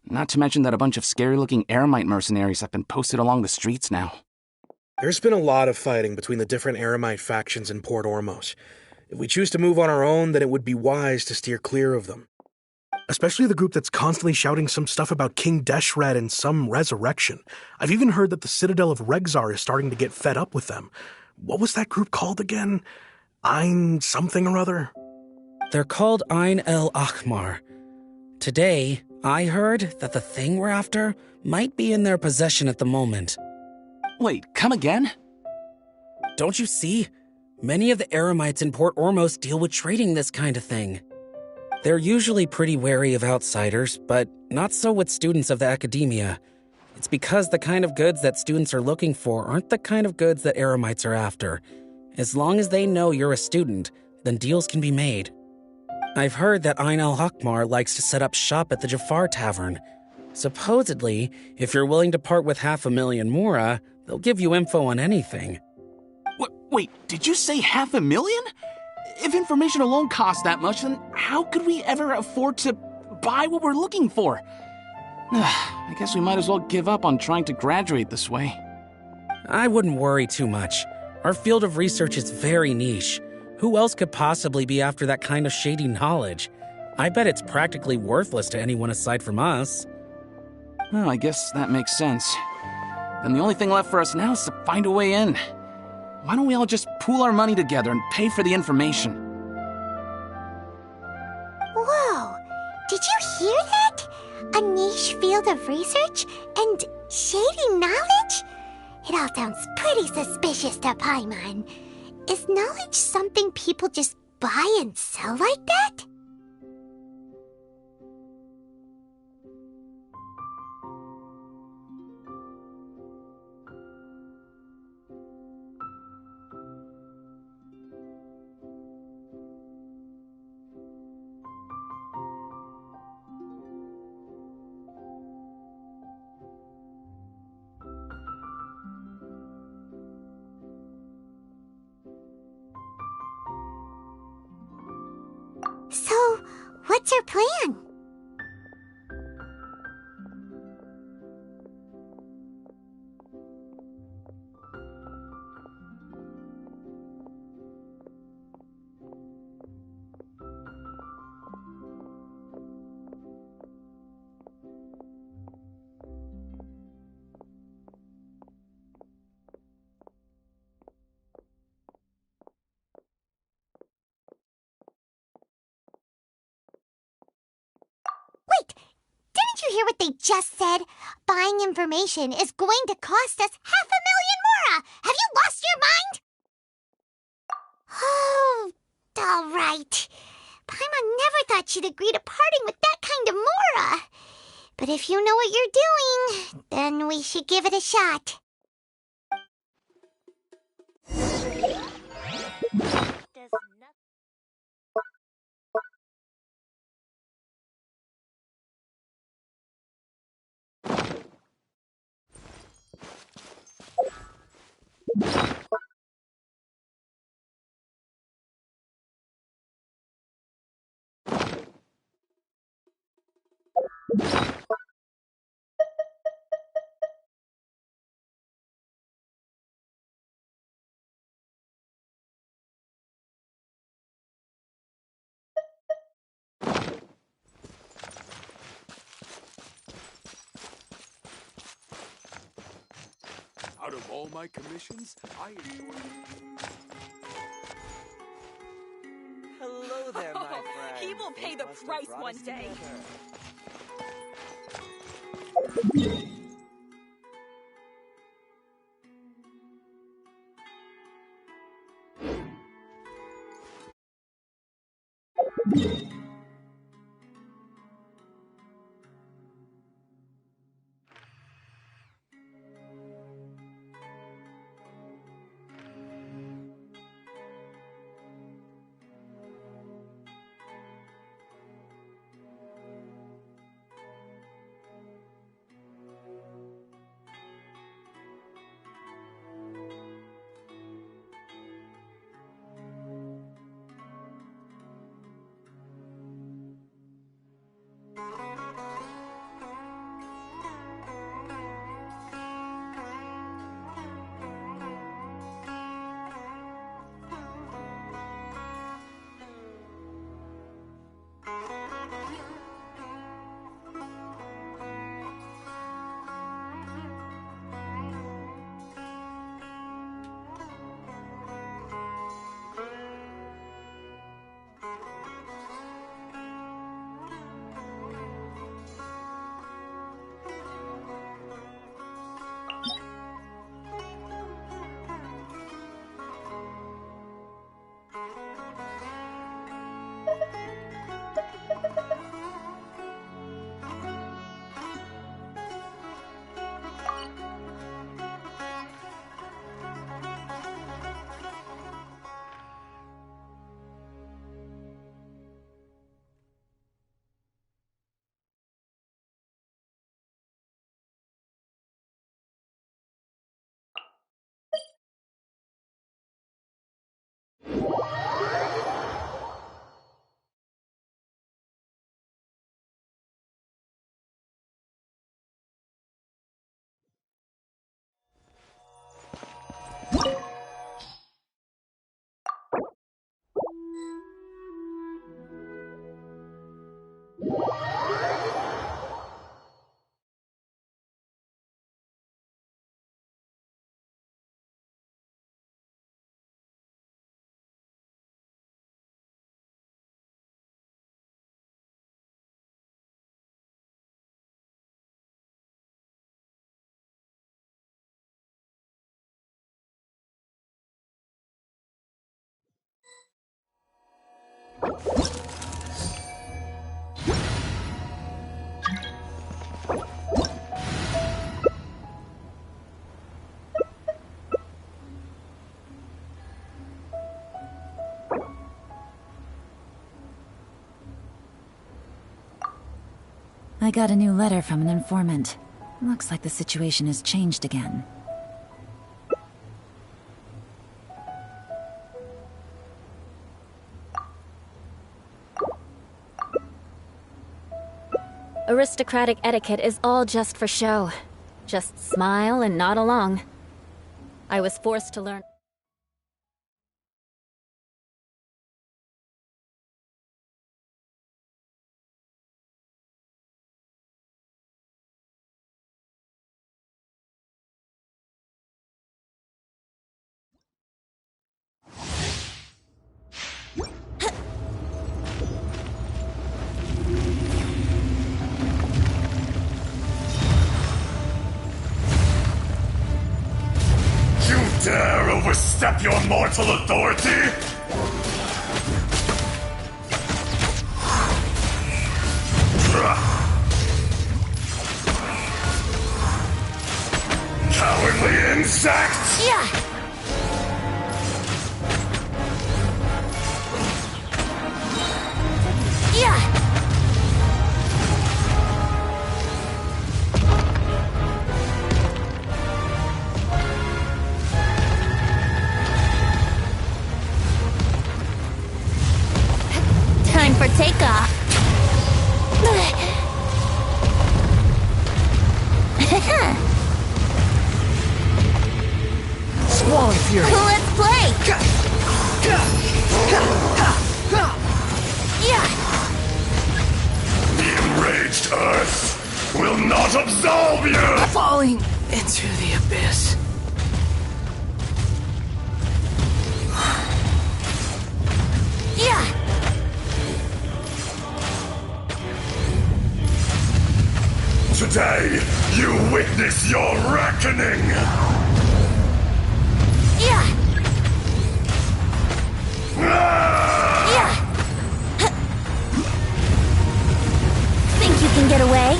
Not to mention that a bunch of scary-looking Eremite mercenaries have been posted along the streets now. There's been a lot of fighting between the different Eremite factions in Port Ormos. If we choose to move on our own, then it would be wise to steer clear of them. Especially the group that's constantly shouting some stuff about King Deshret and some resurrection. I've even heard that the Citadel of Regzar is starting to get fed up with them. What was that group called again? Ein something or other? They're called Ein El Akhmar. Today, I heard that the thing we're after might be in their possession at the moment. Wait, come again? Don't you see? Many of the Eremites in Port Ormos deal with trading this kind of thing. They're usually pretty wary of outsiders, but not so with students of the academia. It's because the kind of goods that students are looking for aren't the kind of goods that Eremites are after. As long as they know you're a student, then deals can be made. I've heard that Ein al-Hakmar likes to set up shop at the Jafar Tavern. Supposedly, if you're willing to part with 500,000 Mora, they'll give you info on anything. Wait, did you say 500,000? If information alone costs that much, then how could we ever afford to buy what we're looking for? I guess we might as well give up on trying to graduate this way. I wouldn't worry too much. Our field of research is very niche. Who else could possibly be after that kind of shady knowledge? I bet it's practically worthless to anyone aside from us. Well, I guess that makes sense. Then the only thing left for us now is to find a way in. Why don't we all just pool our money together and pay for the information? Whoa! Did you hear that? A niche field of research and shady knowledge? It all sounds pretty suspicious to Paimon. Is knowledge something people just buy and sell like that? So, what's your plan? Wait, didn't you hear what they just said? Buying information is going to cost us 500,000 Mora! Have you lost your mind? Oh, all right. Paimon never thought she'd agree to parting with that kind of Mora. But if you know what you're doing, then we should give it a shot. Out of all my commissions, I enjoy... Hello there, my friend. He will pay the price one day. I got a new letter from an informant. Looks like the situation has changed again. Aristocratic etiquette is all just for show. Just smile and nod along. I was forced to learn. You dare overstep your mortal authority? Cowardly insect! Yeah! Yeah! Time for takeoff. Swallowing Fury! Let's play! Yeah! The enraged Earth will not absolve you! Falling into the abyss. Yeah! Today, you witness your reckoning! Yeah! Ah! Yeah! Think you can get away?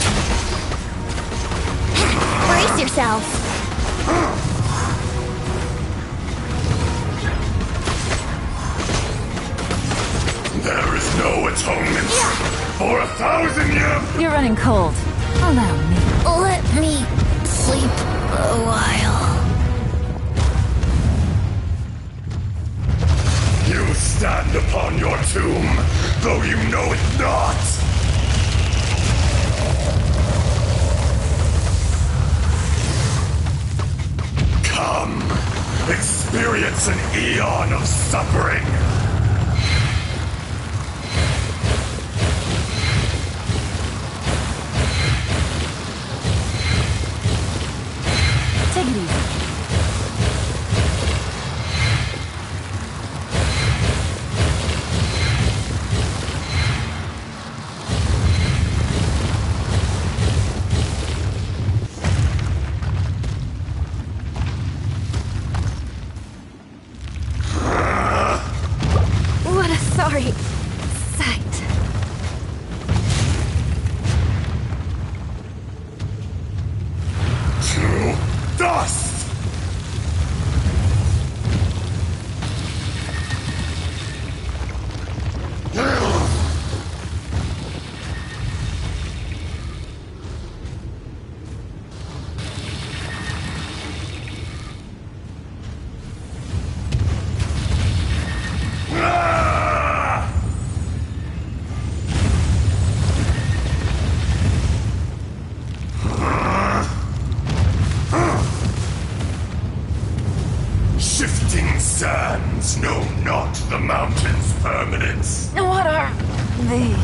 Brace yourselves! There is no atonement for 1,000 years! You're running cold. Allow me. Let me sleep a while. You stand upon your tomb, though you know it not! Come, experience an eon of suffering! Take it easy. What a sorry sight. To dust! Shifting sands know not the mountain's permanence. What are they?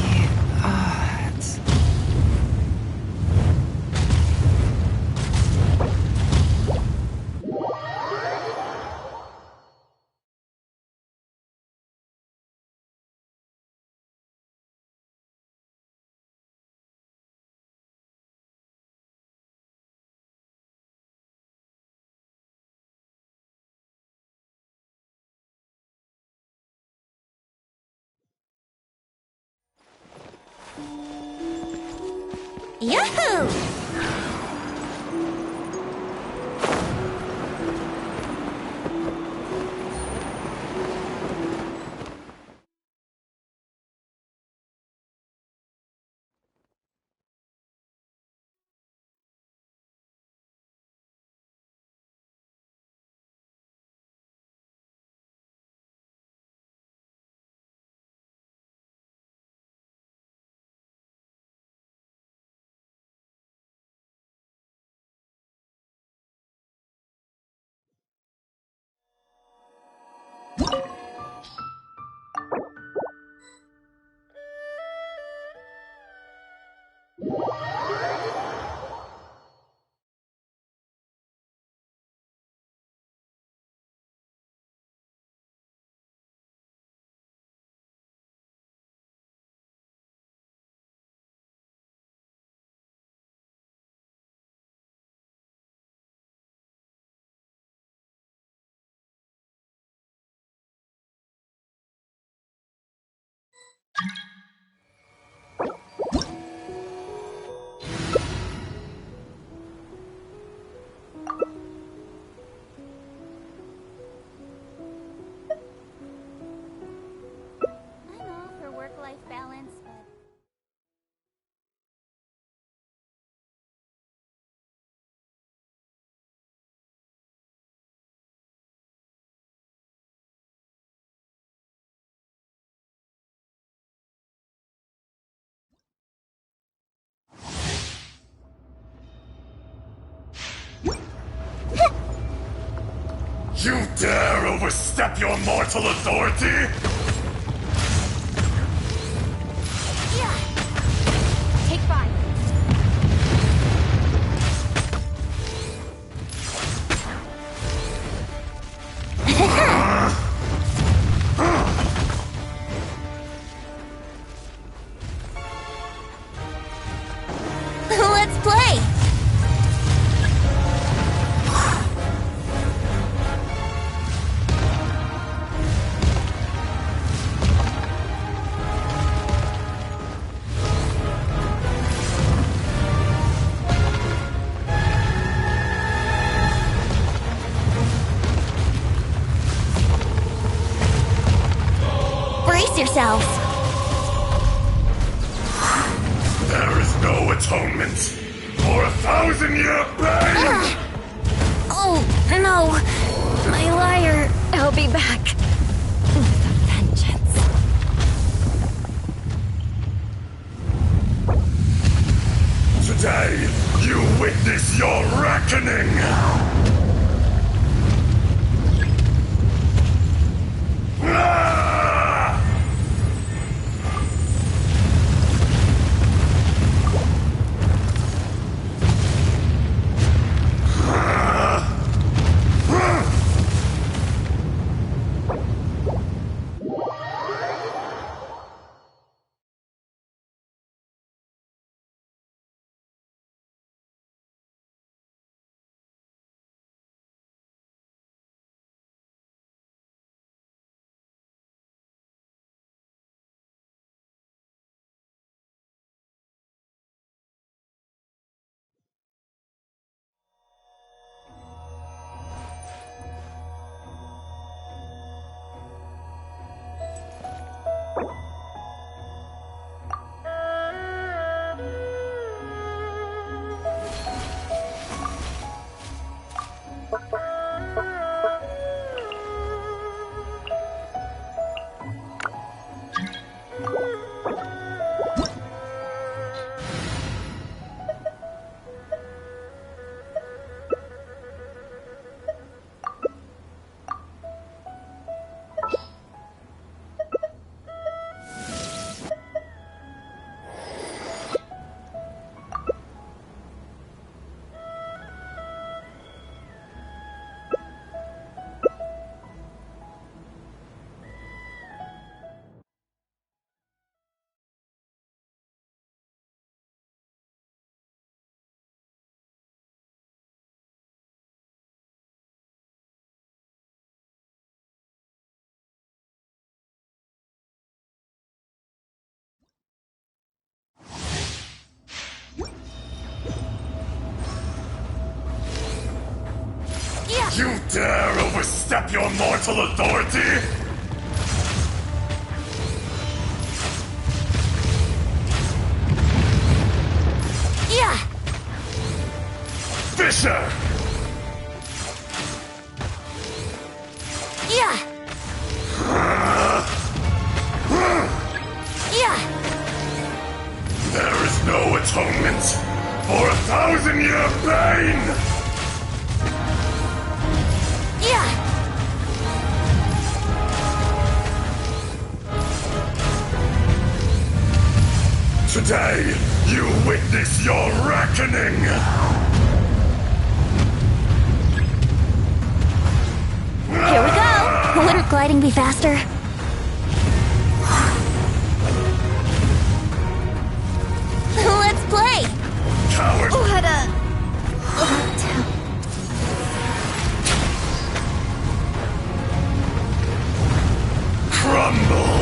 Yahoo! I'm all for work-life balance, but... You dare overstep your mortal authority? Yeah! Take 5. Let's play! Brace yourselves! There is no atonement for 1,000-year pain! Oh, no! My lyre! I'll be back. With a vengeance. Today, you witness your reckoning! You dare overstep your mortal authority? Yeah! Fisher! Yeah! Yeah! There is no atonement for 1,000-year pain! Yeah! Today, you witness your reckoning! Here we go! Wouldn't gliding be faster? Let's play! Coward! Crumble!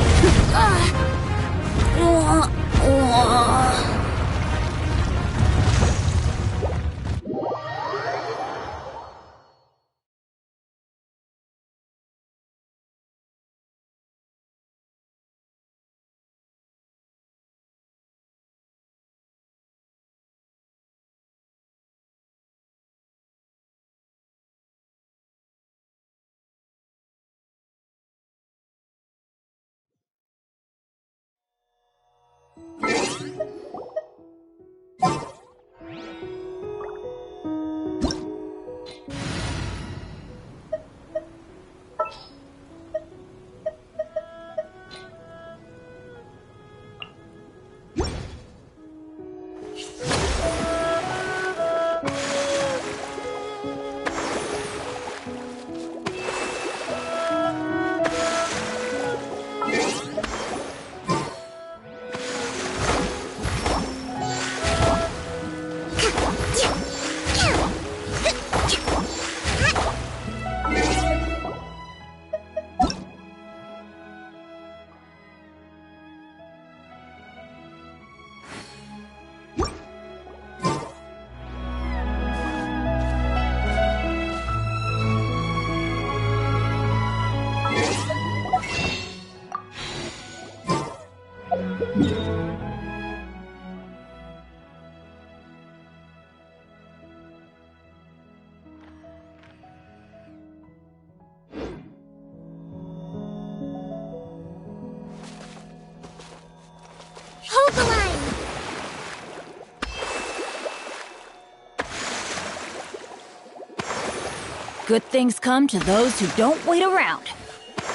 Good things come to those who don't wait around.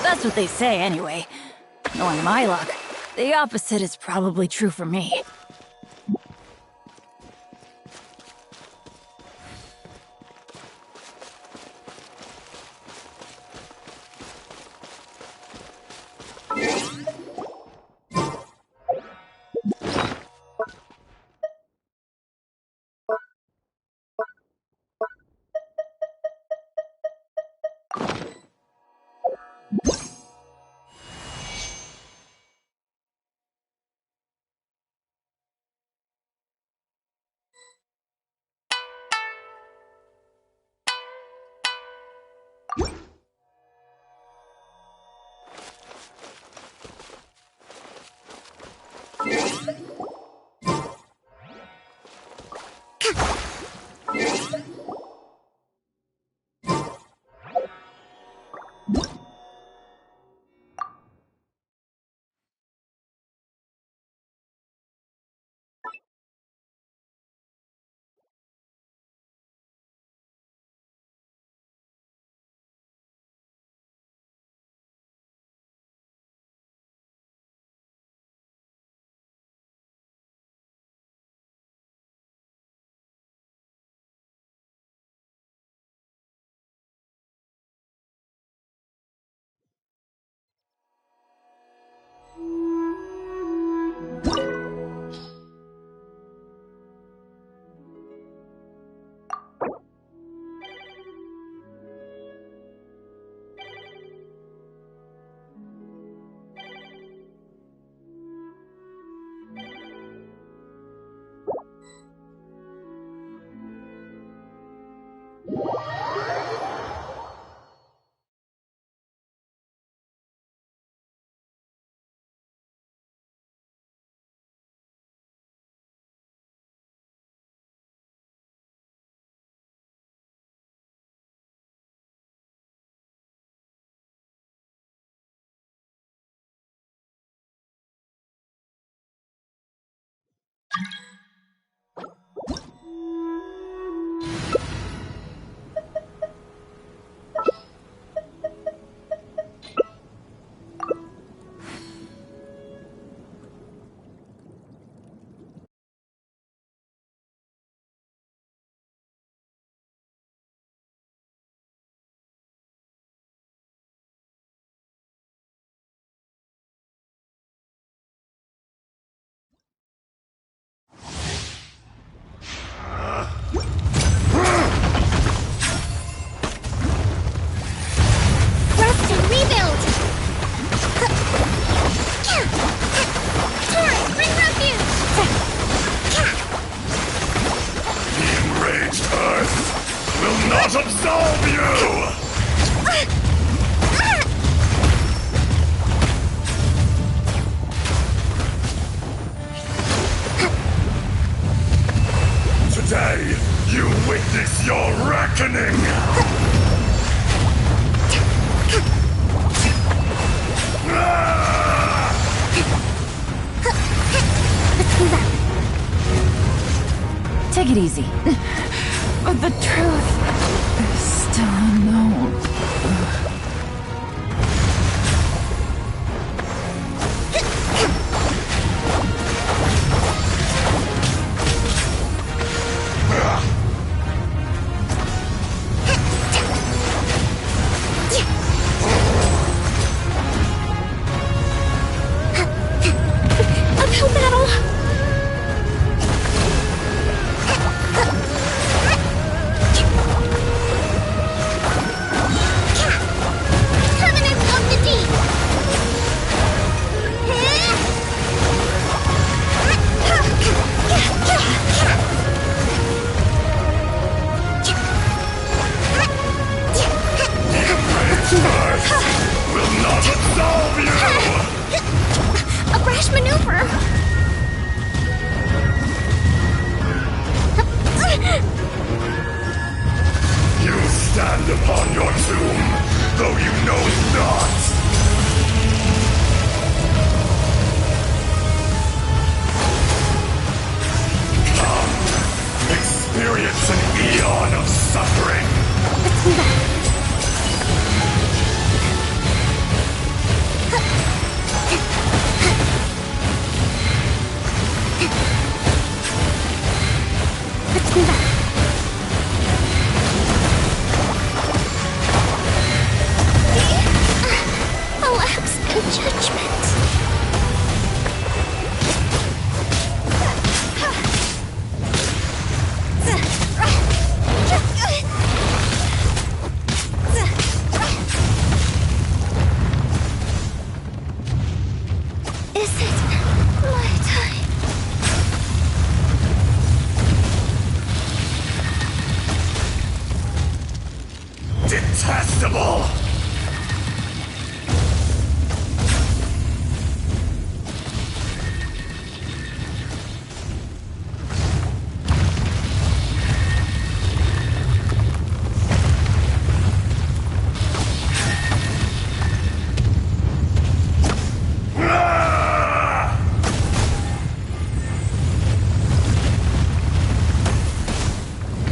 That's what they say, anyway. Knowing my luck, the opposite is probably true for me. Rest and rebuild! Torrent, bring refuge! The enraged Earth will not absolve you! Today, you witness your reckoning! Take it easy. But the truth is still unknown. Uphill battle! Covenant of the Deep! Earth will not absolve you! A brash maneuver! You stand upon your tomb, though you know not! Come, experience an eon of suffering! A lapse in judgment. Is it my time? Detestable!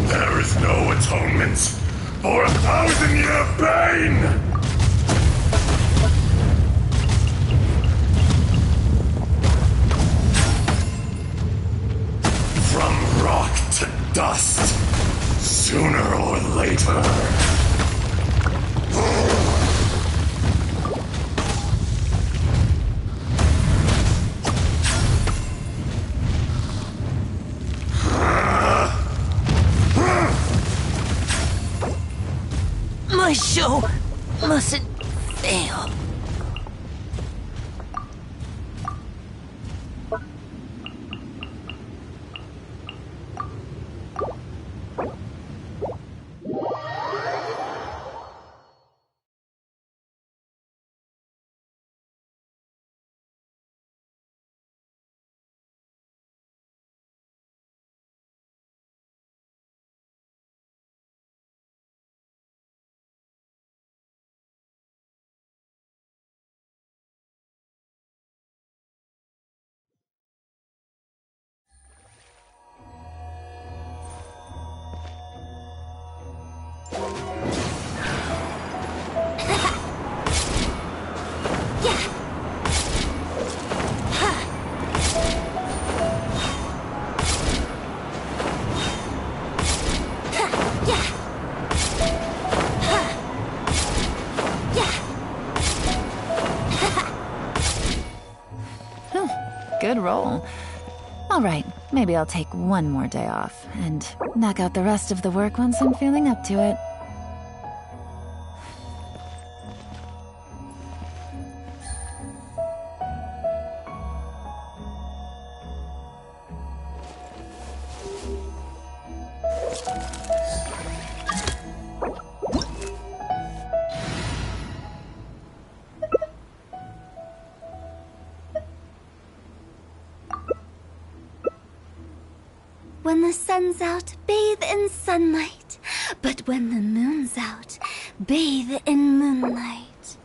There is no atonement for 1,000-year pain! From rock to dust, sooner or later. My show mustn't fail. Good roll. Alright, maybe I'll take one more day off and knock out the rest of the work once I'm feeling up to it. When the sun's out, bathe in sunlight. But when the moon's out, bathe in moonlight.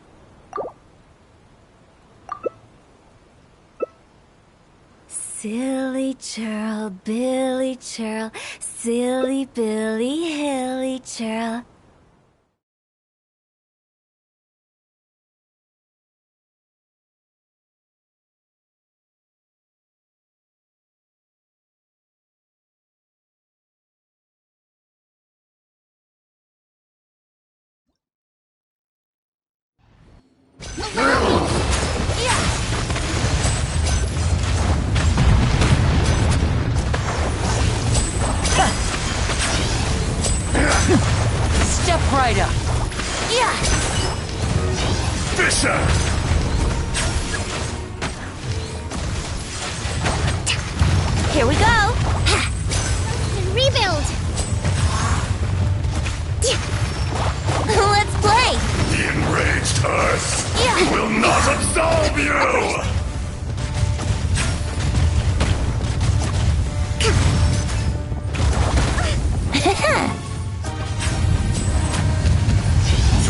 Silly churl, Billy churl, silly Billy, hilly churl. Step right up. Yeah. Fisher! Here we go. Rebuild. Let's play. The enraged Earth will not absolve you!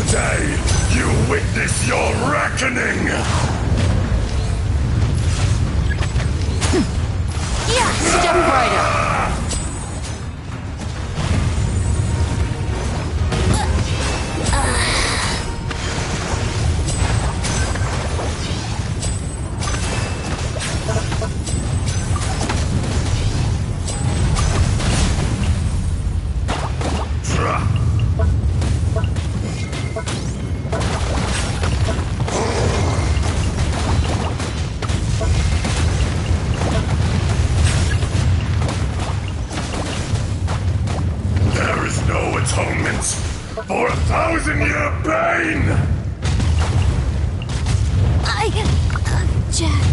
Today, you witness your reckoning! Step right up. atonement for 1,000-year pain! Jack.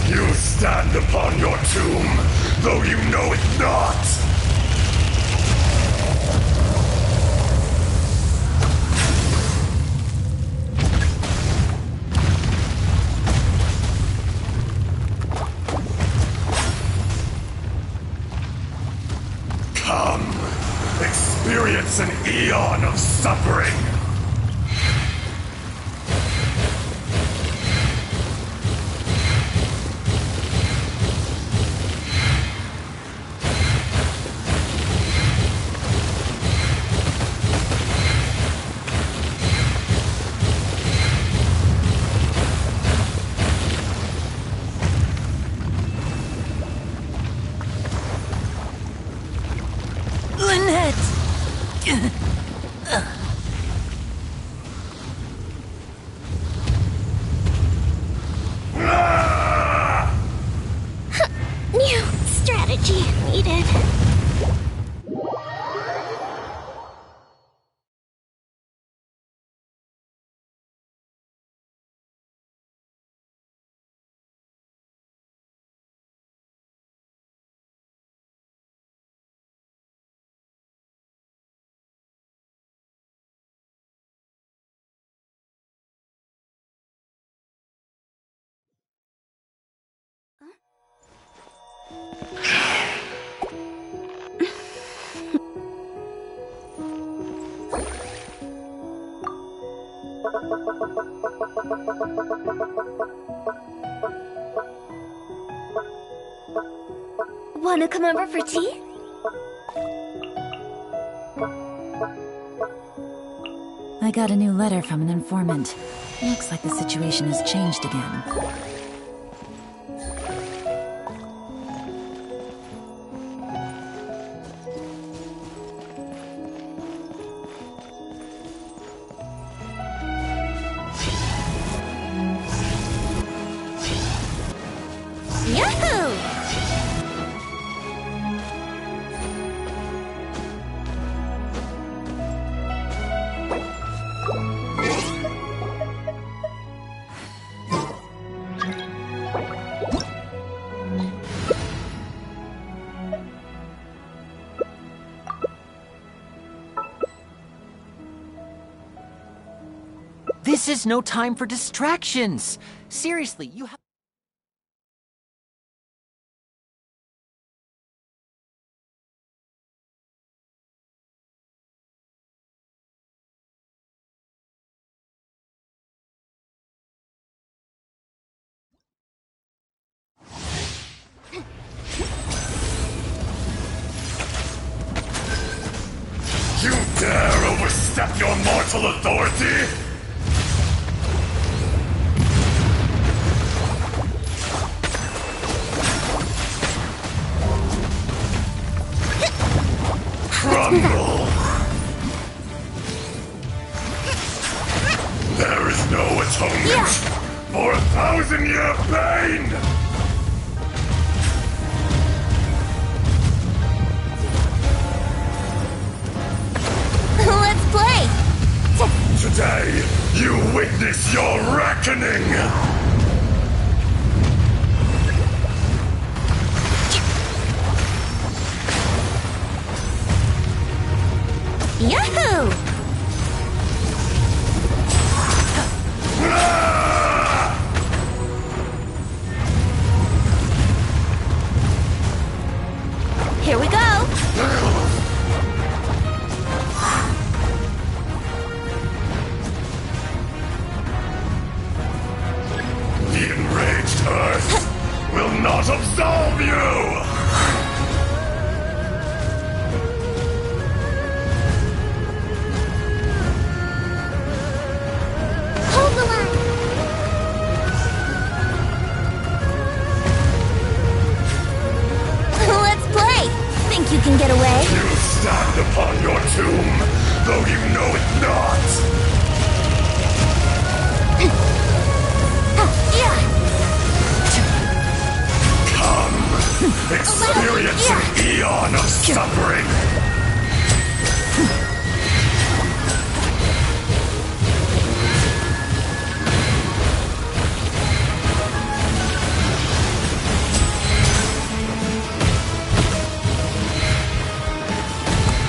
You stand upon your tomb, though you know it not! Come, experience an eon of suffering! New strategy needed. Wanna come over for tea? I got a new letter from an informant. Looks like the situation has changed again. Yahoo! This is no time for distractions! Seriously, you have... You dare overstep your mortal authority? Crumble! There is no atonement for 1,000-year pain! Let's play! Today, you witness your reckoning! Yahoo! Here we go! The enraged Earth will not absolve you! Hold the line. Let's play! Think you can get away? You stand upon your tomb, though you know it not! Come, Experience an eon of suffering!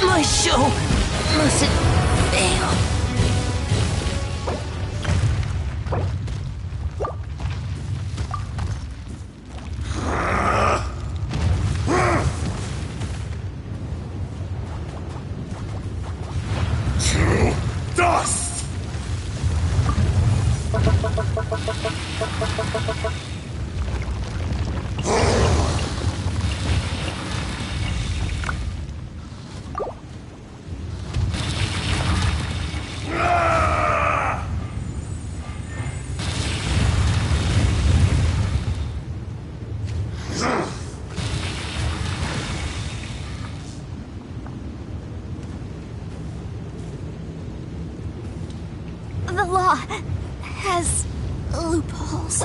My show mustn't fail. To dust! The law has loopholes.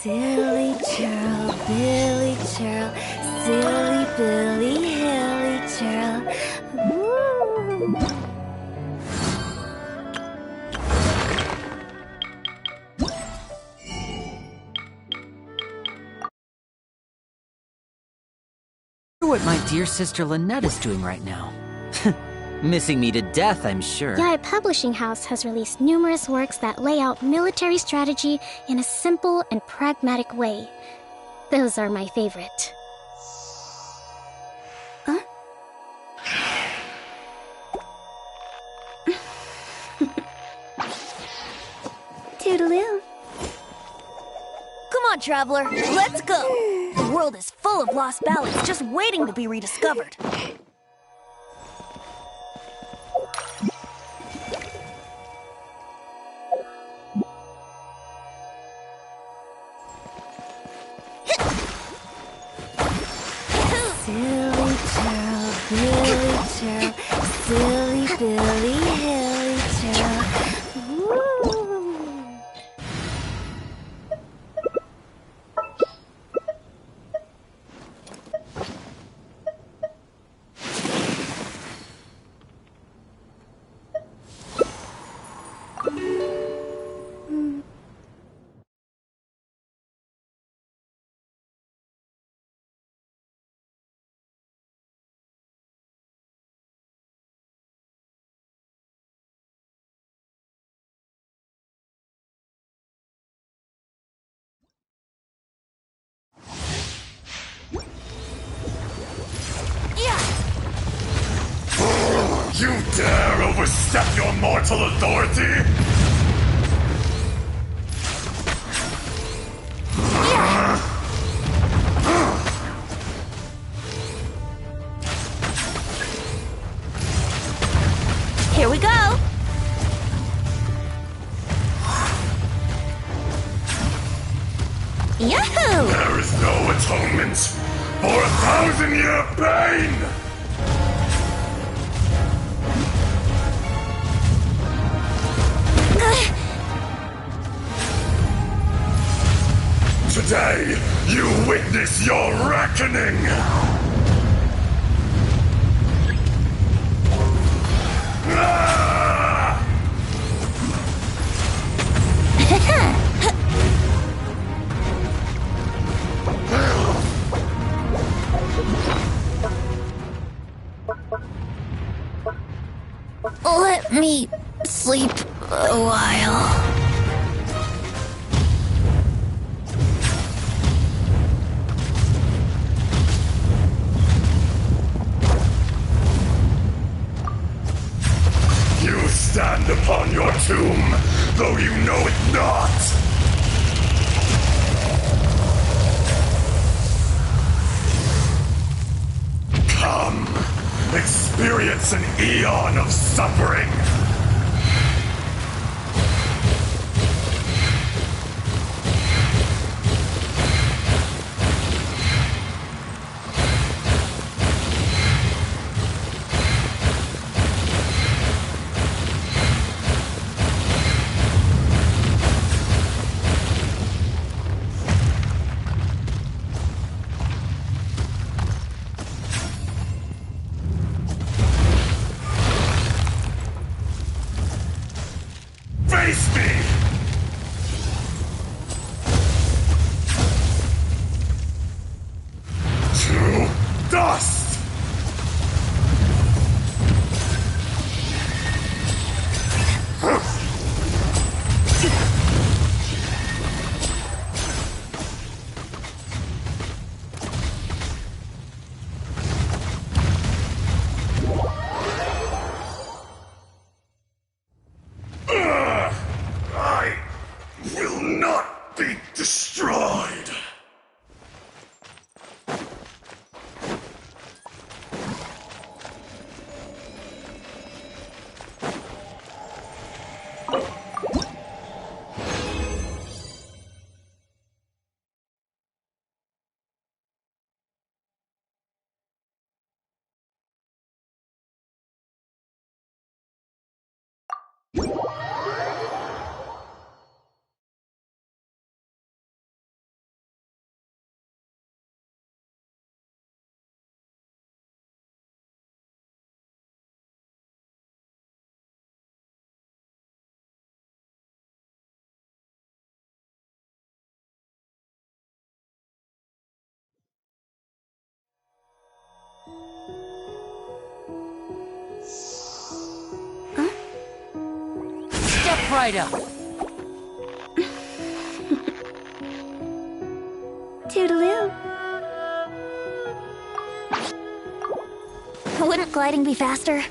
Silly churl, Billy churl, silly Billy, hilly churl. Woo. What my dear sister Lynette is doing right now. Missing me to death, I'm sure. Yaya Publishing House has released numerous works that lay out military strategy in a simple and pragmatic way. Those are my favorite. Huh? Toodaloo. Come on, traveler, let's go! The world is full of lost ballads just waiting to be rediscovered. Silly churl, Billy churl, silly Billy, hilly churl. Woo. You dare overstep your mortal authority? Here we go! Yahoo! There is no atonement for 1,000-year pain! Today, you witness your reckoning! Let me sleep a while. eon of suffering. Face me! To dust! I will not be destroyed. Step right up. Toodaloo. Wouldn't gliding be faster?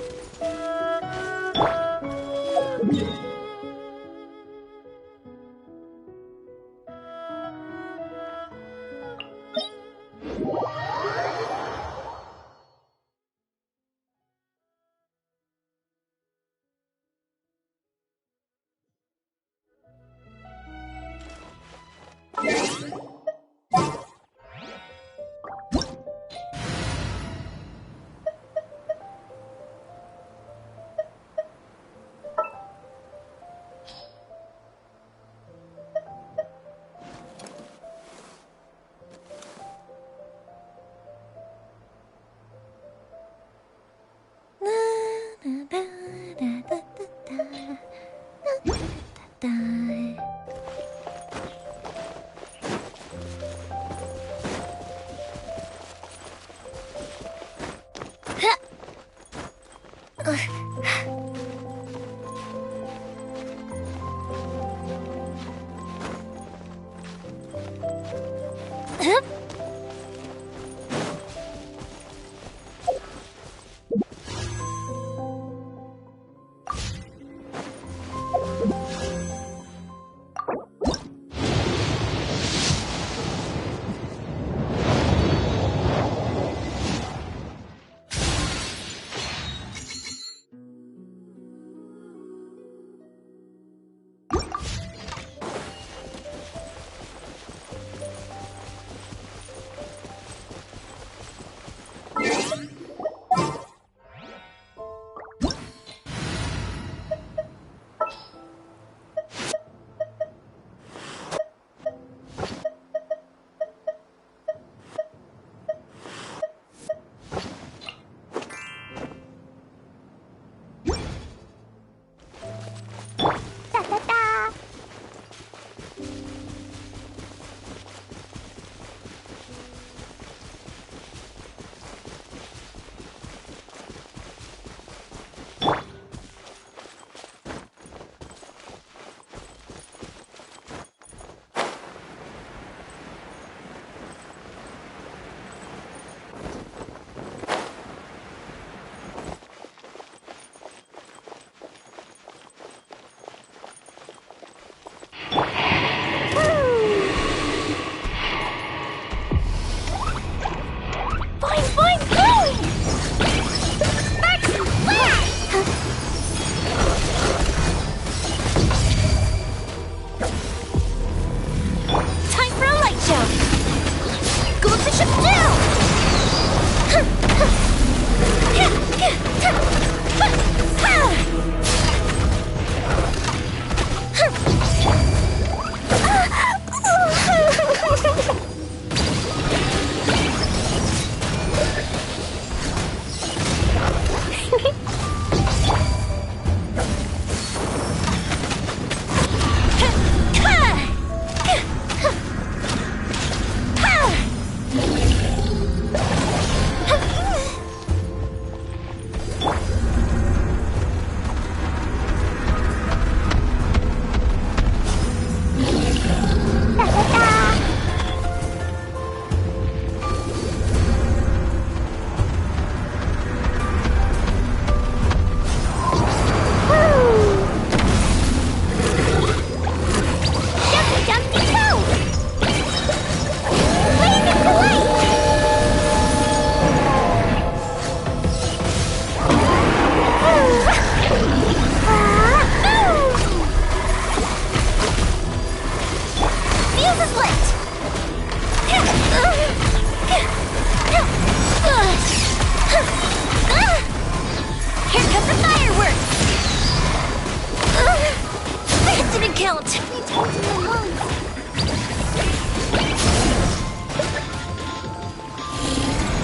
melting my lungs.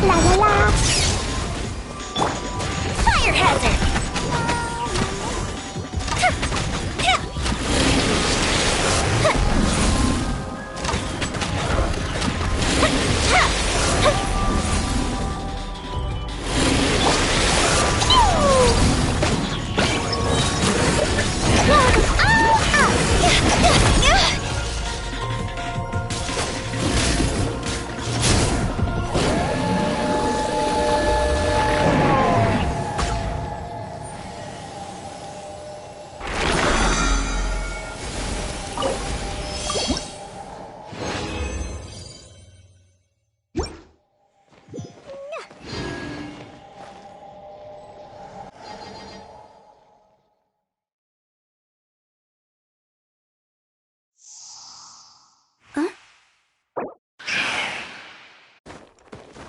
La la la. Fire hazard!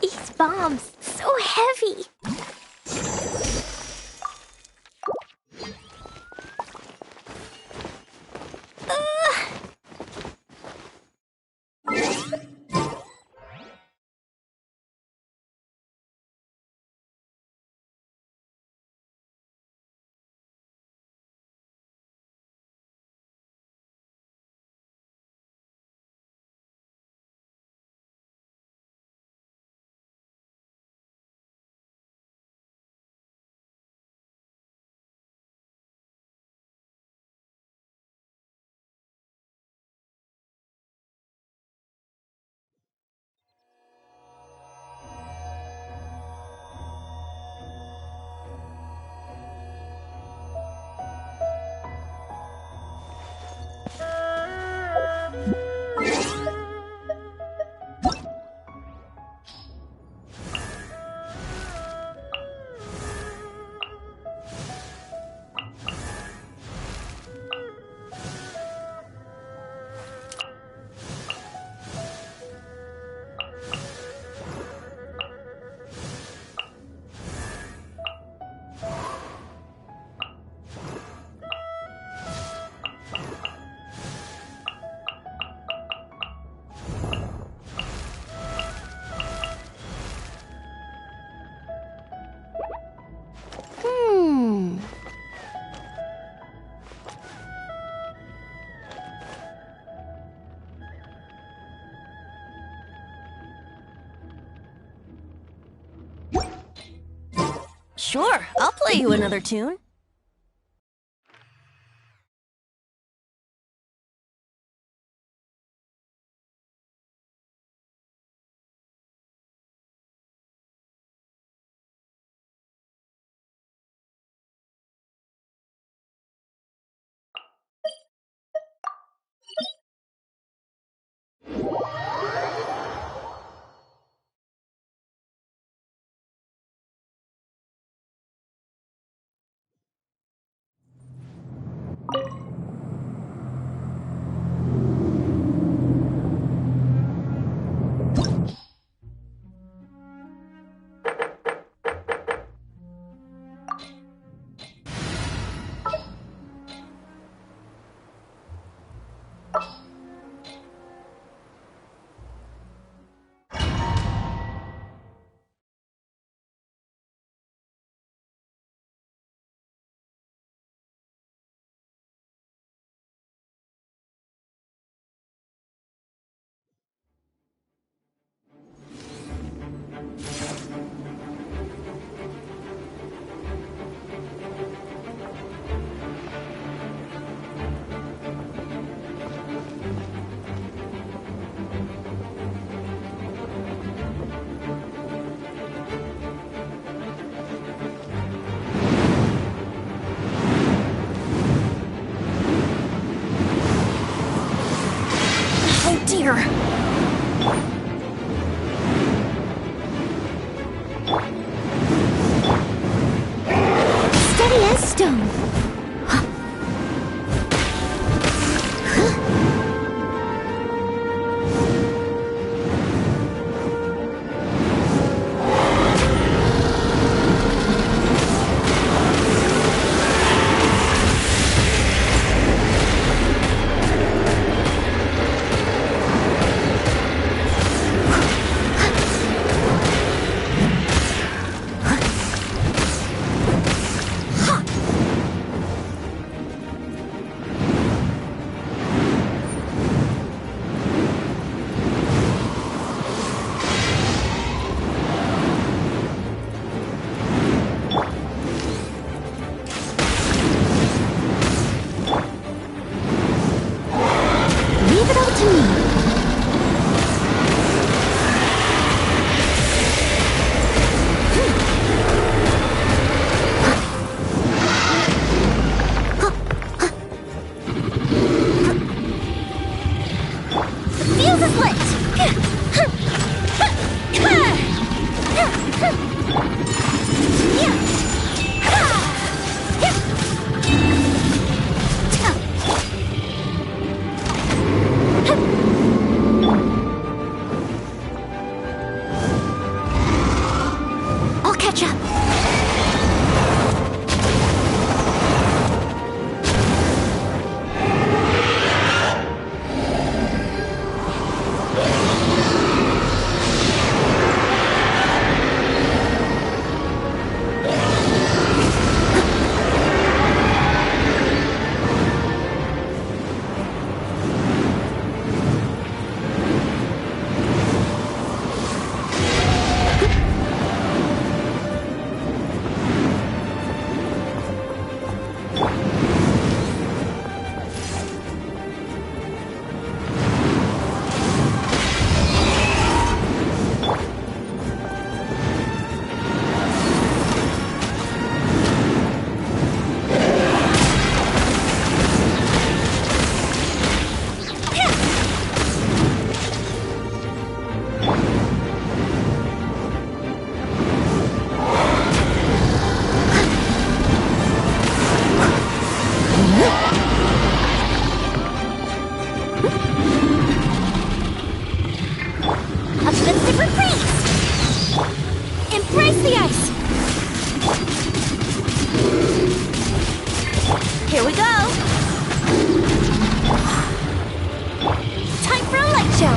These bombs, so heavy. Sure, I'll play you another tune. Dear. Steady as stone. to me. Fuse is lit! I'll catch up. Uplifted reprise! Embrace the ice! Here we go! Time for a light show!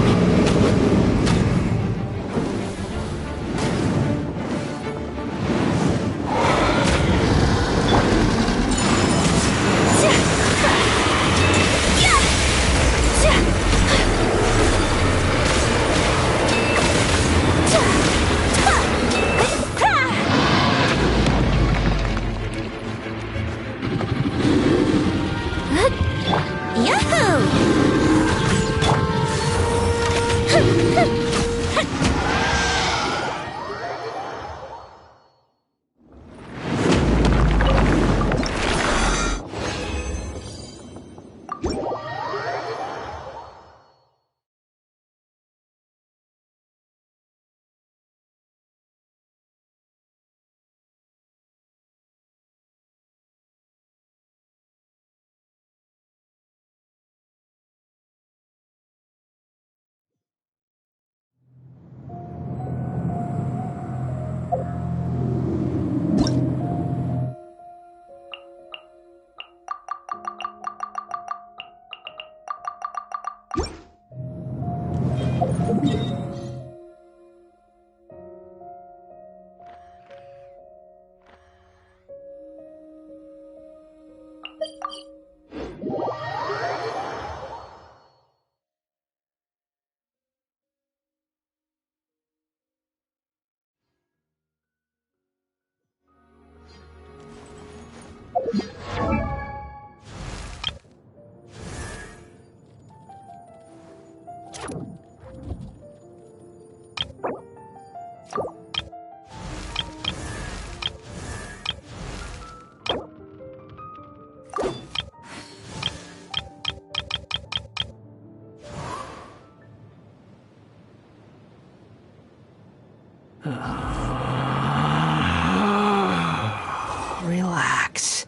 Relax.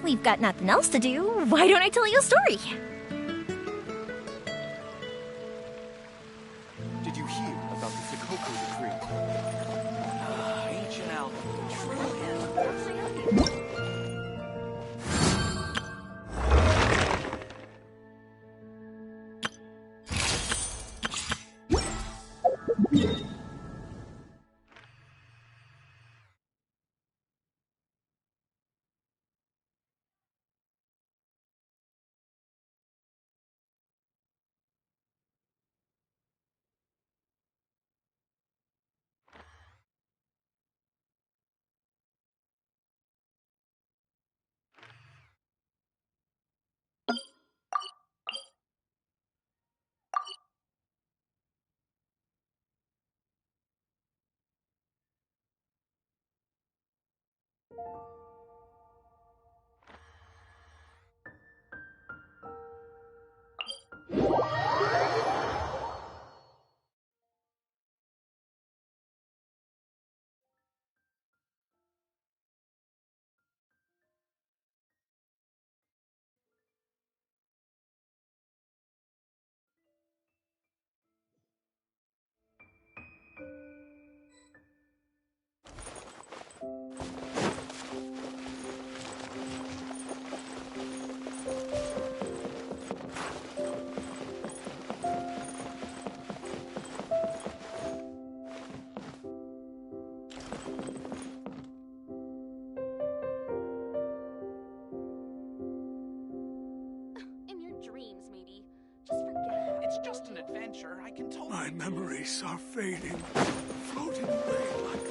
we've got nothing else to do, why don't I tell you a story? Did you hear about the Sakoko decree? Ancient alchemy truly is fascinating. It's just an adventure. I can totally. My memories are fading, floating away like.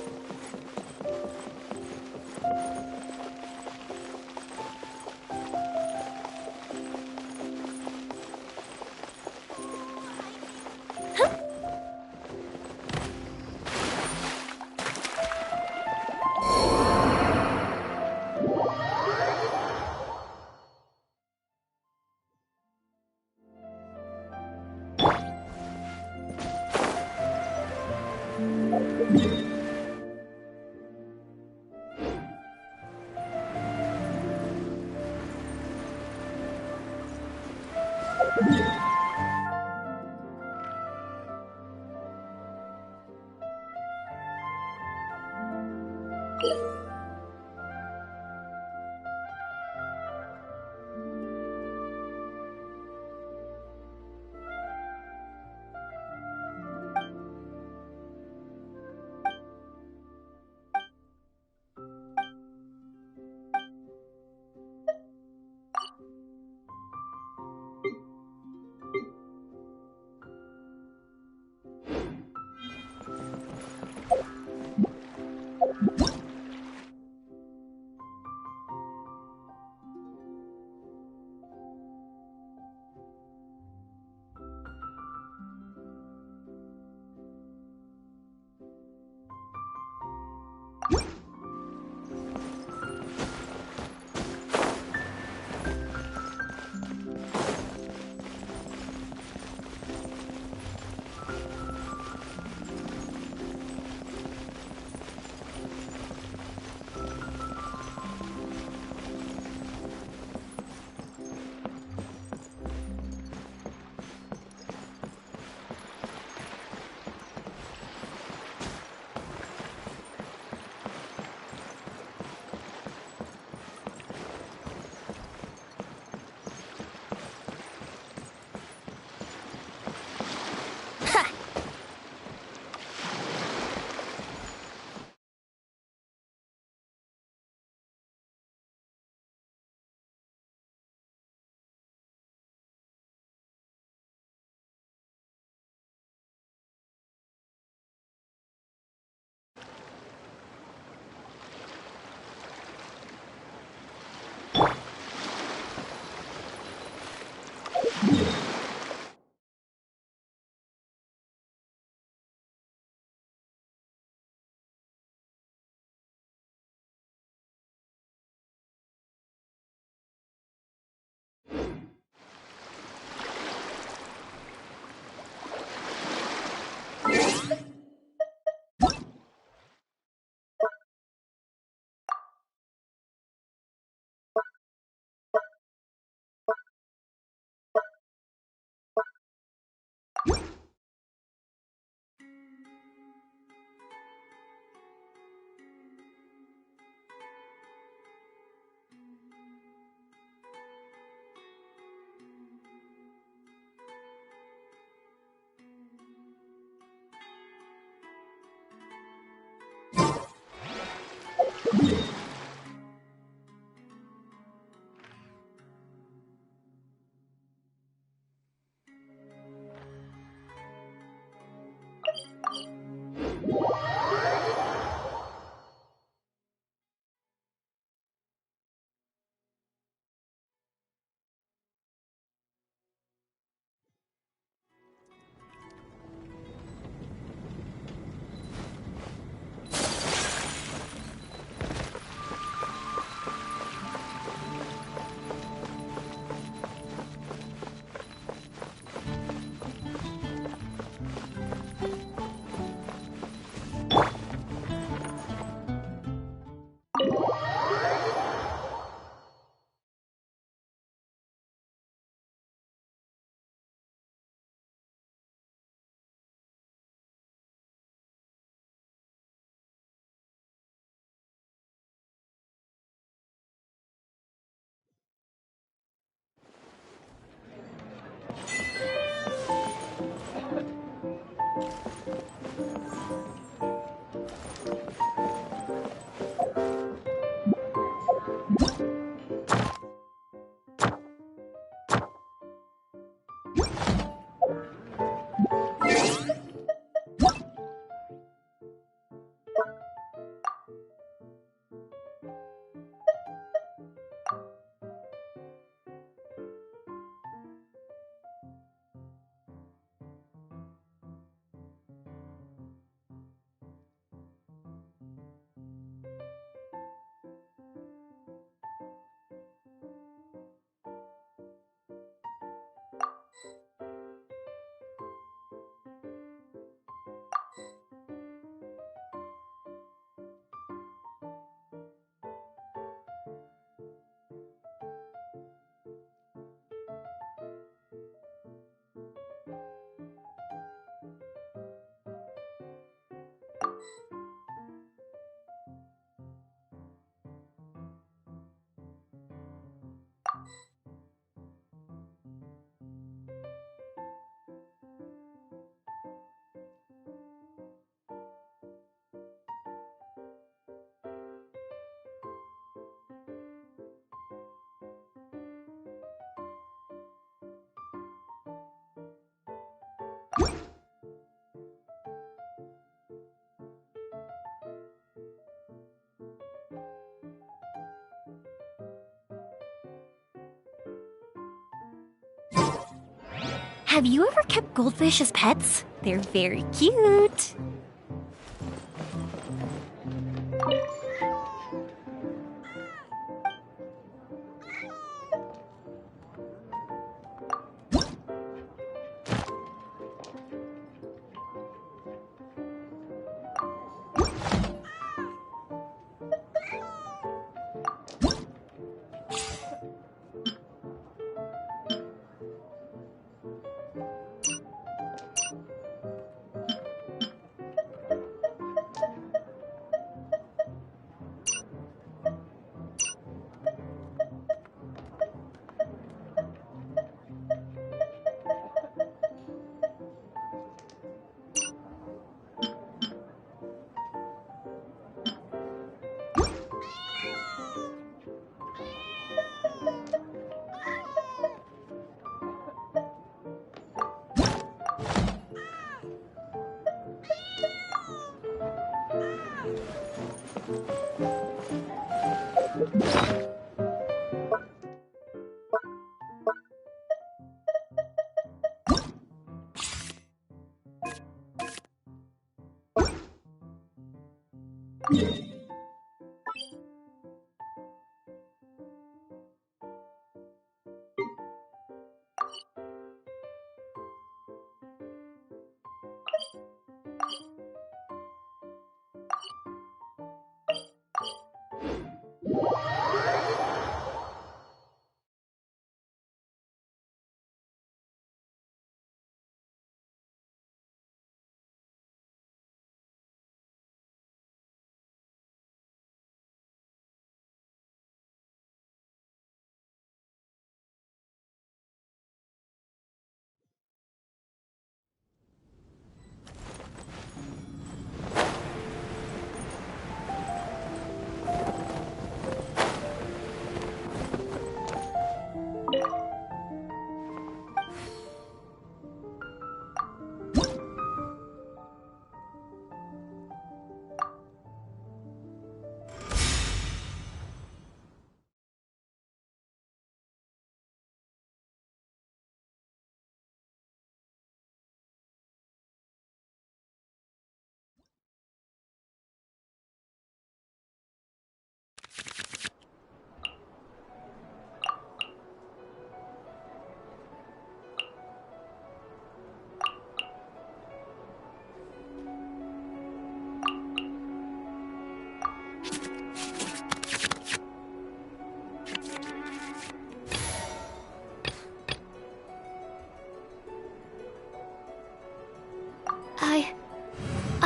Have you ever kept goldfish as pets? They're very cute.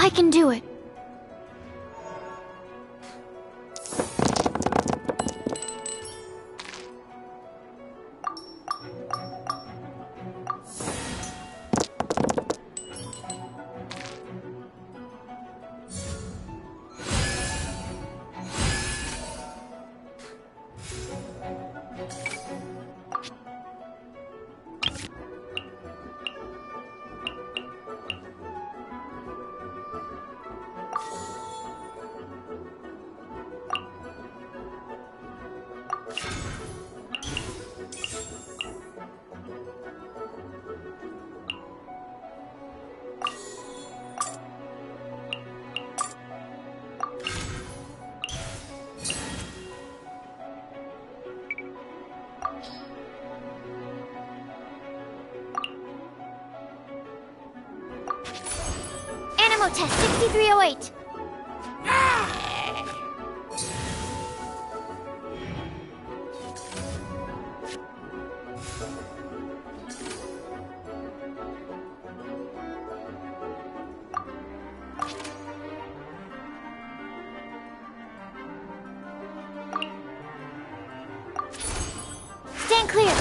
I can do it. Animal test 6308. Stand clear.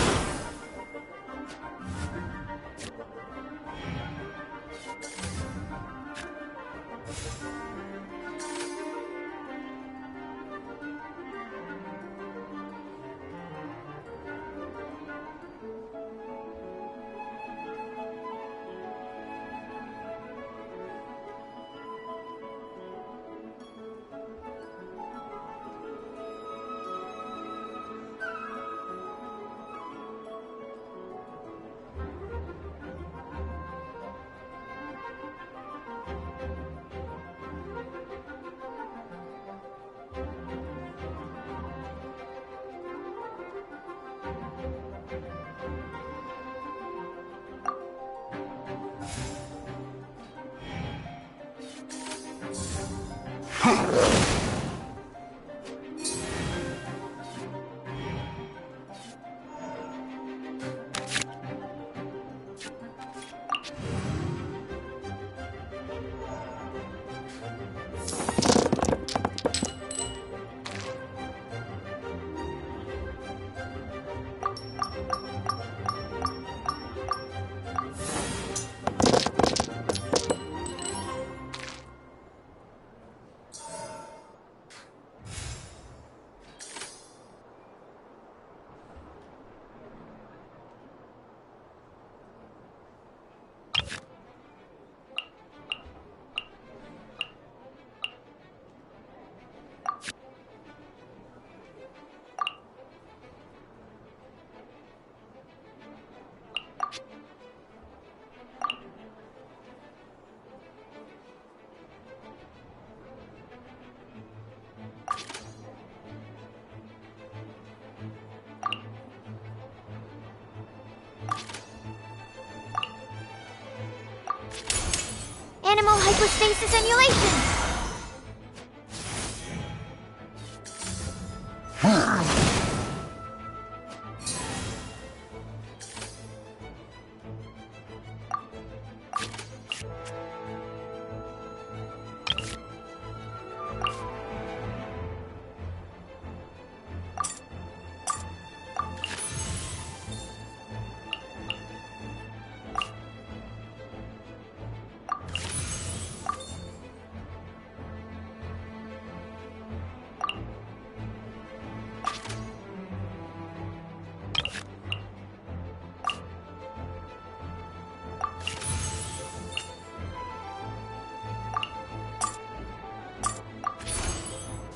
Animal hypostasis emulation!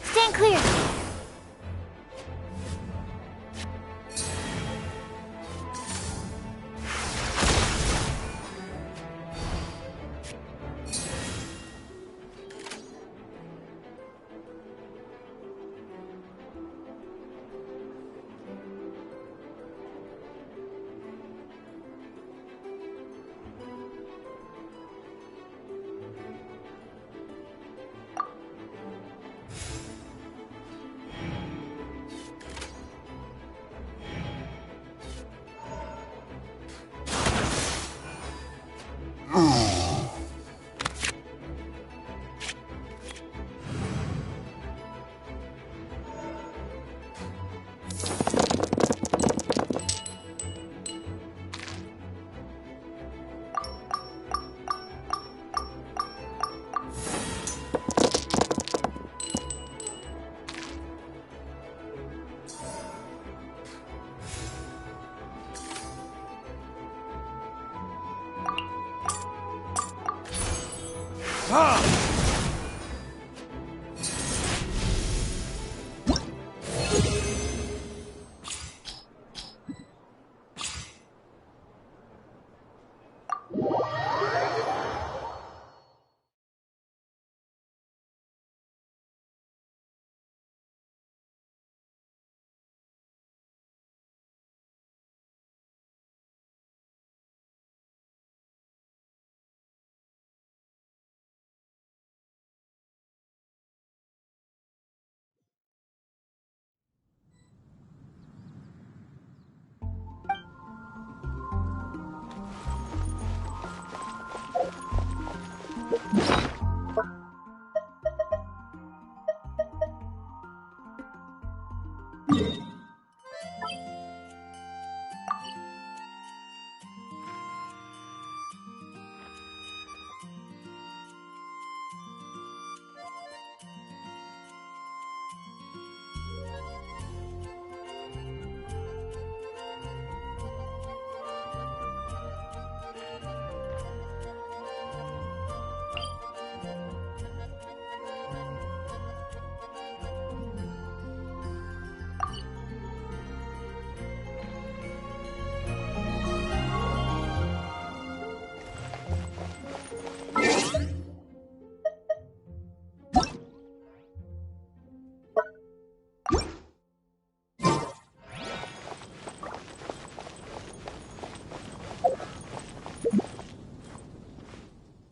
Stand clear!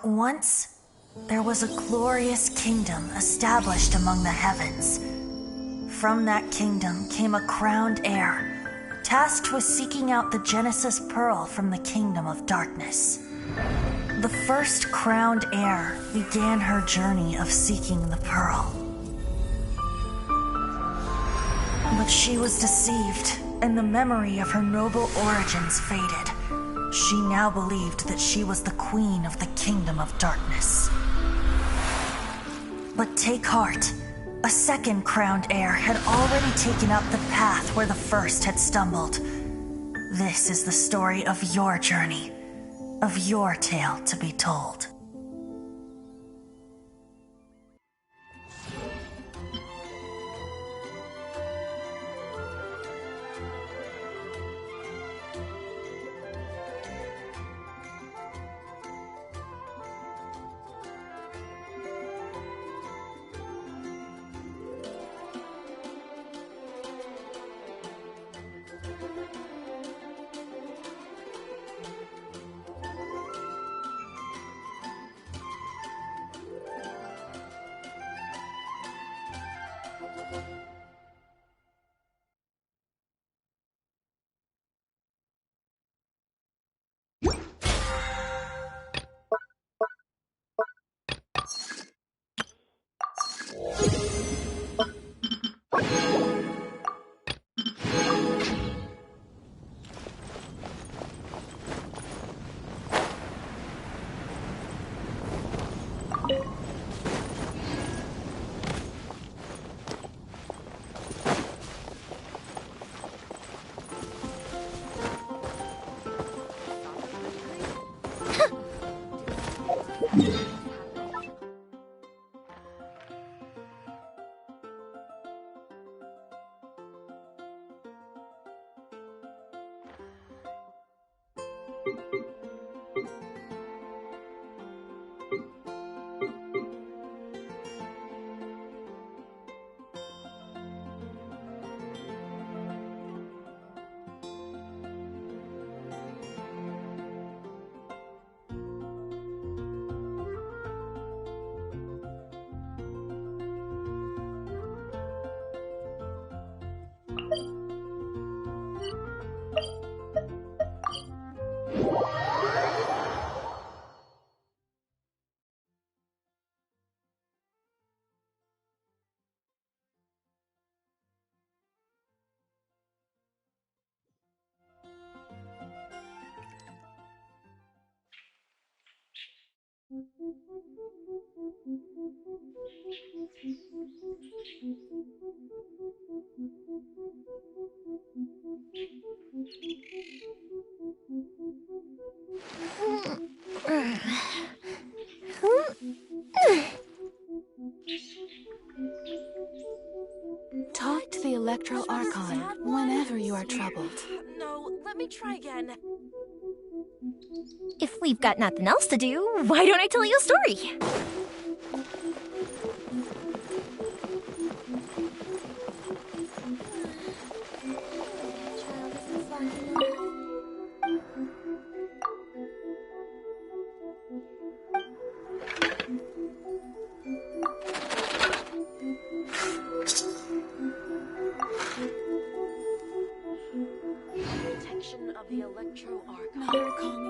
Once, There was a glorious kingdom established among the heavens. From that kingdom came a crowned heir, tasked with seeking out the Genesis Pearl from the kingdom of darkness. The first crowned heir began her journey of seeking the pearl. But she was deceived, and the memory of her noble origins faded. She now believed that she was the queen of the kingdom of darkness. But take heart. A second crowned heir had already taken up the path where the first had stumbled. This is the story of your journey, of your tale to be told. Talk to the Electro Archon whenever you are troubled. No, let me try again. If we've got nothing else to do, why don't I tell you a story? Protection of the Electro Archon.